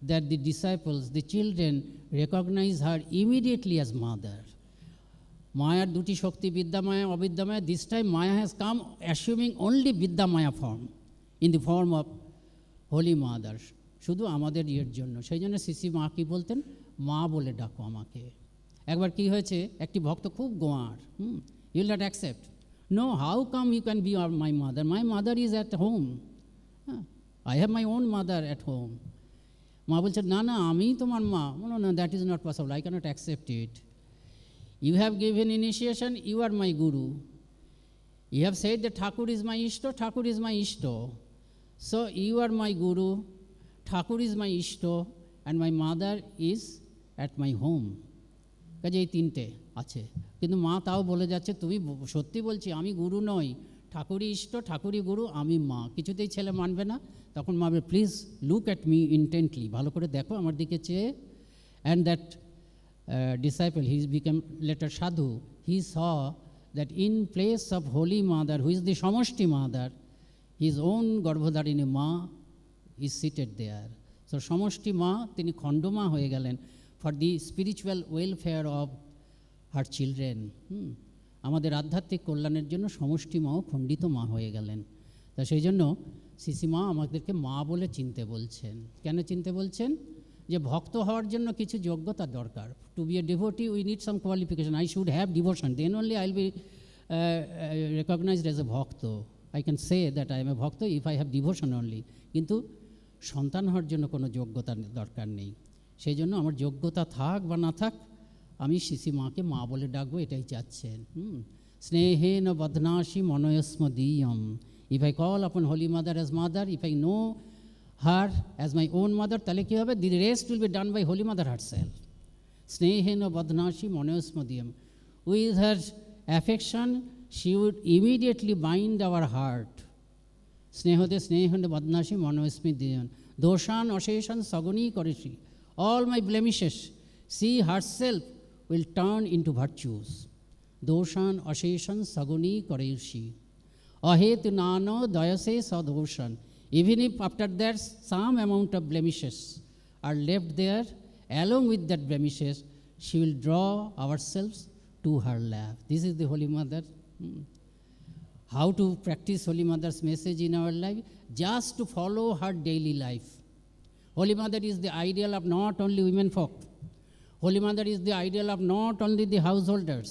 that the disciples, the children recognise her immediately as mother. মায়ার দুটি শক্তি, বিদ্যামায়া অবিদ্যামায়া। This time maya has come assuming only Vidyamaya form in the form of holy mother, শুধু আমাদের ইয়ের জন্য। সেই জন্য সিসি মা কী বলতেন, মা বলে ডাকো আমাকে। একবার কি হয়েছে, একটি ভক্ত খুব গোয়ার, you will not accept. No, how come you can be my mother? My mother is at home, I have my own mother at home. মা বলছে না না, আমি তোমার মা। No no, that is not possible, I cannot accept it. You have given initiation, you are my guru. You have said that Thakur is my Ishto, Thakur is my Ishto. So you are my guru, Thakur is my Ishto, and my mother is at my home. কাজে এই তিনটে আছে, কিন্তু মা তাও বলে যাচ্ছে তুমি সত্যি বলছি আমি গুরু নই, ঠাকুরই ইষ্ট, ঠাকুরই গুরু, আমি মা। কিছুতেই ছেলে মানবে না। তখন মা বলে প্লিজ লুক অ্যাট মি ইন্টেন্টলি, ভালো করে দেখো আমার দিকে চেয়ে। And that disciple, he became later sadhu, he saw that in place of holy mother, who is the Samashti mother, his own Garbhodarini ma is seated there. So Samashti ma tini Khondoma hoye gelen for the spiritual welfare of her children. আমাদের আধ্যাত্মিক কল্যাণের জন্য সমষ্টি মাও খণ্ডিত মা হয়ে গেলেন। তা সেই জন্য সিসি মা আমাদেরকে মা বলে চিনতে বলছেন। কেন চিনতে বলছেন? যে ভক্ত হওয়ার জন্য কিছু যোগ্যতা দরকার। To be a devotee we need some qualification. I should have devotion, then only I will be recognised as a bhakta. I can say that I am a bhakta if I have devotion only. কিন্তু সন্তান হওয়ার জন্য কোনো যোগ্যতার দরকার নেই। সেই জন্য আমার যোগ্যতা থাক বা না থাক, আমি সিসি মাকে মা বলে ডাকবো, এটাই চাচ্ছেন। স্নেহেন বদনাশি মনয়স্ম দিয়ম। ইফ আই কল আপন holy mother as mother, if I know her as my own mother, তাহলে কী হবে? The rest will be done by Holy Mother herself. Snehena badnashi monosmodiyam. With her affection, she would immediately bind our heart. Snehode snehena badnashi monosmodiyam. Doshan asheshan saguni korishi. All my blemishes, she herself will turn into virtues. Doshan asheshan saguni korishi. Ahet nano dayase sadoshan. Even if after that some amount of blemishes are left there, along with that blemishes, she will draw ourselves to her lap. This is the Holy Mother. How to practice Holy Mother's message in our life? Just to follow her daily life. Holy Mother is the ideal of not only women folk. Holy Mother is the ideal of not only the householders.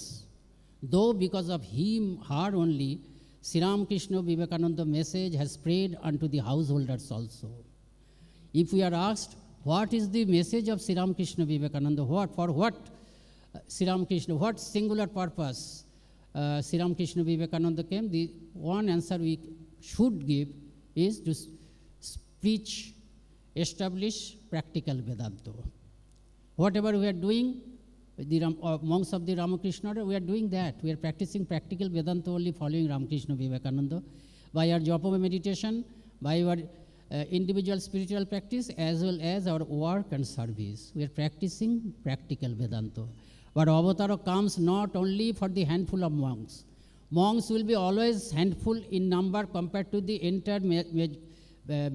Though because of him, her only, Sri Ramakrishna Vivekananda message has spread unto the householders also. If we are asked, what is the message of Sri Ramakrishna Vivekananda? For what Sri Ramakrishna, what singular purpose Sri Ramakrishna Vivekananda came? The one answer we should give is to preach, establish practical Vedanta. Whatever we are doing, monks of the Ramakrishna order, we are doing that. We are practicing practical Vedanta only following Ramakrishna Vivekananda by our japa meditation, by our individual spiritual practice, as well as our work and service. We are practicing practical Vedanta. But Avatara comes not only for the handful of monks. Monks will be always handful in number compared to the entire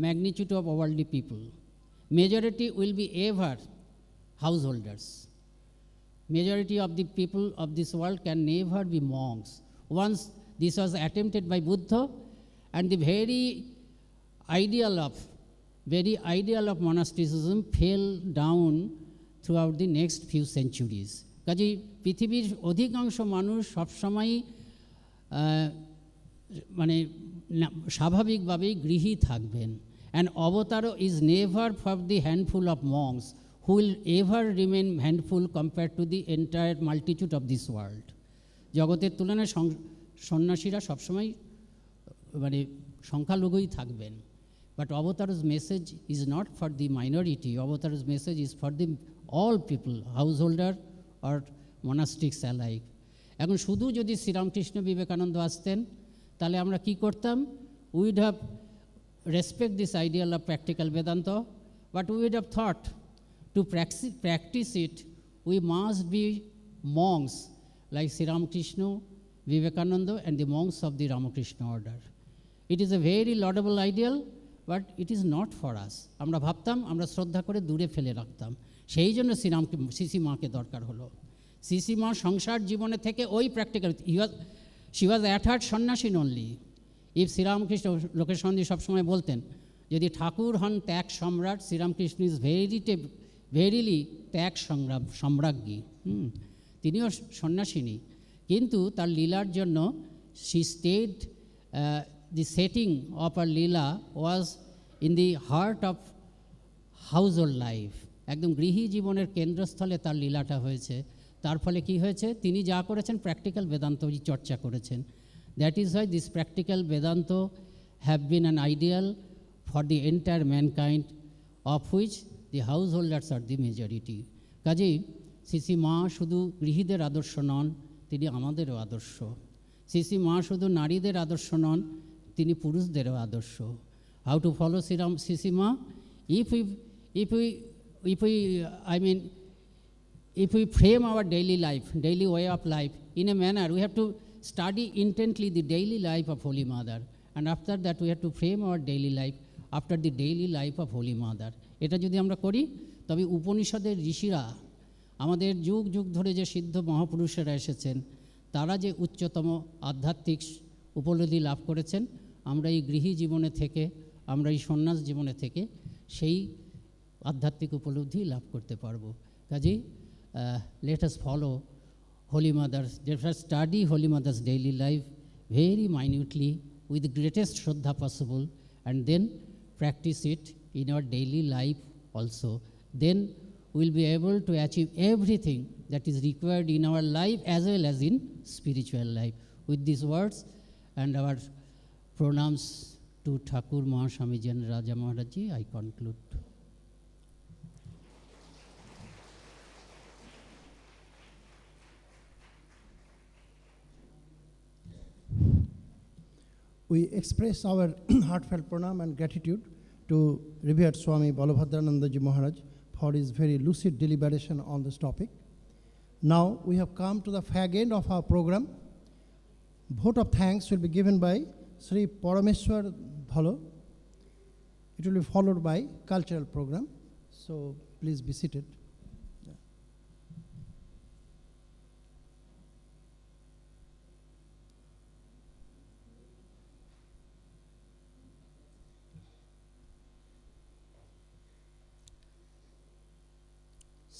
magnitude of worldly people. Majority will be ever householders. Majority of the people of this world can never be monks. Once this was attempted by Buddha, and the very ideal of monasticism fell down throughout the next few centuries. কাজেই পৃথিবীর অধিকাংশ মানুষ সবসময় মানে স্বাভাবিকভাবেই গৃহী থাকবেন। And Avatara is never for the handful of monks who will ever remain handful compared to the entire multitude of this world. জগতের তুলনায় সন্ন্যাসীরা সবসময় মানে সংখ্যালঘুই থাকবেন। But Avatara's message is not for the minority. Avatara's message is for the all people, householder or monastics alike. এখন শুধু যদি শ্রীরামকৃষ্ণ বিবেকানন্দ আসতেন তাহলে আমরা কি করতাম? We would have respect this ideal of practical Vedanta, but we would have thought to practice it, we must be monks like Sri Ramakrishna, Vivekananda and the monks of the Ramakrishna order. It is a very laudable ideal, but it is not for us. আমরা ভাবতাম, আমরা শ্রদ্ধা করে দূরে ফেলে রাখতাম। সেই জন্য শ্রী মাকে দরকার হলো। শ্রী মা সংসার জীবনে থেকে ওই practical, she was at heart sannyasin only. If Sri Ramakrishna লোকের সন্ধি সবসময় বলতেন, যদি ঠাকুর হন ত্যাগ সম্রাট, শ্রীরামকৃষ্ণ ইজ ভেরিলি ত্যাগ সম্রাজ্ঞী। তিনিও সন্ন্যাসিনী, কিন্তু তার লীলার জন্য she stayed, the setting of her Leela was in the heart of household life. একদম গৃহী জীবনের কেন্দ্রস্থলে তার লীলাটা হয়েছে। তার ফলে কি হয়েছে? তিনি যা করেছেন প্র্যাকটিক্যাল বেদান্ত চর্চা করেছেন। That is why this practical Vedanta have been an ideal for the entire mankind, of which the householders are the majority. কাজেই শ্রী মা শুধু গৃহীদের আদর্শ নন, তিনি আমাদেরও আদর্শ। শ্রী মা শুধু নারীদের আদর্শ নন, তিনি পুরুষদেরও আদর্শ। How to follow শ্রী মা? If we frame our daily life, daily way of life in a manner, we have to study intently the daily life of Holy Mother, and after that we have to frame our daily life after the daily life of Holy Mother. এটা যদি আমরা করি তবে উপনিষদের ঋষিরা, আমাদের যুগ যুগ ধরে যে সিদ্ধ মহাপুরুষেরা এসেছেন, তারা যে উচ্চতম আধ্যাত্মিক উপলব্ধি লাভ করেছেন, আমরা এই গৃহী জীবনে থেকে, আমরা এই সন্ন্যাস জীবনে থেকে সেই আধ্যাত্মিক উপলব্ধি লাভ করতে পারবো। কাজেই let us follow Holy Mother's, let us study Holy Mother's daily life very minutely with the greatest Shraddha possible, and then practice it in our daily life also. Then we will be able to achieve everything that is required in our life as well as in spiritual life. With these words and our pronouns to Thakur Mahaswamiji and Raja Maharaji, I conclude. We express our heartfelt pranam and gratitude to revered Swami Balabhadranandaji Maharaj for his very lucid deliberation on this topic. Now we have come to the fag end of our program. Vote of thanks will be given by Sri Parameswar Dhalo. It will be followed by cultural program. So please be seated.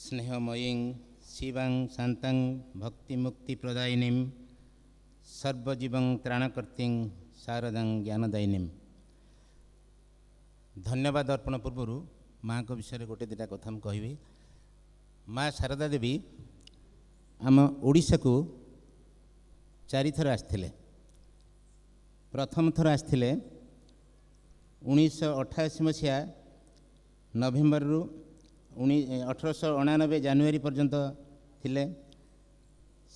स्नेहमयीं शिवां शान्तां भक्तिमुक्तिप्रदायिनीं सर्वजीवं त्राणकर्तीं शारदां ज्ञानदायिनीं। धन्यवाद अर्पण पूर्व माँ को विषय गोटे दुटा कथा कहि। माँ शारदा देवी आम ओडिशा को 4 थर आसथिले। प्रथम थर आसथिले 1988 मसीहा नवेम्बर 1899 जानुआरी पर्यंत ଥିଲେ।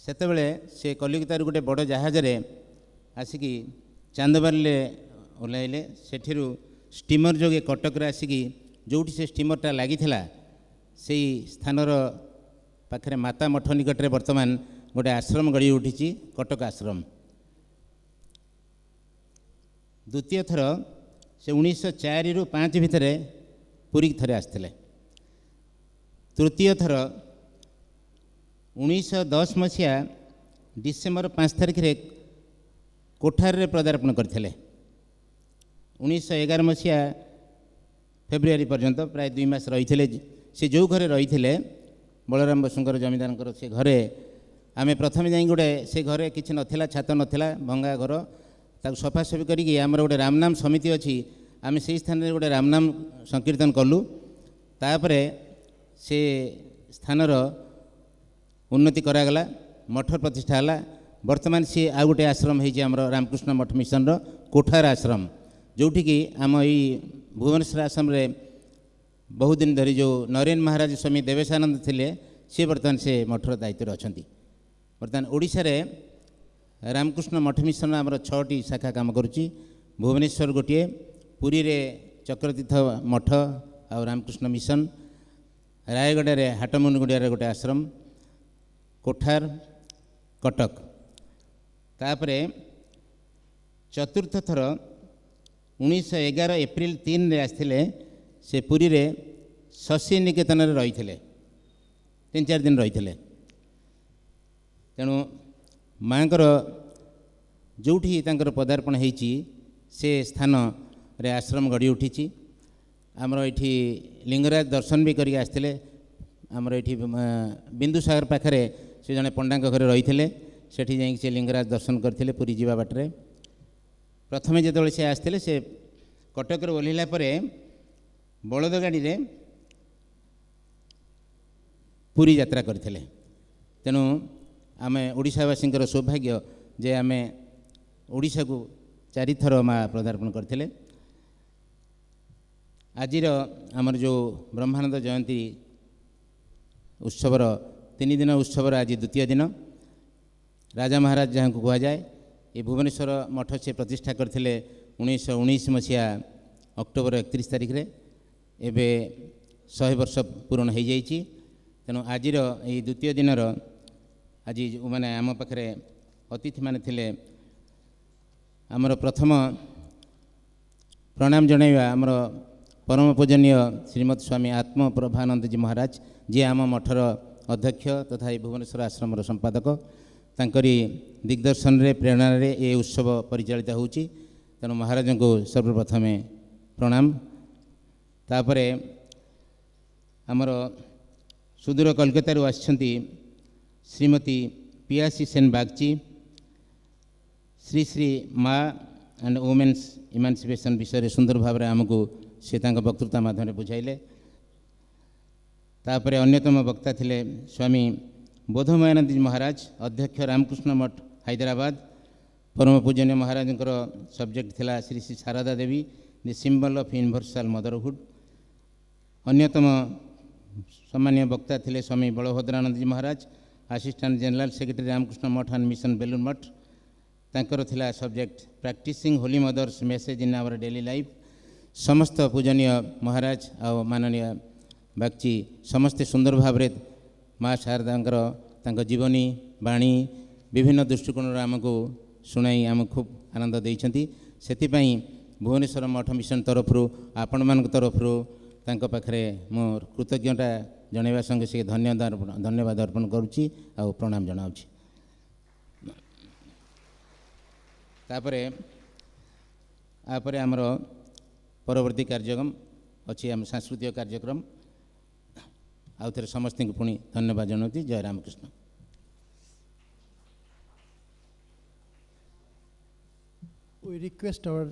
ସେତେବେଳେ ସେ କଲିକତାରୁ ଗୋଟେ ବଡ଼ ଜାହାଜରେ ଆସିକି ଚାନ୍ଦବାଲିରେ ଓହ୍ଲାଇଲେ। ସେଠିରୁ ଷ୍ଟିମର ଯୋଗେ କଟକରେ ଆସିକି ଯେଉଁଠି ସେ ଷ୍ଟିମରଟା ଲାଗିଥିଲା ସେଇ ସ୍ଥାନର ପାଖରେ ମାତା ମଠ ନିକଟରେ ବର୍ତ୍ତମାନ ଗୋଟେ ଆଶ୍ରମ ଗଢ଼ି ଉଠିଛି, କଟକ ଆଶ୍ରମ। ଦ୍ୱିତୀୟ ଥର ସେ 1904ରୁ 5 ଭିତରେ ପୁରୀ ଥରେ ଆସିଥିଲେ। ତୃତୀୟ ଥର 1910 ମସିହା ଡିସେମ୍ବର 5 ତାରିଖରେ କୋଠାରରେ ପଦାର୍ପଣ କରିଥିଲେ। 1911 ମସିହା ଫେବୃଆରୀ ପର୍ଯ୍ୟନ୍ତ ପ୍ରାୟ 2 ମାସ ରହିଥିଲେ। ସେ ଯେଉଁ ଘରେ ରହିଥିଲେ ବଳରାମ ବସୁଙ୍କର ଜମିଦାରଙ୍କର ସେ ଘରେ ଆମେ ପ୍ରଥମେ ଯାଇ ଗୋଟେ ସେ ଘରେ କିଛି ନଥିଲା, ଛାତ ନଥିଲା, ଭଙ୍ଗା ଘର, ତାକୁ ସଫାସଫି କରିକି ଆମର ଗୋଟେ ରାମନାମ ସମିତି ଅଛି, ଆମେ ସେହି ସ୍ଥାନରେ ଗୋଟେ ରାମନାମ ସଂକୀର୍ତ୍ତନ କଲୁ। ତାପରେ ସେ ସ୍ଥାନର ଉନ୍ନତି କରାଗଲା, ମଠ ପ୍ରତିଷ୍ଠା ହେଲା। ବର୍ତ୍ତମାନ ସିଏ ଆଉ ଗୋଟେ ଆଶ୍ରମ ହେଇଛି ଆମର ରାମକୃଷ୍ଣ ମଠ ମିଶନର କୋଠାର ଆଶ୍ରମ, ଯେଉଁଠିକି ଆମ ଏଇ ଭୁବନେଶ୍ୱର ଆଶ୍ରମରେ ବହୁତ ଦିନ ଧରି ଯେଉଁ ନରେନ ମହାରାଜ ସ୍ୱାମୀ ଦେବେଶାନନ୍ଦ ଥିଲେ ସିଏ ବର୍ତ୍ତମାନ ସେ ମଠର ଦାୟିତ୍ୱରେ ଅଛନ୍ତି। ବର୍ତ୍ତମାନ ଓଡ଼ିଶାରେ ରାମକୃଷ୍ଣ ମଠ ମିଶନ ଆମର 6ଟି ଶାଖା କାମ କରୁଛି। ଭୁବନେଶ୍ୱର ଗୋଟିଏ, ପୁରୀରେ ଚକ୍ରତୀର୍ଥ ମଠ ଆଉ ରାମକୃଷ୍ଣ ମିଶନ, ରାୟଗଡ଼ାରେ ହାଟମୁନିଗୁଡ଼ିଆରେ ଗୋଟେ ଆଶ୍ରମ, କୋଠାର, କଟକ। ତାପରେ ଚତୁର୍ଥ ଥର 1911 ଏପ୍ରିଲ 3ରେ ଆସିଥିଲେ। ସେ ପୁରୀରେ ଶଶୀ ନିକେତନରେ ରହିଥିଲେ, 3-4 ଦିନ ରହିଥିଲେ। ତେଣୁ ମାଙ୍କର ଯେଉଁଠି ତାଙ୍କର ପଦାର୍ପଣ ହେଇଛି ସେ ସ୍ଥାନରେ ଆଶ୍ରମ ଗଢ଼ି ଉଠିଛି। ଆମର ଏଇଠି ଲିଙ୍ଗରାଜ ଦର୍ଶନ ବି କରିକି ଆସିଥିଲେ। ଆମର ଏଇଠି ବିନ୍ଦୁସାଗର ପାଖରେ ସେ ଜଣେ ପଣ୍ଡାଙ୍କ ଘରେ ରହିଥିଲେ, ସେଠି ଯାଇକି ସେ ଲିଙ୍ଗରାଜ ଦର୍ଶନ କରିଥିଲେ ପୁରୀ ଯିବା ବାଟରେ। ପ୍ରଥମେ ଯେତେବେଳେ ସେ ଆସିଥିଲେ ସେ କଟକରେ ଓହ୍ଲାଇଲା ପରେ ବଳଦ ଗାଡ଼ିରେ ପୁରୀ ଯାତ୍ରା କରିଥିଲେ। ତେଣୁ ଆମେ ଓଡ଼ିଶାବାସୀଙ୍କର ସୌଭାଗ୍ୟ ଯେ ଆମେ ଓଡ଼ିଶାକୁ 4 ଥର ମା ପଦାର୍ପଣ କରିଥିଲେ। ଆଜିର ଆମର ଯେଉଁ ବ୍ରହ୍ମାନନ୍ଦ ଜୟନ୍ତୀ ଉତ୍ସବର 3 ଦିନ ଉତ୍ସବର ଆଜି ଦ୍ୱିତୀୟ ଦିନ। ରାଜା ମହାରାଜ ଯାହାଙ୍କୁ କୁହାଯାଏ, ଏ ଭୁବନେଶ୍ୱର ମଠ ସେ ପ୍ରତିଷ୍ଠା କରିଥିଲେ 1919 ମସିହା ଅକ୍ଟୋବର 31 ତାରିଖରେ। ଏବେ 100 ବର୍ଷ ପୂରଣ ହୋଇଯାଇଛି। ତେଣୁ ଆଜିର ଏହି ଦ୍ୱିତୀୟ ଦିନର ଆଜି ଯେଉଁମାନେ ଆମ ପାଖରେ ଅତିଥିମାନେ ଥିଲେ, ଆମର ପ୍ରଥମ ପ୍ରଣାମ ଜଣାଇବା ଆମର ପରମ ପୂଜନୀୟ ଶ୍ରୀମତ୍ ସ୍ୱାମୀ ଆତ୍ମପ୍ରଭାନନ୍ଦଜୀ ମହାରାଜ, ଯିଏ ଆମ ମଠର ଅଧ୍ୟକ୍ଷ ତଥା ଏ ଭୁବନେଶ୍ୱର ଆଶ୍ରମର ସମ୍ପାଦକ। ତାଙ୍କରି ଦିଗ୍ଦର୍ଶନରେ ପ୍ରେରଣାରେ ଏ ଉତ୍ସବ ପରିଚାଳିତ ହେଉଛି। ତେଣୁ ମହାରାଜଙ୍କୁ ସର୍ବପ୍ରଥମେ ପ୍ରଣାମ। ତାପରେ ଆମର ସୁଦୂର କଲିକତାରୁ ଆସିଛନ୍ତି ଶ୍ରୀମତୀ ପିୟାସୀ ସେନ ବାଗଚି, ଶ୍ରୀ ଶ୍ରୀ ମା ଆଣ୍ଡ ଓମେନ୍ସ ଇମାନ୍ସିପେସନ୍ ବିଷୟରେ ସୁନ୍ଦର ଭାବରେ ଆମକୁ ସେ ତାଙ୍କ ବକ୍ତୃତା ମାଧ୍ୟମରେ ବୁଝାଇଲେ। ତାପରେ ଅନ୍ୟତମ ବକ୍ତା ଥିଲେ ସ୍ୱାମୀ ବୋଧମୟାନନ୍ଦଜୀ ମହାରାଜ, ଅଧ୍ୟକ୍ଷ ରାମକୃଷ୍ଣ ମଠ ହାଇଦ୍ରାବାଦ। ପରମ ପୂଜନୀୟ ମହାରାଜଙ୍କର ସବଜେକ୍ଟ ଥିଲା Shri Shri Sarada Devi, the symbol of universal motherhood. ଅନ୍ୟତମ ସମ୍ମାନୀୟ ବକ୍ତା ଥିଲେ Swami Balabhadranandaji Maharaj, assistant general secretary Ramakrishna Math and Mission Belur Math. ତାଙ୍କର ଥିଲା subject practising holy mothers message in our daily life. ସମସ୍ତ ପୂଜନୀୟ ମହାରାଜ ଆଉ ମାନନୀୟ ବାଗଚି ସମସ୍ତେ ସୁନ୍ଦର ଭାବରେ ମା ଶାରଦାଙ୍କର ତାଙ୍କ ଜୀବନୀ ବାଣୀ ବିଭିନ୍ନ ଦୃଷ୍ଟିକୋଣରୁ ଆମକୁ ଶୁଣାଇ ଆମକୁ ଖୁବ୍ ଆନନ୍ଦ ଦେଇଛନ୍ତି। ସେଥିପାଇଁ ଭୁବନେଶ୍ୱର ମଠ ମିଶନ ତରଫରୁ ଆପଣମାନଙ୍କ ତରଫରୁ ତାଙ୍କ ପାଖରେ ମୁଁ କୃତଜ୍ଞତା ଜଣାଇବା ସଙ୍ଗେ ସଙ୍ଗେ ଧନ୍ୟବାଦ ଅର୍ପଣ କରୁଛି ଆଉ ପ୍ରଣାମ ଜଣାଉଛି। ତାପରେ ଆମର ପରବର୍ତ୍ତୀ କାର୍ଯ୍ୟକ୍ରମ ଅଛି, ଆମ ସାଂସ୍କୃତିକ କାର୍ଯ୍ୟକ୍ରମ। ଆଉ ଥରେ ସମସ୍ତଙ୍କୁ ପୁଣି ଧନ୍ୟବାଦ ଜଣାଉଛି। ଜୟ Ramakrishna. We request our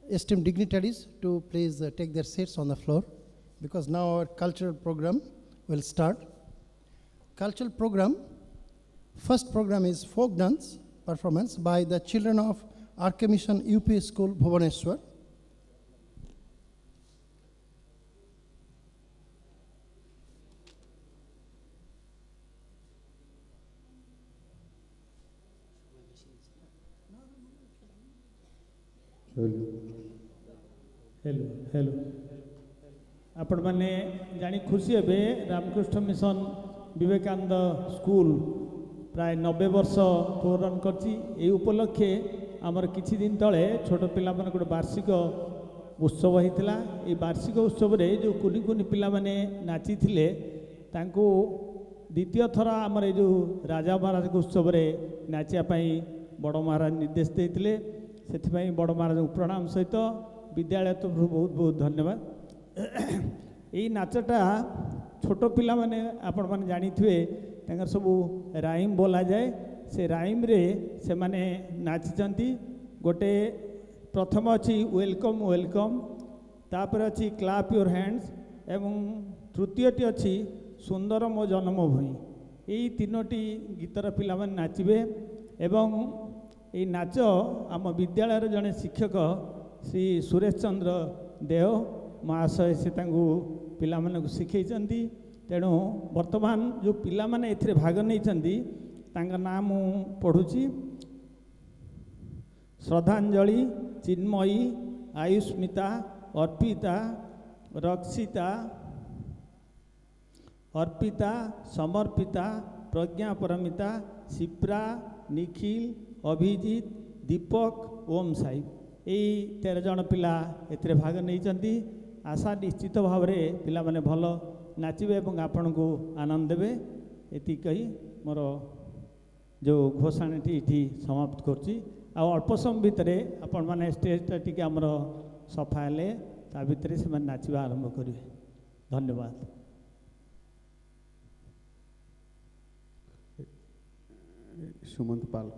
esteemed dignitaries to please take their seats on the floor, because now our cultural program will start. Cultural program, first program is folk dance performance by the children of RK Mission UP School, Bhubaneswar. Hello hello आपण मैंने जानी खुशी हे Ramakrishna mission Vivekananda school प्राय 90 वर्ष पूरण कर उपलक्षे आमर किछि दिन तले छोट पिला मन गोटे वार्षिक उत्सव होता ये वार्षिक उत्सव रे जो कुनि कुनि पिला माने नाची थिले तांको द्वितीय थर आमर ये जो राजा महाराज उत्सव रे नाचिया पई बड़ महाराज निर्देश देते से बड़ महाराज प्रणाम सहित विद्यालय तो बहुत बहुत धन्यवाद। यही नाचटा छोट पिला माने आपण माने जानी थे तांकर सबू राइम बोला जाए से राइम रे से माने नाचिचंती गोटे प्रथम अच्छी वेलकम वेलकम तापर अच्छी क्लाप योर हैंड्स एवं तृतीयटी अच्छी सुंदर मो जन्मभूमि यही तीनोटी गीतर पिला माने नाचिबे एवं ये नाच आम विद्यालय जड़े शिक्षक श्री सुरेश चंद्र देव महाशय से पिला मानक शिखई तेणु वर्तमान जो पिला माने एथिरे भाग नहीं नाम पढ़ुची श्रद्धांजलि चिन्मयी आयुष्मिता अर्पिता रक्षिता अर्पिता समर्पिता प्रज्ञा परमिता शिप्रा निखिल अभिजीत दीपक ओम साई यही 13 जन पिला एथिरे भाग नहीं आशा निश्चित भाव में पिला माने भल नाचिबे एवं आपण को आनंद देवे एति कही मोर जो घोषणाटी ये समाप्त करुच्ची अल्प समय भितर आपण माने स्टेजटा टी आमर सफा हेले ता भितर से नाचिबा आरंभ करेंगे। धन्यवाद। सुमंत पाल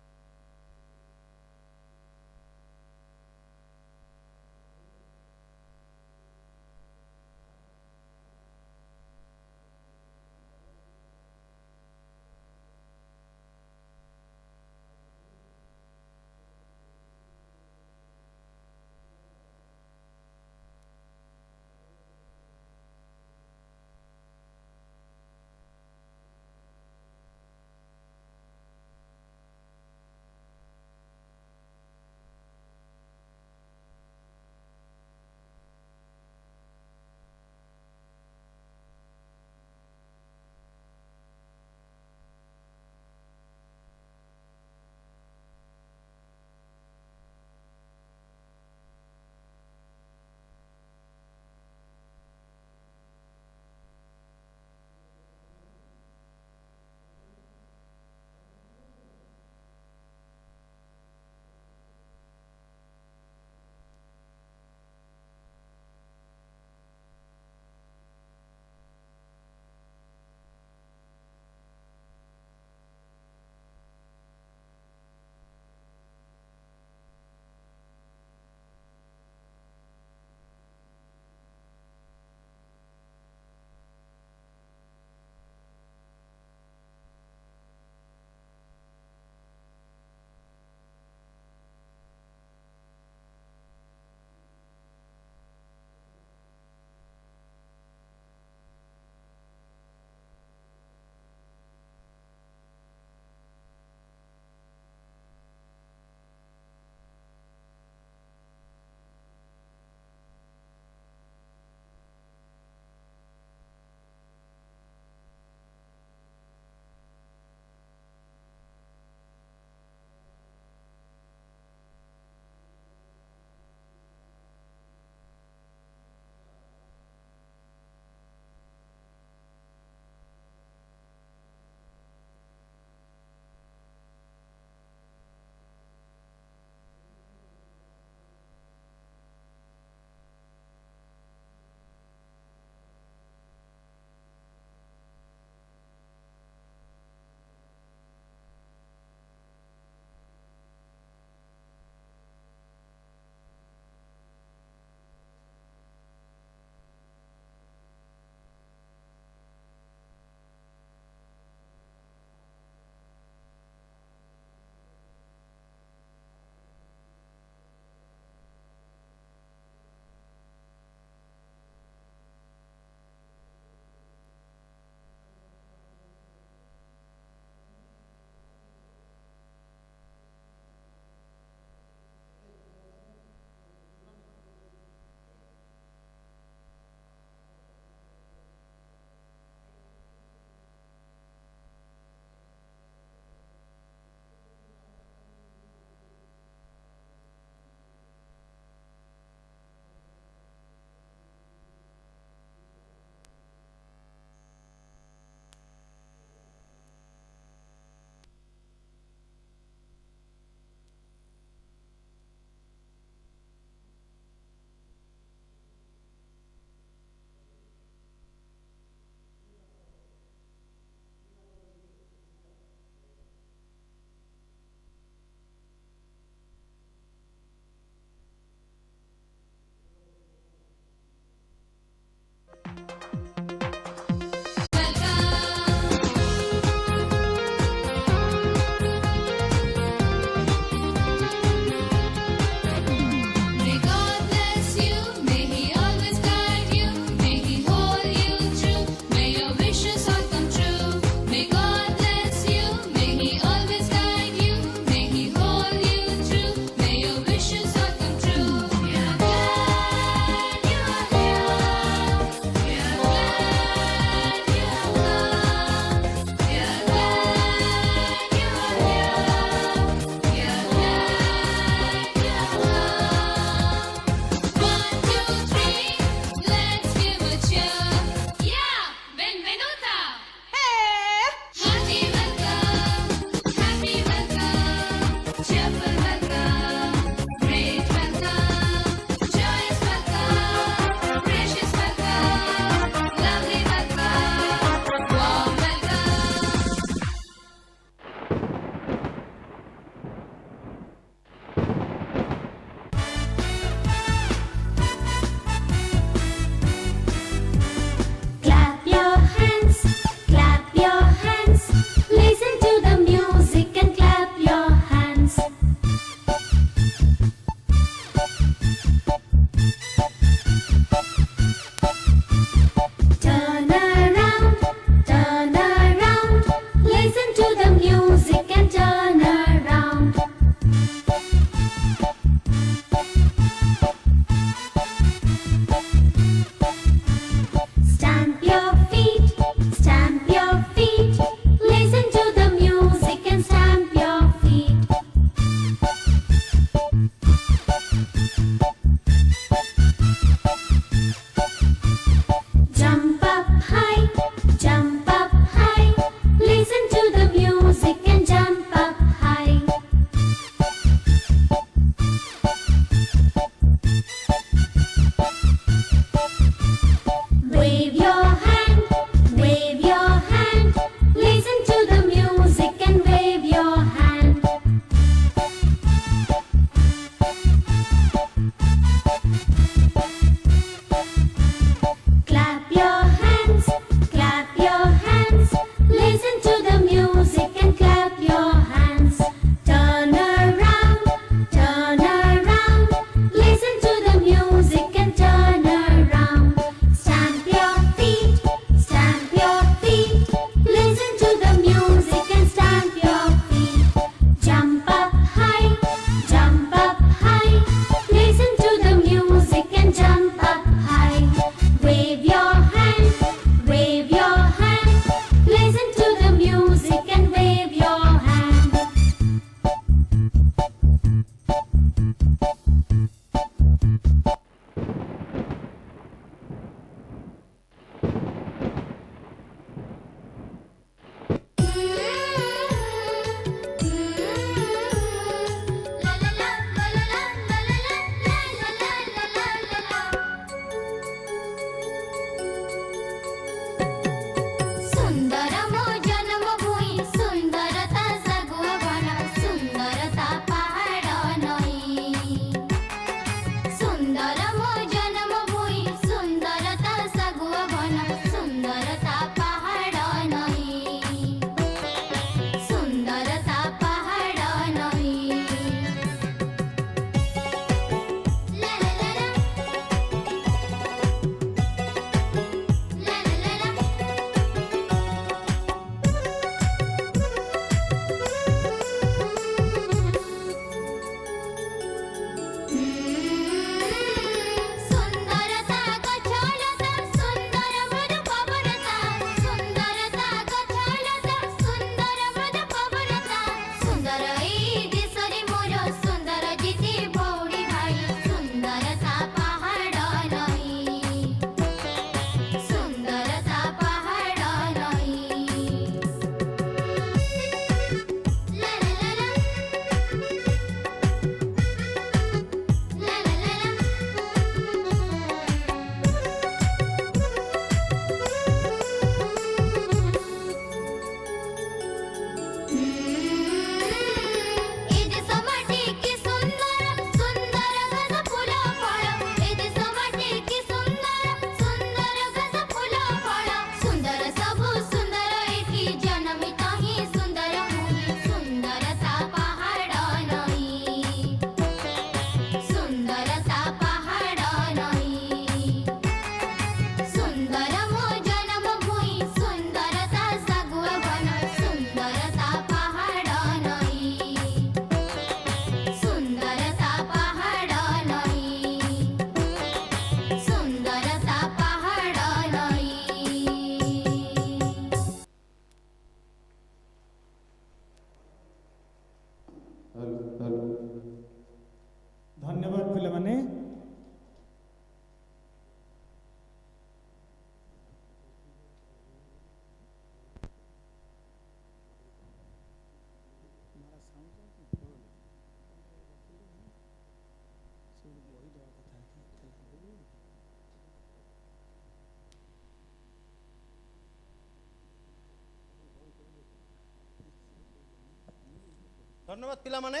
धन्यवाद पिला माने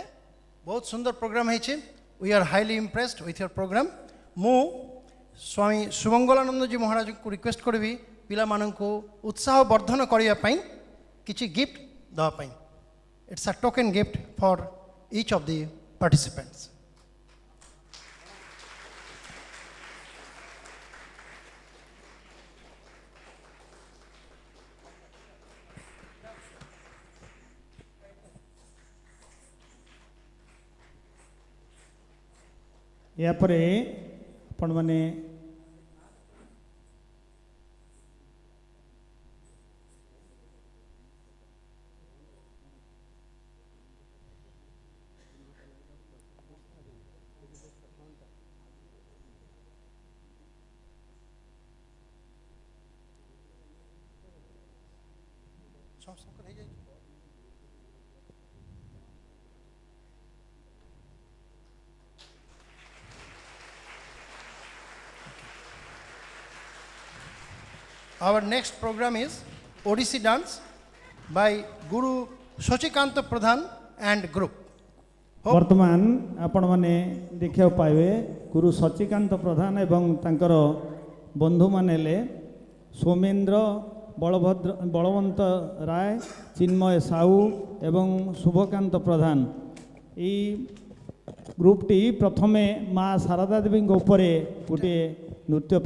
बहुत सुंदर प्रोग्राम है। We are highly impressed with your programme. मु स्वामी सुमंगलानंद जी महाराज को रिक्वेस्ट करी पिला माननकु उत्साह वर्धन करने किसी गिफ्ट दवाई। It's a token gift for each of the participants. या परे आपण माने Our next program is Odissi dance by Guru Shachikanta Pradhan and group. वर्तमान आपण माने देखिया पाइबे गुरु सचिकांत प्रधान एवं तांकर बंधु मानेले सोमेन्द्र बलभद्र बलवंत राय चिन्मय साहू एवं शुभकांत प्रधान ई ग्रुपटी प्रथमे माँ शारदा देवी उपरे गोटे नृत्य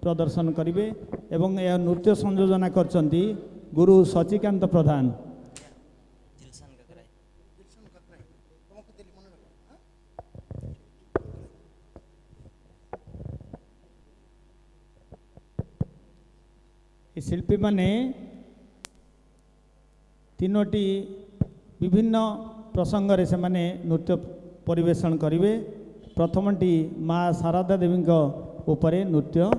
प्रदर्शन करिवे एवं यह नृत्य संयोजना करचंती गुरु सचिकांत प्रधान। शिल्पी माने तीनोटी विभिन्न प्रसंग रे से माने नृत्य परिवेषण करिवे। प्रथमटी माँ शारदा देवी उपरे नृत्य।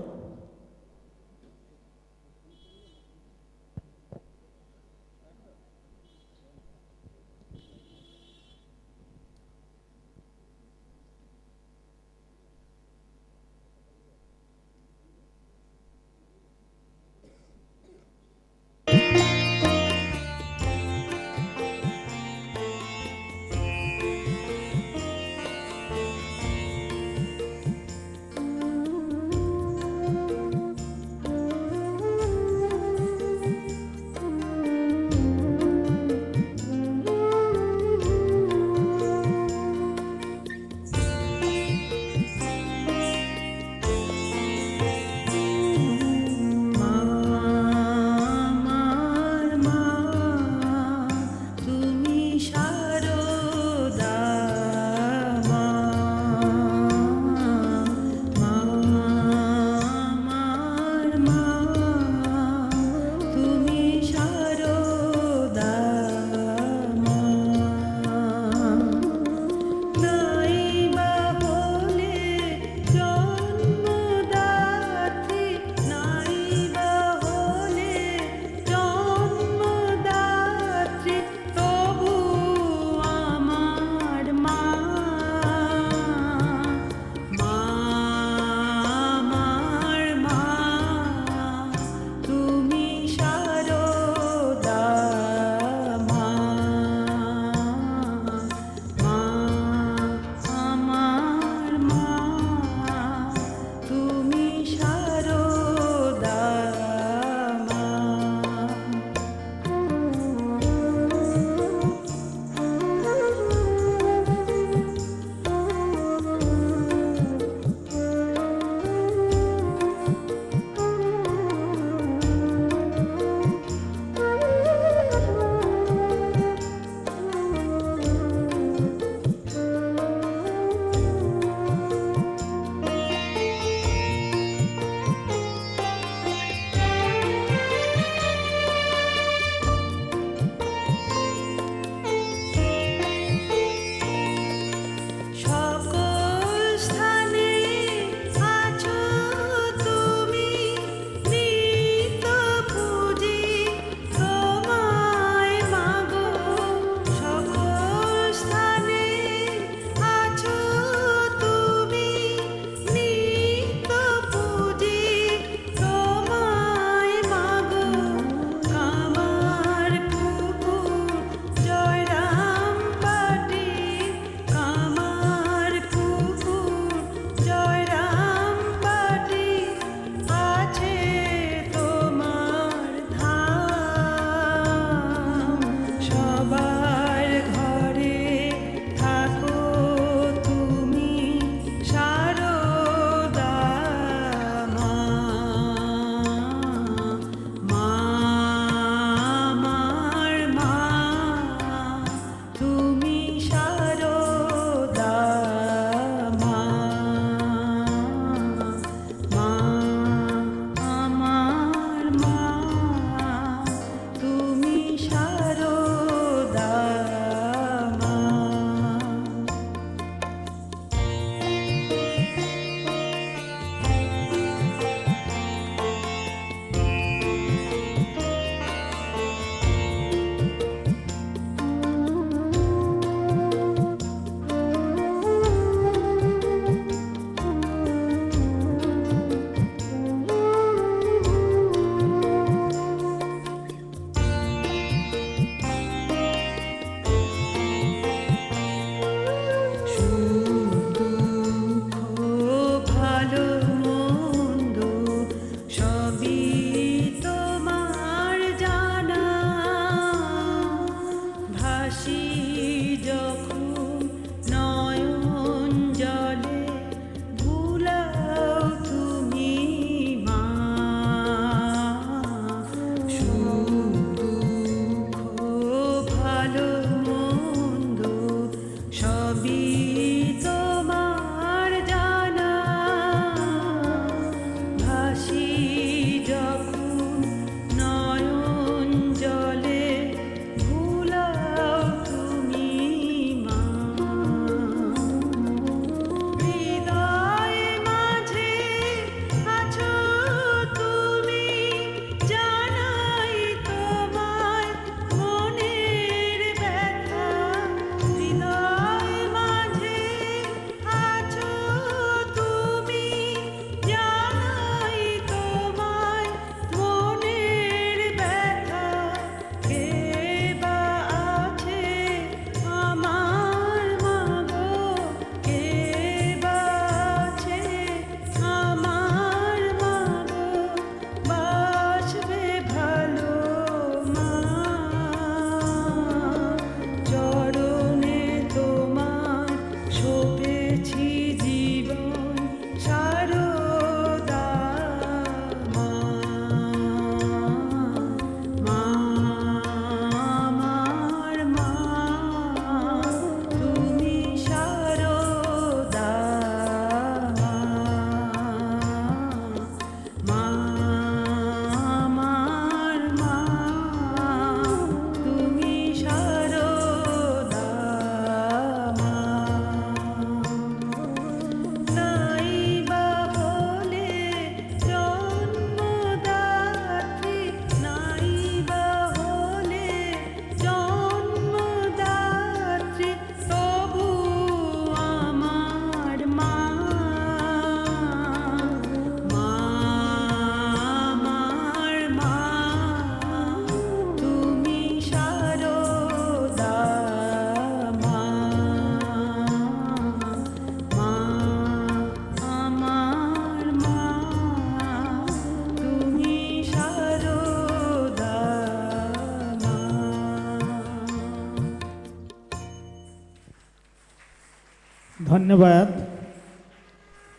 धन्यवाद।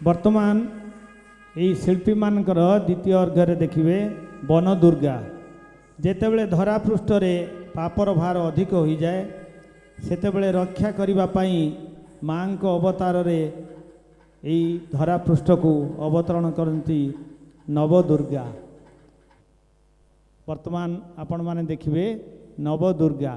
वर्तमान यही शिल्पी मानकर द्वितीय अर्घ्य देखिए वन दुर्गा जेतेबेले धरा पृष्ठ रे पापर भार अधिक हो जाए सेतेबेले रक्षा करिबा पई मां को अवतार रे यही धरा पृष्ठ को अवतरण करती नव दुर्गा। वर्तमान आपण माने देखिए नव दुर्गा।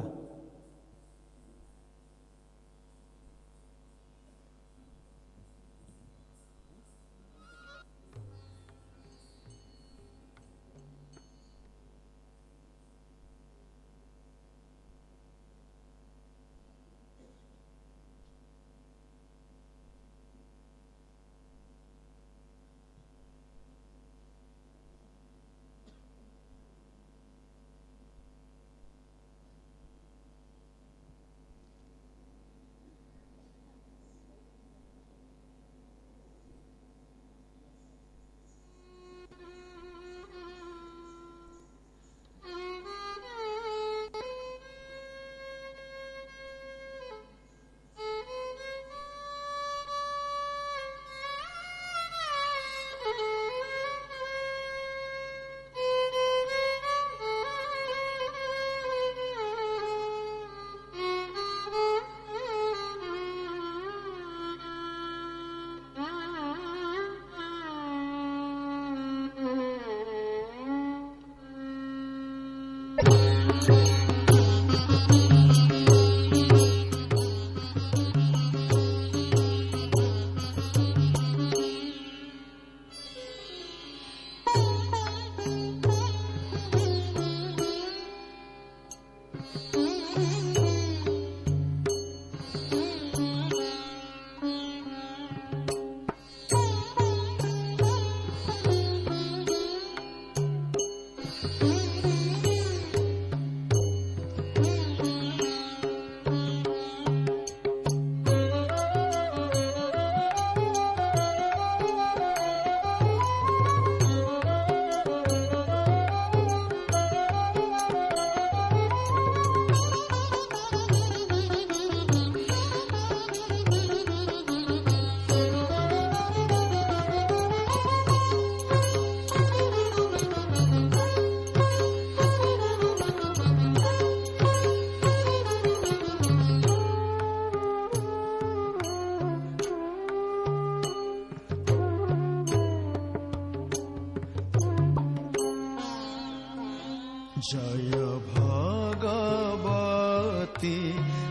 जय भगवती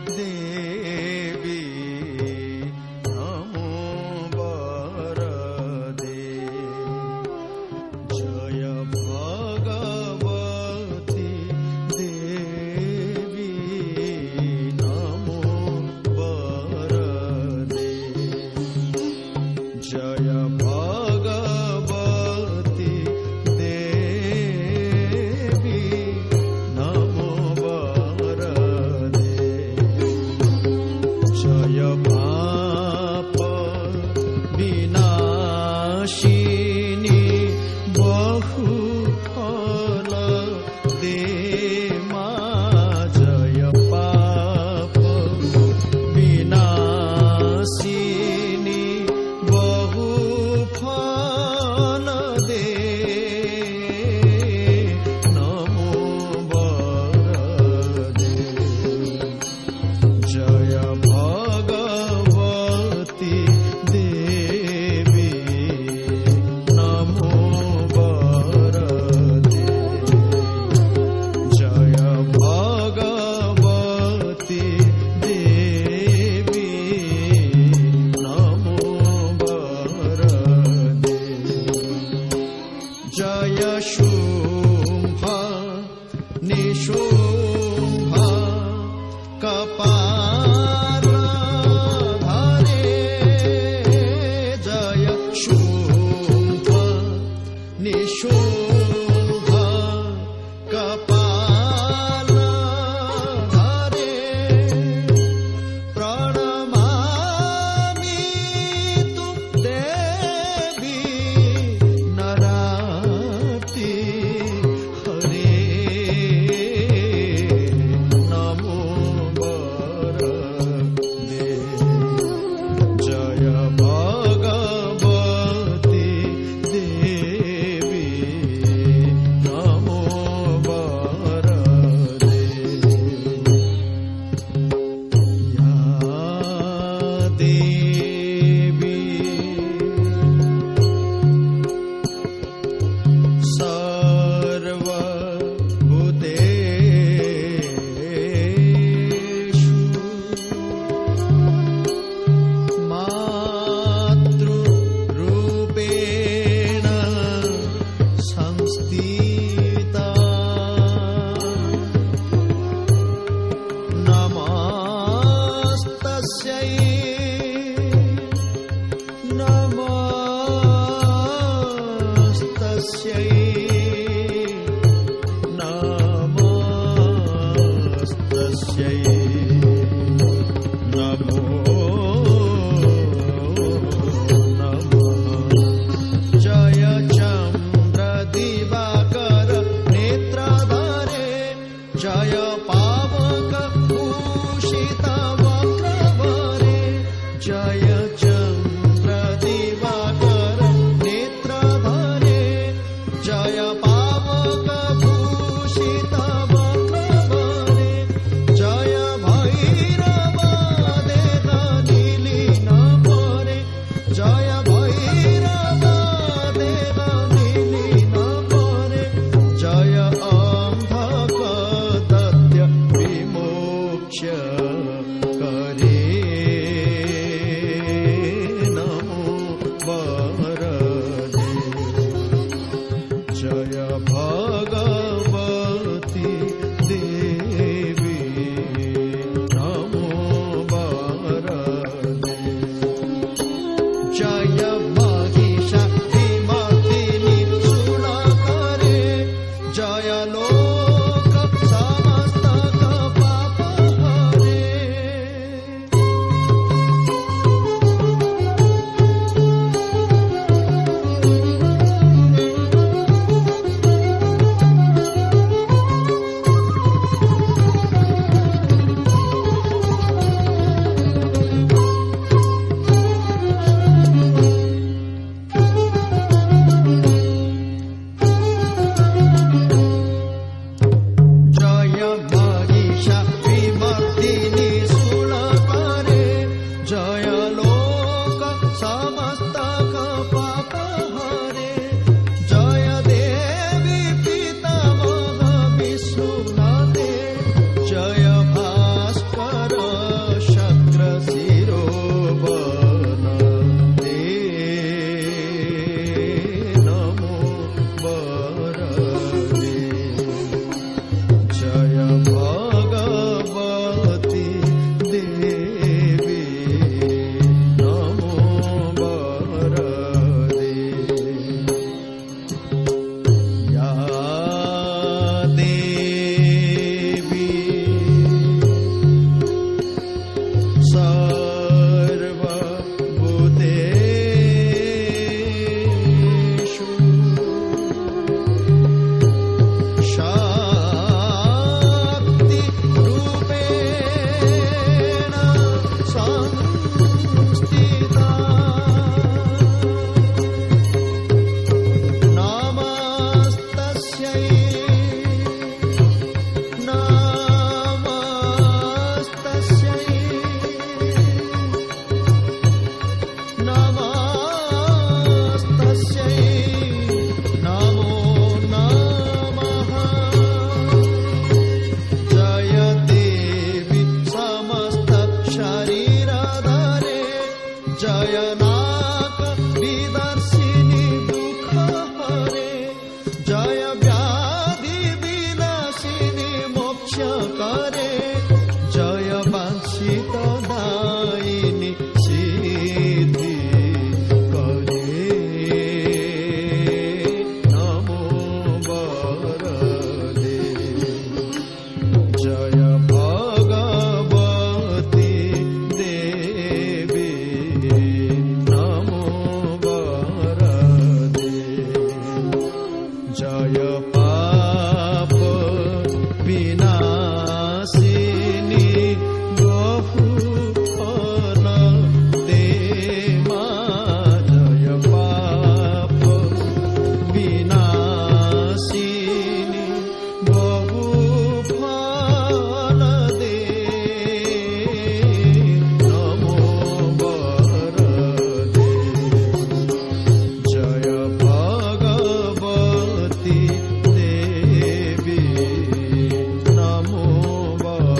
देवी नमो वरदे। जय भगवती देवी नमो वरदे। जय भगवती देवी नमो वरदे। जय पावक भूषित वक्रवरे जय चन्द्र दिवाकर नेत्रधरे जय पावक भूषित वक्रवरे जय भैरव देह नीलिन परे जय भैरव देह नीलिन परे जय अंधक दत्य विमोक्ष करे नमो वरदे जय भगवती देवी नमो वरदे जय महिषा विमर्दिनी सुरकरे जय लोक समस्तक पाप हरे जय महिषा विमर्दिनी सुरकरे जय लोक समस्तक पाप हरे जय देवी पितामह विष्णुनाथे जय भास्कर शक्र शिरोवनते नमो वरदे जय भगवती देवी नमो वरदे या देवी सर्वभूतेषु शक्ति रूपेण संस्थिता नमस्तस्यै नमस्तस्यै नमस्तस्यै नमो नमः जय देवी समस्त शरीरधरे जय नाक विदर्शिनी दुःख हरे जय व्याधि विनाशिनी मोक्ष करे जय वांछित दायिनी सिद्धि करे नमो वरदे जय भगवती देवी नमो वरदे जय पाप विनाशिनी बहु फल दे मां जय पाप विनाशिनी बहु फल दे नमो वरदे जय भगवती देवी नमो वरदे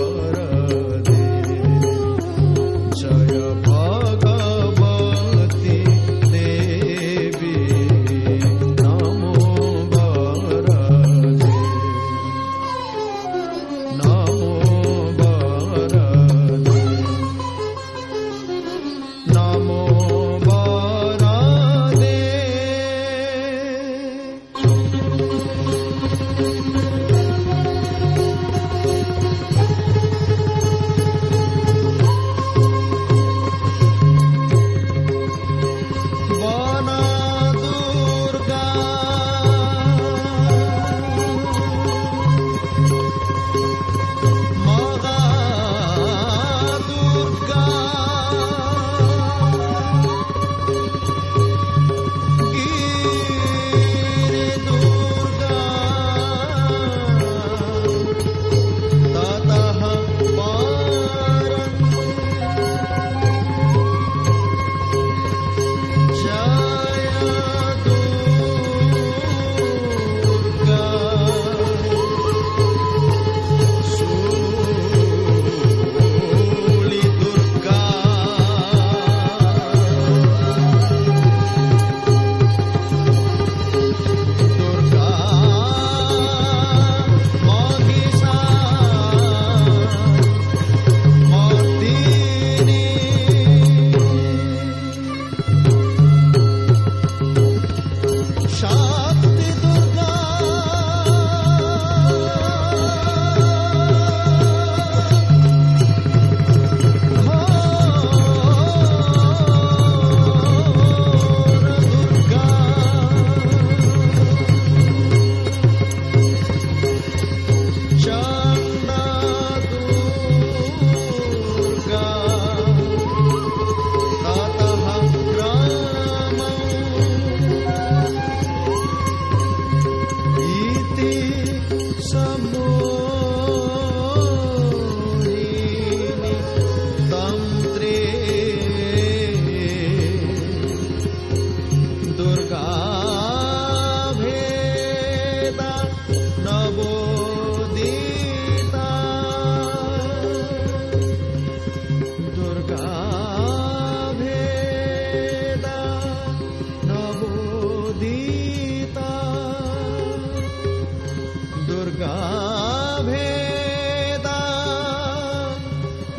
भेदा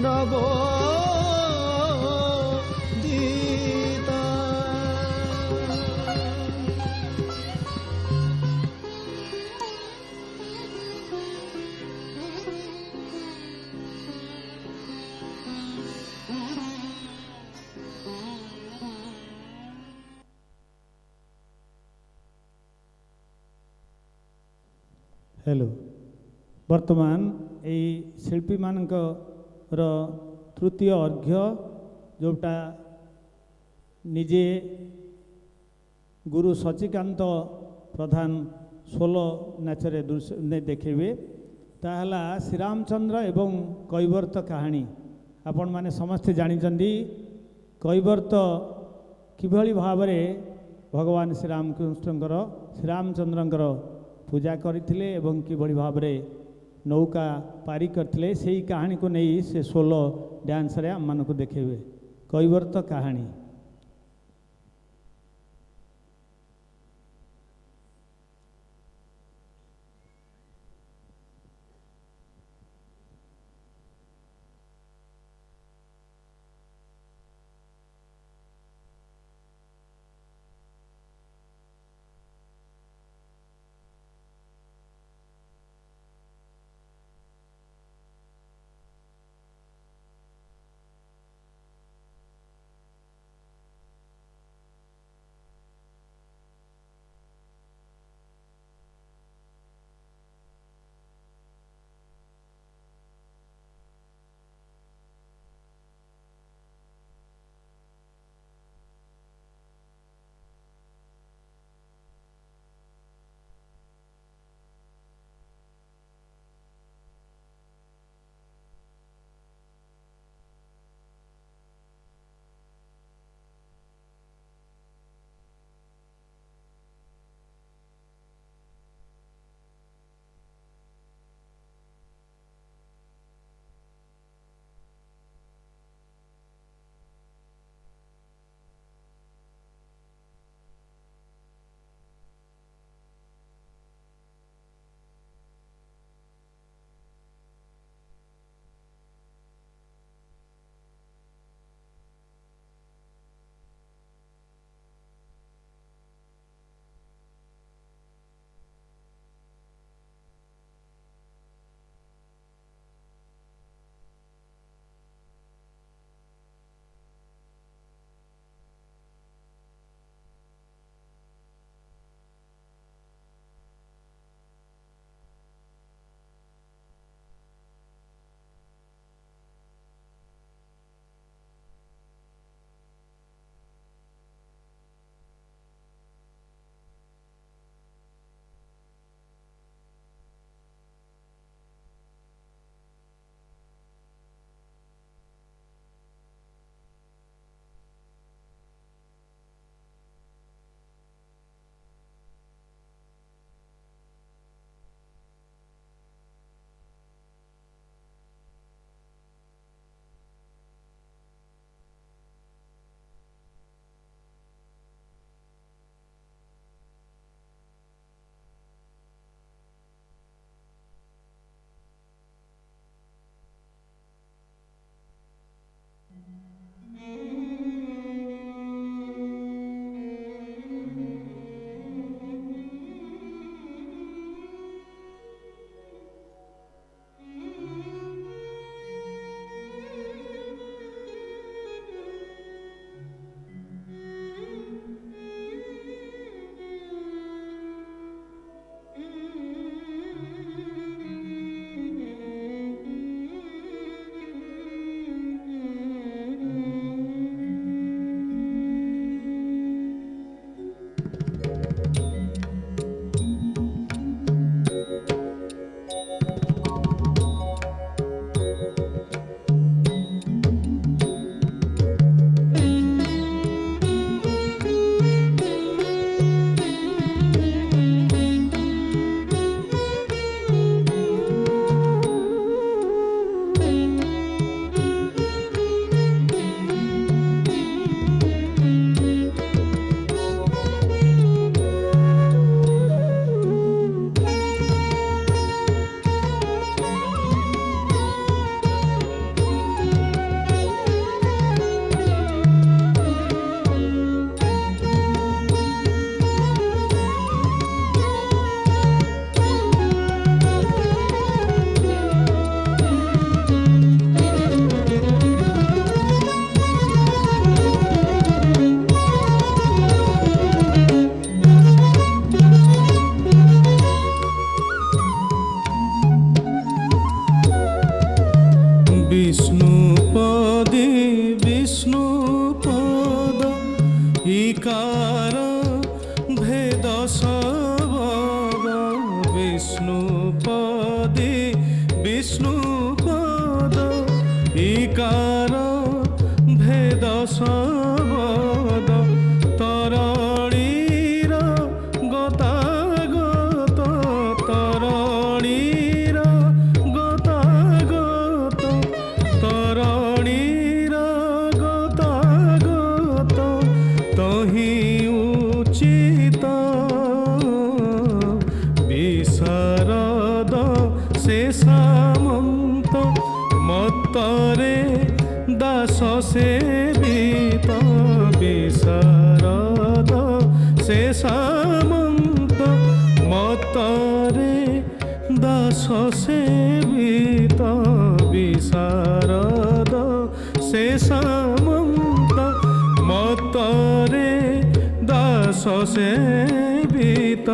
नवो दीता हेलो वर्तमान यही शिल्पी मानकर तृतीय अर्घ्य जोटा निजे गुरु सचिकांत प्रधान सोलो नाचरे दृश्य देखेबे ताहला श्रीरामचंद्र एवं कैवर्त कहानी आपण माने समस्ते जानिचंदी कैवर्त किभली भावरे भगवान श्रीरामकृष्णकर श्रीरामचंद्रकर पूजा करथिले एवं किभली भावरे नौका पारी करथिले सेही कहानी को नहीं से सोलो डांस रे हम मानको देखेबे कैवर्त कहानी। বিষ্ণুপদ ইকার ভেদ শবদ তরণীর গতাগত তরণীর গতাগত তরণীর গতাগত তহি উচিত বিশারদ সে সামন্ত মতরে দাস সেবিত বিশারদ সে সামন্ত মতরে দাস সেবিত বিশারদ সে সামন্ত মতরে দাস সেবিত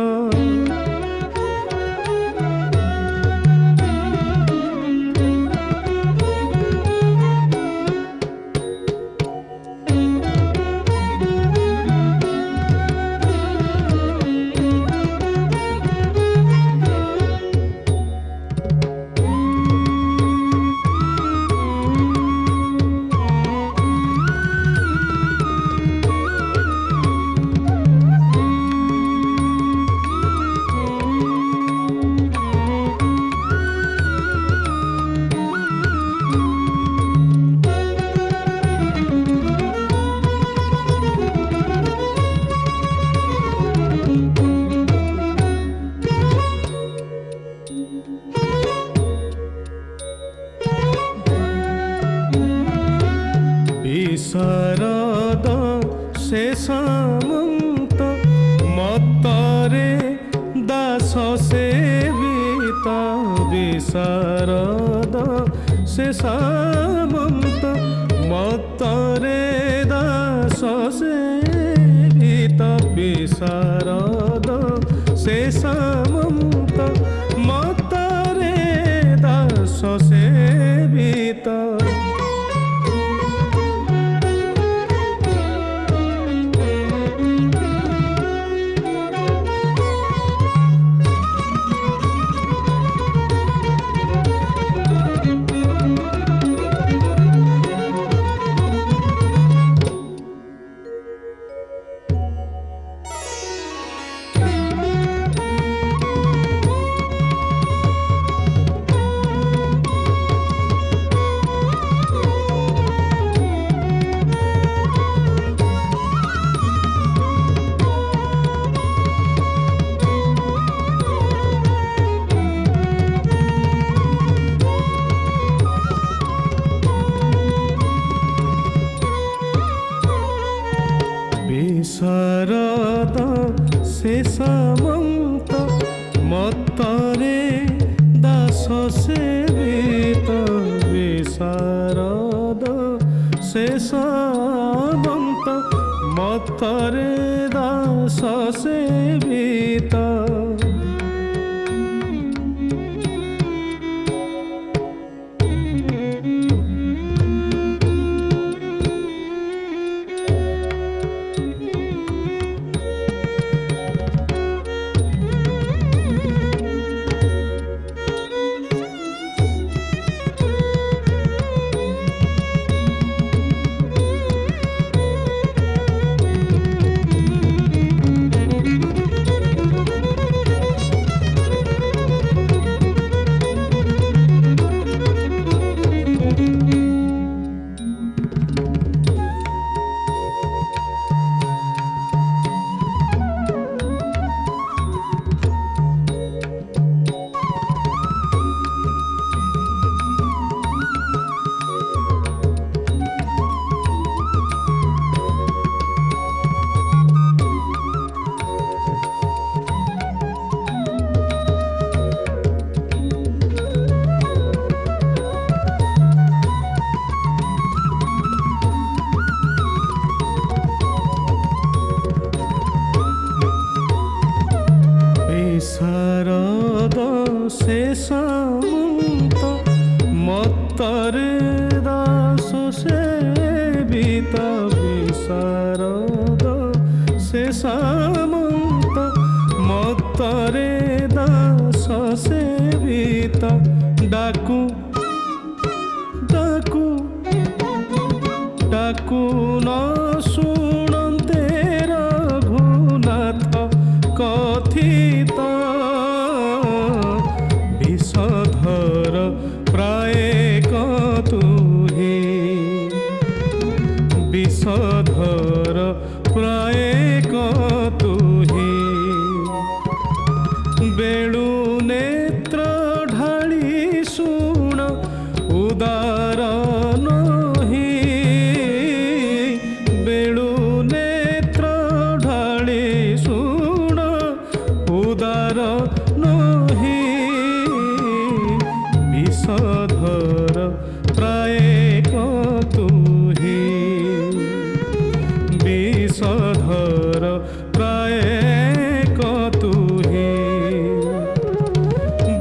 বিশারদ সে সামন্ত মতরে দাস সেবিত বিশারদ সে সামন্ত মতরে দাস সেবিত বিশারদ সে সামন্ত মতরে দাস সেবিত বিশারদ সে সামন্ত মতরে দাস সেবিত বিশারদ সে সামন্ত মতরে দাস সেবিত বিষধর প্রায় কতুহি বিষধর প্রায় কতুহি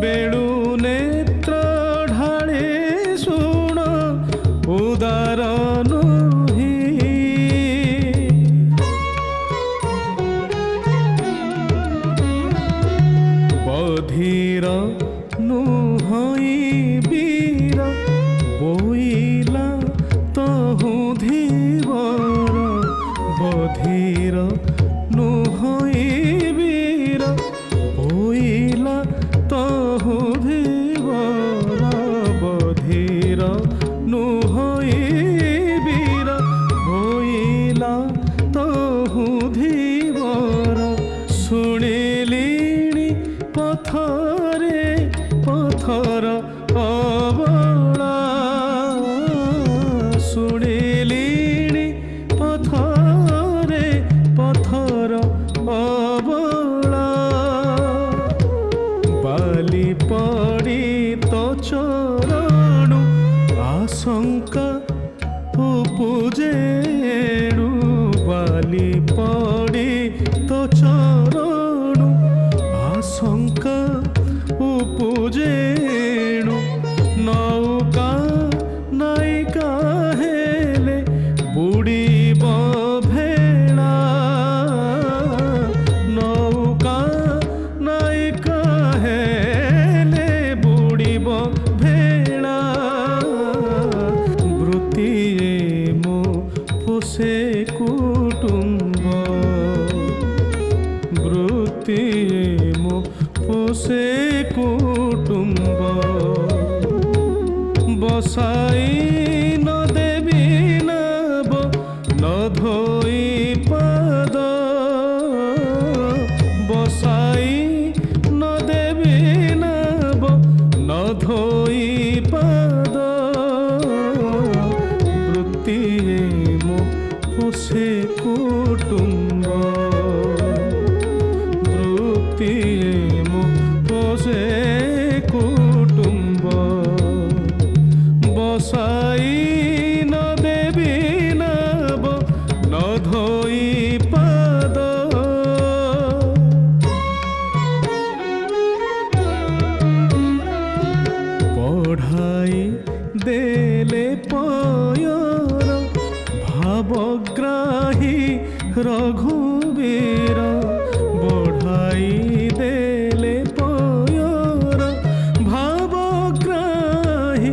বেড়ু নেত্র ঢালে শুণ উদার নহি বধির নুহই বীর বইলা তহু ধীবর বধির নুহই বীর বইলা তহু ধীবর বধির নুহই বীর বইলা তহু ধীবর শুনিলিনি পথরে পথর অবলা শুনিলিনি পথরে পথর অবলা বালি পড়ি তো চরণু আশঙ্কা উপজেণু বালি পড়ি তো চরণু আশঙ্কা উপজেণু নৌকা নায়িকা হেলে বুড়িব ভেড়া নৌকা নায়িকা হেলে বুড়িব ভেড়া বৃত্তিয়ে মো পোষে কুটুম্ব বৃত্তিয়ে মো পোষে কুটুম্ব বসাই ন দেবী নব ন ধোই পাদ বসাই ন দেবী নব ন ধোই পাদ বৃত্তিয়ে মো পোষে কুটুম্ব বৃত্তিয়ে মো পোষে কুটুম্ব বসাই ন দেবী নব ন ধোই পাদ পঢ়াই দেলে পয়র ভাবগ্রাহী রঘুবীর বঢ়াই দেলে পয়র ভাবগ্রাহী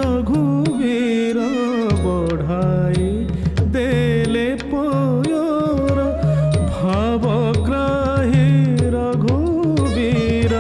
রঘুবীর বঢ়াই দেলে পয়র ভাবগ্রাহী রঘুবীর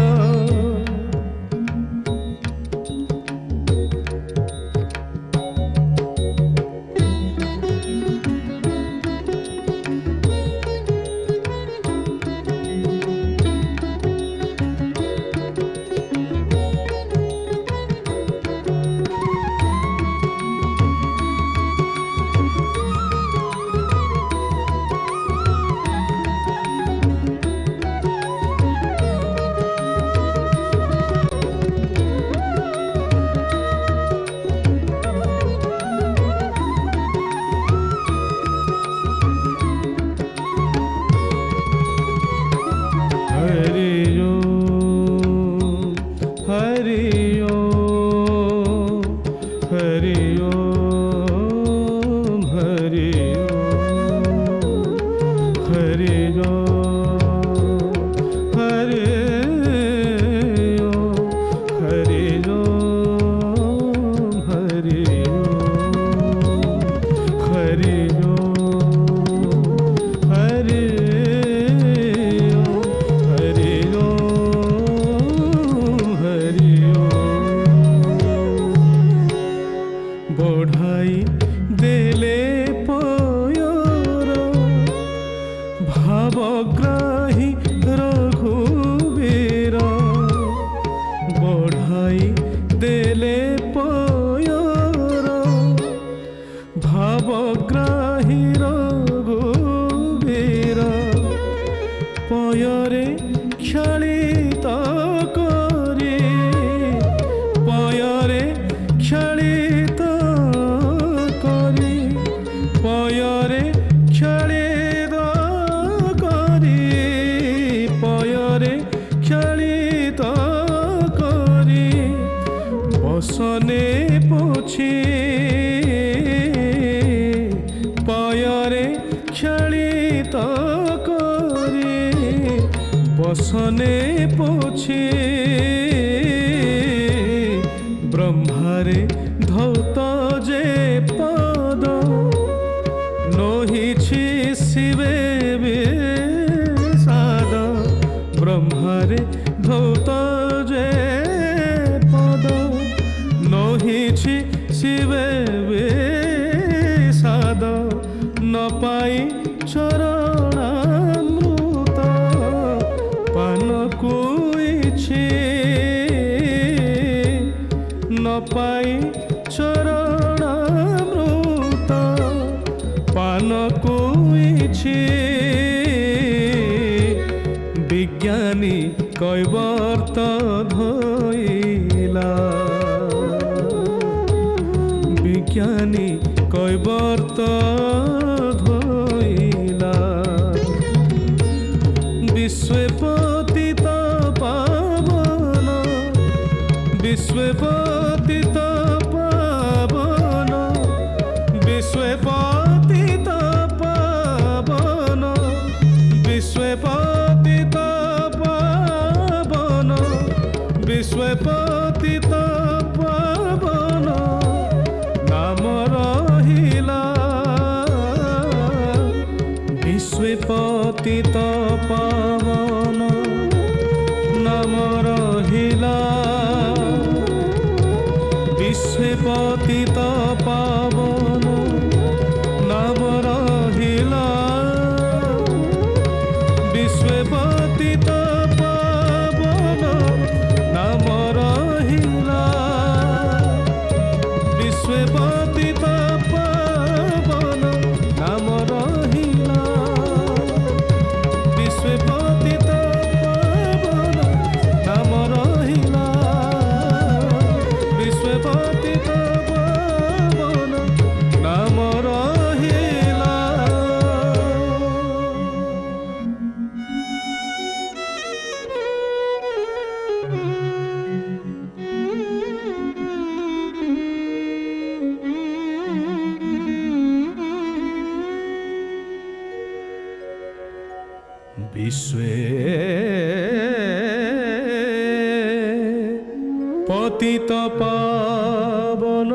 বসনে পোছে পয়রে খেলিত করে বসনে পোছে ব্রহ্মারে ধৌত যে পদ নহিছি শিবে সাদ ব্রহ্মারে ধৌত যে পদ নহিছি শিবে সাদ ন পাই চরণামৃত পানকু ইছে ন পাই চরণামৃত পানকু ইছে বিজ্ঞানী কৈবর্ত ধইলা বিজ্ঞানী কৈবর্ত ধইলা বিশ্বে পতিত পাবন বিশ্বে পতিত পাবন বিশ্বে পতিত পাবন বিশ্বে পতিত পাবন বিশ্বে পতিত পাবন নাম রহিলা বিশ্বে পতিত পাবন নাম রহিলা বিশ্বে পতিত পাবন নাম রহিলা বিশ্বে পতিত পাবন নাম রহিলা বিশ্বে পতিত পাবন নাম রহিলা বিশ্বে পতিত পাবন নাম রহিলা বিশ্বে পতিত পাবন নাম রহিলা। বিশ্বে পতিত পাবন